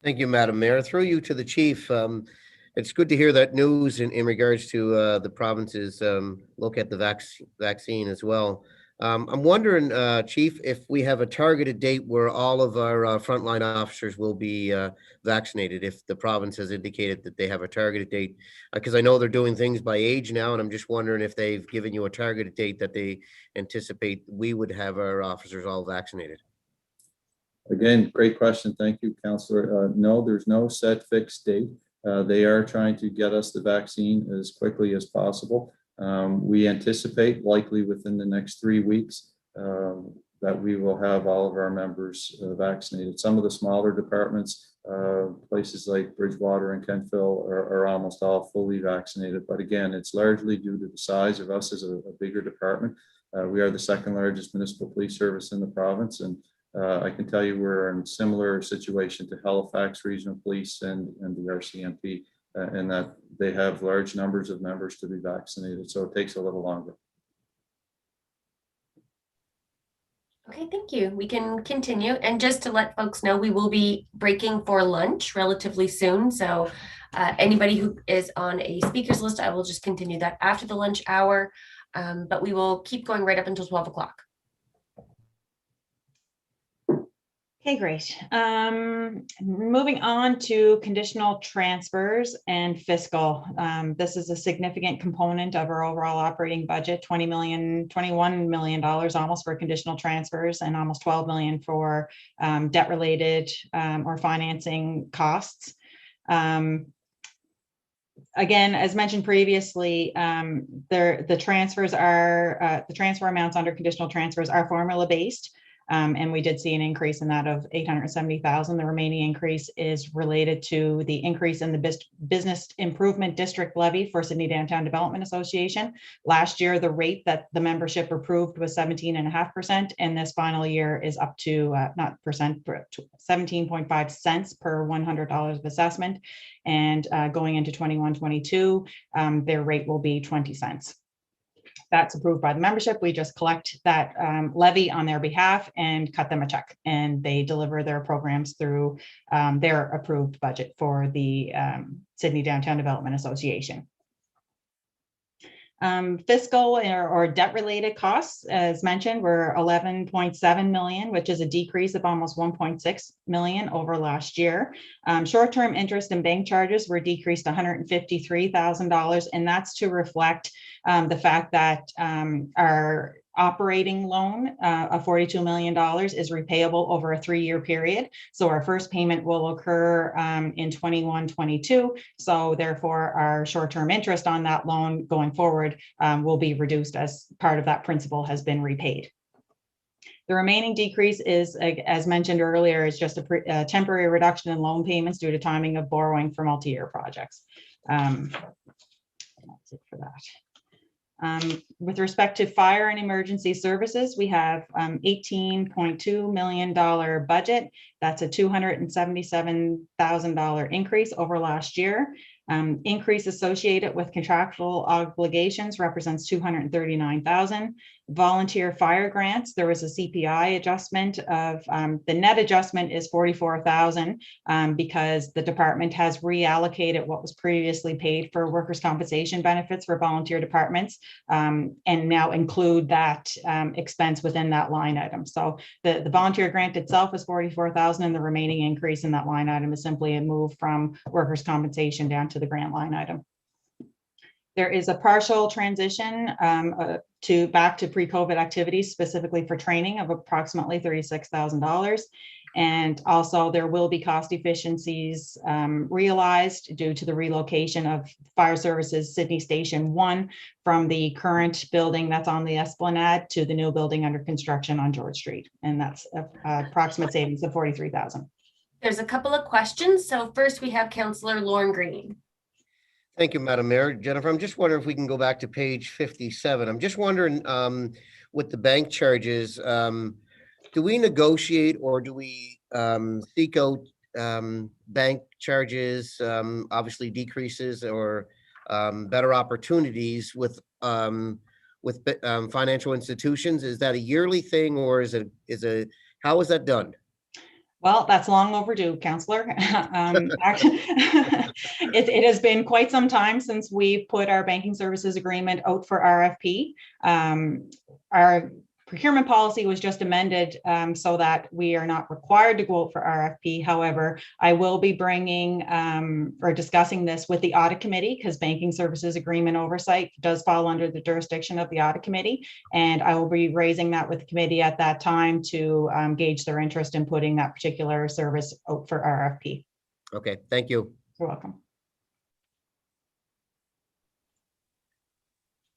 Thank you, Madam Mayor. Through you to the chief. It's good to hear that news in regards to the provinces look at the vaccine as well. I'm wondering, Chief, if we have a targeted date where all of our frontline officers will be vaccinated, if the province has indicated that they have a targeted date, because I know they're doing things by age now, and I'm just wondering if they've given you a targeted date that they anticipate we would have our officers all vaccinated. Again, great question. Thank you, Councillor. No, there's no set fixed date. They are trying to get us the vaccine as quickly as possible. We anticipate likely within the next 3 weeks that we will have all of our members vaccinated. Some of the smaller departments, places like Bridgewater and Kentville are almost all fully vaccinated. But again, it's largely due to the size of us as a bigger department. We are the second largest municipal police service in the province, and I can tell you we're in a similar situation to Halifax Regional Police and the RCMP, in that they have large numbers of members to be vaccinated, so it takes a little longer. Okay, thank you. We can continue. And just to let folks know, we will be breaking for lunch relatively soon. So anybody who is on a speaker's list, I will just continue that after the lunch hour, but we will keep going right up until 12 o'clock. Okay, great. Moving on to conditional transfers and fiscal. This is a significant component of our overall operating budget, $21 million almost for conditional transfers, and almost $12 million for debt related or financing costs. Again, as mentioned previously, the transfer amounts under conditional transfers are formula based. And we did see an increase in that of $870,000. The remaining increase is related to the increase in the Business Improvement District levy for Sydney Downtown Development Association. Last year, the rate that the membership approved was 17.5%, and this final year is up to, not percent, 17.5 cents per $100 of assessment. And going into 21-22, their rate will be 20 cents. That's approved by the membership. We just collect that levy on their behalf and cut them a check, and they deliver their programs through their approved budget for the Sydney Downtown Development Association. Fiscal or debt related costs, as mentioned, were 11.7 million, which is a decrease of almost 1.6 million over last year. Short-term interest and bank charges were decreased $153,000, and that's to reflect the fact that our operating loan of $42 million is repayable over a 3-year period. So our first payment will occur in 21-22. So therefore, our short-term interest on that loan going forward will be reduced as part of that principal has been repaid. The remaining decrease is, as mentioned earlier, is just a temporary reduction in loan payments due to timing of borrowing for multi-year projects. That's it for that. With respect to fire and emergency services, we have $18.2 million budget. That's a $277,000 increase over last year. Increase associated with contractual obligations represents $239,000. Volunteer fire grants, there was a CPI adjustment of the net adjustment is $44,000 because the department has reallocated what was previously paid for workers' compensation benefits for volunteer departments and now include that expense within that line item. So the volunteer grant itself is $44,000, and the remaining increase in that line item is simply a move from workers' compensation down to the grant line item. There is a partial transition back to pre-COVID activities, specifically for training, of approximately $36,000. And also there will be cost efficiencies realized due to the relocation of Fire Services Sydney Station 1 from the current building that's on the Esplanade to the new building under construction on George Street. And that's approximate savings of 43,000. There's a couple of questions. So first we have Councillor Lorne Green. Thank you, Madam Mayor. Jennifer, I'm just wondering if we can go back to page 57. I'm just wondering, with the bank charges, do we negotiate or do we seek out bank charges, obviously decreases or better opportunities with financial institutions? Is that a yearly thing, or how is that done? Well, that's long overdue, Councillor. Actually, it has been quite some time since we put our banking services agreement out for RFP. Our procurement policy was just amended so that we are not required to go out for RFP. However, I will be bringing or discussing this with the audit committee, because banking services agreement oversight does fall under the jurisdiction of the audit committee. And I will be raising that with the committee at that time to gauge their interest in putting that particular service out for RFP. Okay, thank you. You're welcome.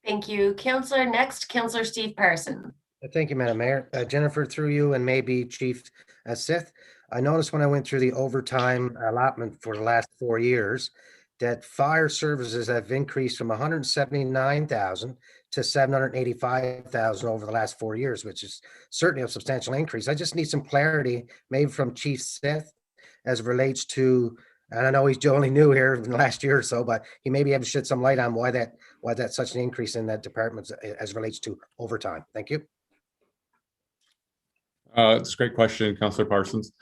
Thank you, Councillor. Next, Councillor Steve Parson. Thank you, Madam Mayor. Jennifer, through you and maybe Chief Sith, I noticed when I went through the overtime allotment for the last 4 years that fire services have increased from 179,000 to 785,000 over the last 4 years, which is certainly a substantial increase. I just need some clarity, maybe from Chief Sith, as it relates to, and I know he's only new here in the last year or so, but he may be able to shed some light on why that's such an increase in that department as it relates to overtime. Thank you. It's a great question, Councillor Parsons.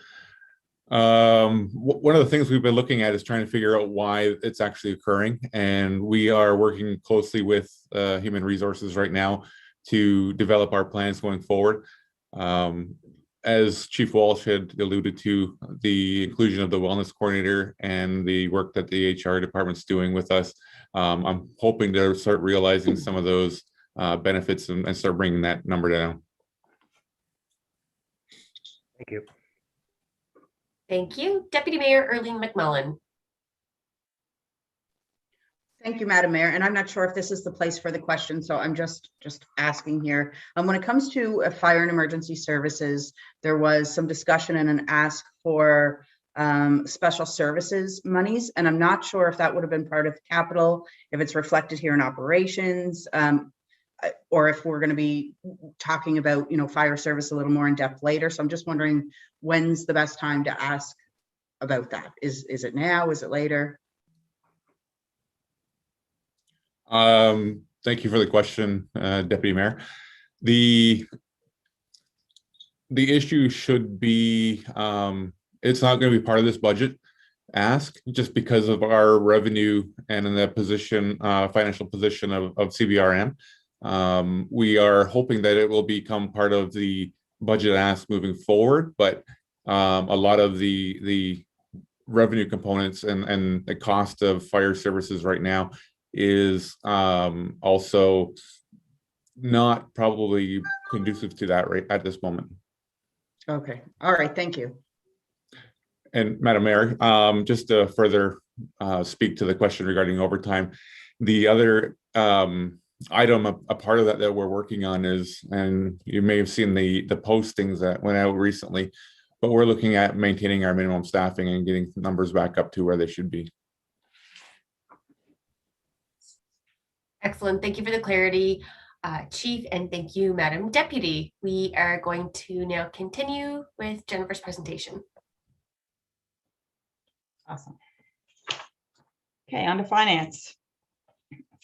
One of the things we've been looking at is trying to figure out why it's actually occurring, and we are working closely with Human Resources right now to develop our plans going forward. As Chief Walsh had alluded to, the inclusion of the wellness coordinator and the work that the HR department's doing with us, I'm hoping to start realizing some of those benefits and start bringing that number down. Thank you. Thank you. Deputy Mayor Erling McMullen. Thank you, Madam Mayor. And I'm not sure if this is the place for the question, so I'm just asking here. When it comes to fire and emergency services, there was some discussion and an ask for special services monies, and I'm not sure if that would have been part of capital, if it's reflected here in operations, or if we're going to be talking about, fire service a little more in depth later. So I'm just wondering, when's the best time to ask about that? Is it now? Is it later? Thank you for the question, Deputy Mayor. The issue should be, it's not going to be part of this budget ask, just because of our revenue and in the position, financial position of CBRM. We are hoping that it will become part of the budget ask moving forward, but a lot of the revenue components and the cost of fire services right now is also not probably conducive to that right at this moment. Okay. All right. Thank you. And Madam Mayor, just to further speak to the question regarding overtime, the other item, a part of that we're working on is, and you may have seen the postings that went out recently, but we're looking at maintaining our minimum staffing and getting numbers back up to where they should be. Excellent. Thank you for the clarity, Chief, and thank you, Madam Deputy. We are going to now continue with Jennifer's presentation. Awesome. Okay, on to finance.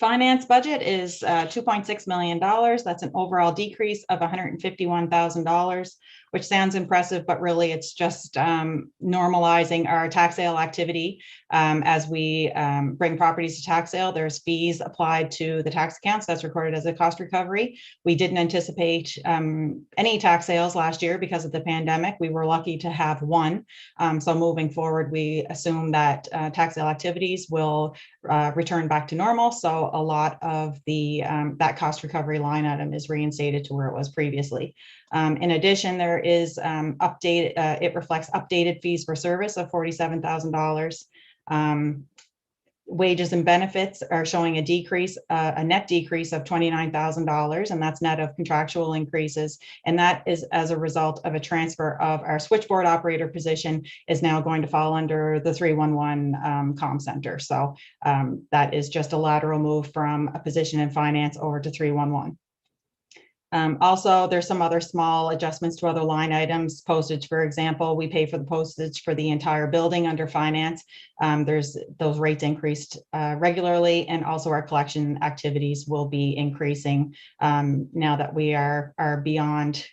Finance budget is $2.6 million. That's an overall decrease of $151,000, which sounds impressive, but really it's just normalizing our tax sale activity. As we bring properties to tax sale, there's fees applied to the tax accounts that's recorded as a cost recovery. We didn't anticipate any tax sales last year because of the pandemic. We were lucky to have one. So moving forward, we assume that tax sale activities will return back to normal. So so a lot of the that cost recovery line item is reinstated to where it was previously. In addition, there is it reflects updated fees for service of $47,000. Wages and benefits are showing a decrease, a net decrease of $29,000, and that's net of contractual increases. And that is as a result of a transfer of our switchboard operator position is now going to fall under the 311 comm center. So that is just a lateral move from a position in finance over to 311. Also, there's some other small adjustments to other line items. Postage, for example, we pay for the postage for the entire building under finance. There's those rates increased regularly, and also our collection activities will be increasing now that we are beyond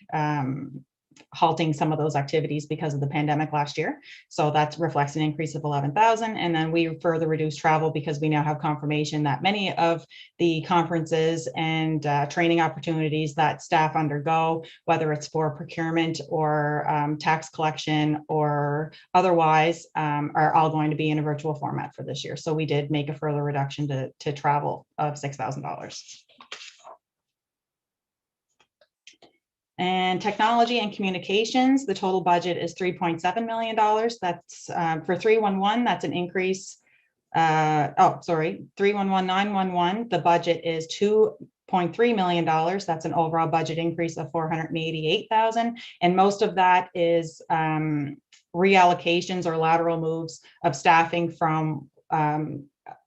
halting some of those activities because of the pandemic last year. So that reflects an increase of 11,000. And then we further reduced travel because we now have confirmation that many of the conferences and training opportunities that staff undergo, whether it's for procurement or tax collection or otherwise, are all going to be in a virtual format for this year. So we did make a further reduction to travel of $6,000. And technology and communications, the total budget is $3.7 million. That's for 311, that's an increase. 311-911, the budget is $2.3 million. That's an overall budget increase of $488,000. And most of that is reallocations or lateral moves of staffing from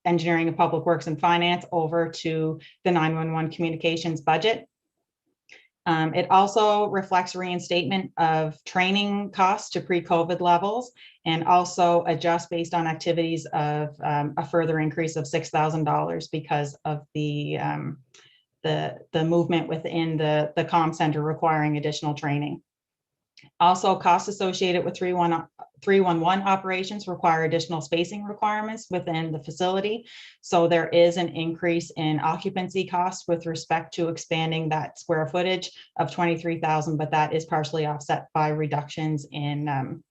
engineering and public works and finance over to the 911 communications budget. It also reflects reinstatement of training costs to pre-COVID levels, and also adjust based on activities of a further increase of $6,000 because of the movement within the comm center requiring additional training. Also, costs associated with 311 operations require additional spacing requirements within the facility. So there is an increase in occupancy costs with respect to expanding that square footage of 23,000, but that is partially offset by reductions in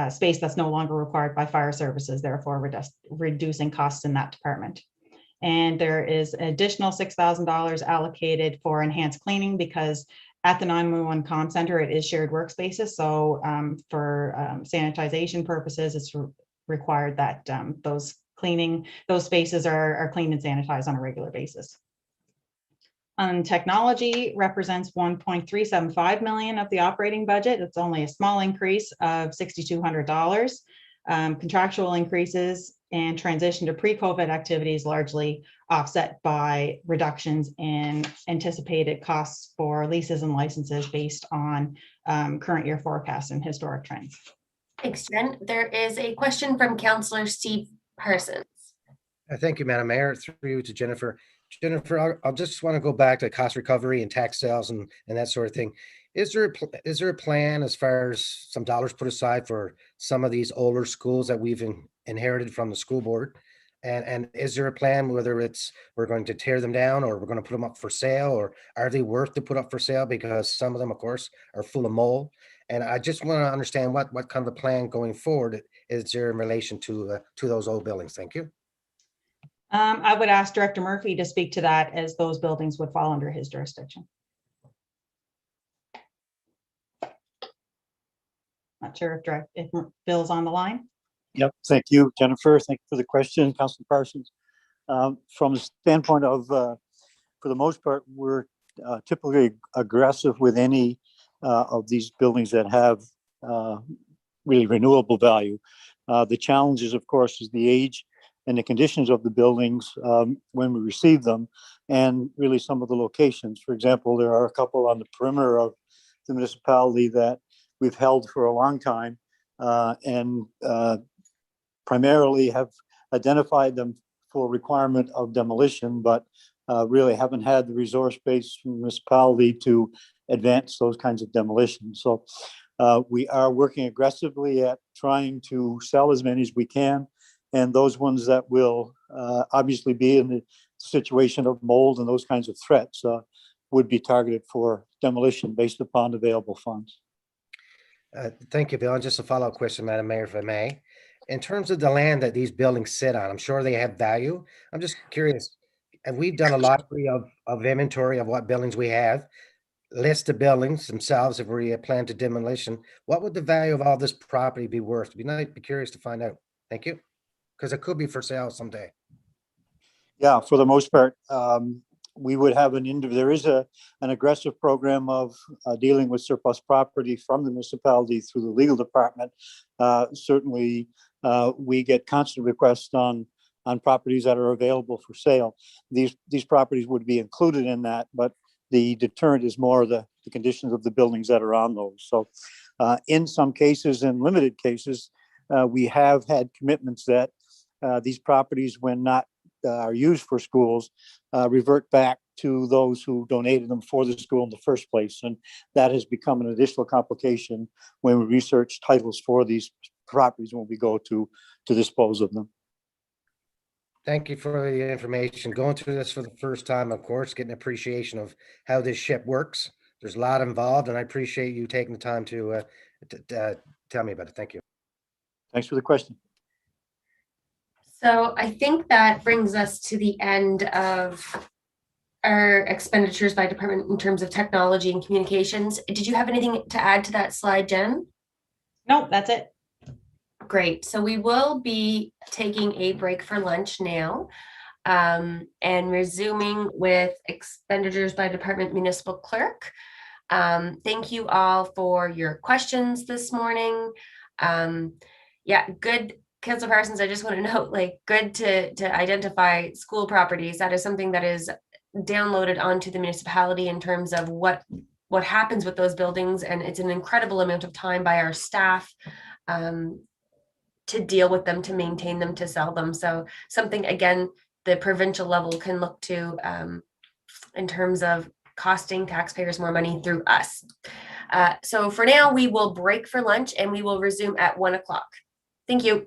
space that's no longer required by fire services, therefore reducing costs in that department. And there is an additional $6,000 allocated for enhanced cleaning because at the 911 comm center, it is shared workspaces. So for sanitization purposes, it's required that those spaces are cleaned and sanitized on a regular basis. Technology represents $1.375 million of the operating budget. It's only a small increase of $6,200. Contractual increases and transition to pre-COVID activities largely offset by reductions in anticipated costs for leases and licenses based on current year forecasts and historic trends. Thanks, Jen. There is a question from Councillor Steve Parsons. Thank you, Madam Mayor. Through you to Jennifer. Jennifer, I'll just want to go back to cost recovery and tax sales and that sort of thing. Is there a plan as far as some dollars put aside for some of these older schools that we've inherited from the school board? And is there a plan whether it's we're going to tear them down or we're going to put them up for sale, or are they worth to put up for sale? Because some of them, of course, are full of mold. And I just want to understand what kind of a plan going forward is there in relation to those old buildings. Thank you. I would ask Director Murphy to speak to that, as those buildings would fall under his jurisdiction. Not sure if Bill's on the line. Yep, thank you, Jennifer. Thank you for the question, Councilor Parsons. From the standpoint of, for the most part, we're typically aggressive with any of these buildings that have really renewable value. The challenge is, of course, is the age and the conditions of the buildings when we receive them, and really some of the locations. For example, there are a couple on the perimeter of the municipality that we've held for a long time and primarily have identified them for requirement of demolition, but really haven't had the resource base from the municipality to advance those kinds of demolitions. So we are working aggressively at trying to sell as many as we can. And those ones that will obviously be in the situation of mold and those kinds of threats would be targeted for demolition based upon available funds. Thank you, Bill. And just a follow-up question, Madam Mayor, if I may. In terms of the land that these buildings sit on, I'm sure they have value. I'm just curious, and we've done a lottery of inventory of what buildings we have, list the buildings themselves if we plan to demolition. What would the value of all this property be worth? Be curious to find out. Thank you. Because it could be for sale someday. Yeah, for the most part, we would have there is an aggressive program of dealing with surplus property from the municipality through the legal department. Certainly, we get constant requests on properties that are available for sale. These properties would be included in that, but the deterrent is more the conditions of the buildings that are on those. So in some cases, in limited cases, we have had commitments that these properties, when not are used for schools, revert back to those who donated them for the school in the first place. And that has become an additional complication when we research titles for these properties when we go to dispose of them. Thank you for the information. Going through this for the first time, of course, getting appreciation of how this ship works. There's a lot involved, and I appreciate you taking the time to tell me about it. Thank you. Thanks for the question. So I think that brings us to the end of our expenditures by department in terms of technology and communications. Did you have anything to add to that slide, Jen? Nope, that's it. Great. So we will be taking a break for lunch now and resuming with expenditures by department municipal clerk. Thank you all for your questions this morning. Yeah, good. Councilor Parsons, I just want to note, like, good to identify school properties. That is something that is downloaded onto the municipality in terms of what happens with those buildings. And it's an incredible amount of time by our staff to deal with them, to maintain them, to sell them. So something, again, the provincial level can look to in terms of costing taxpayers more money through us. So for now, we will break for lunch and we will resume at 1 o'clock. Thank you.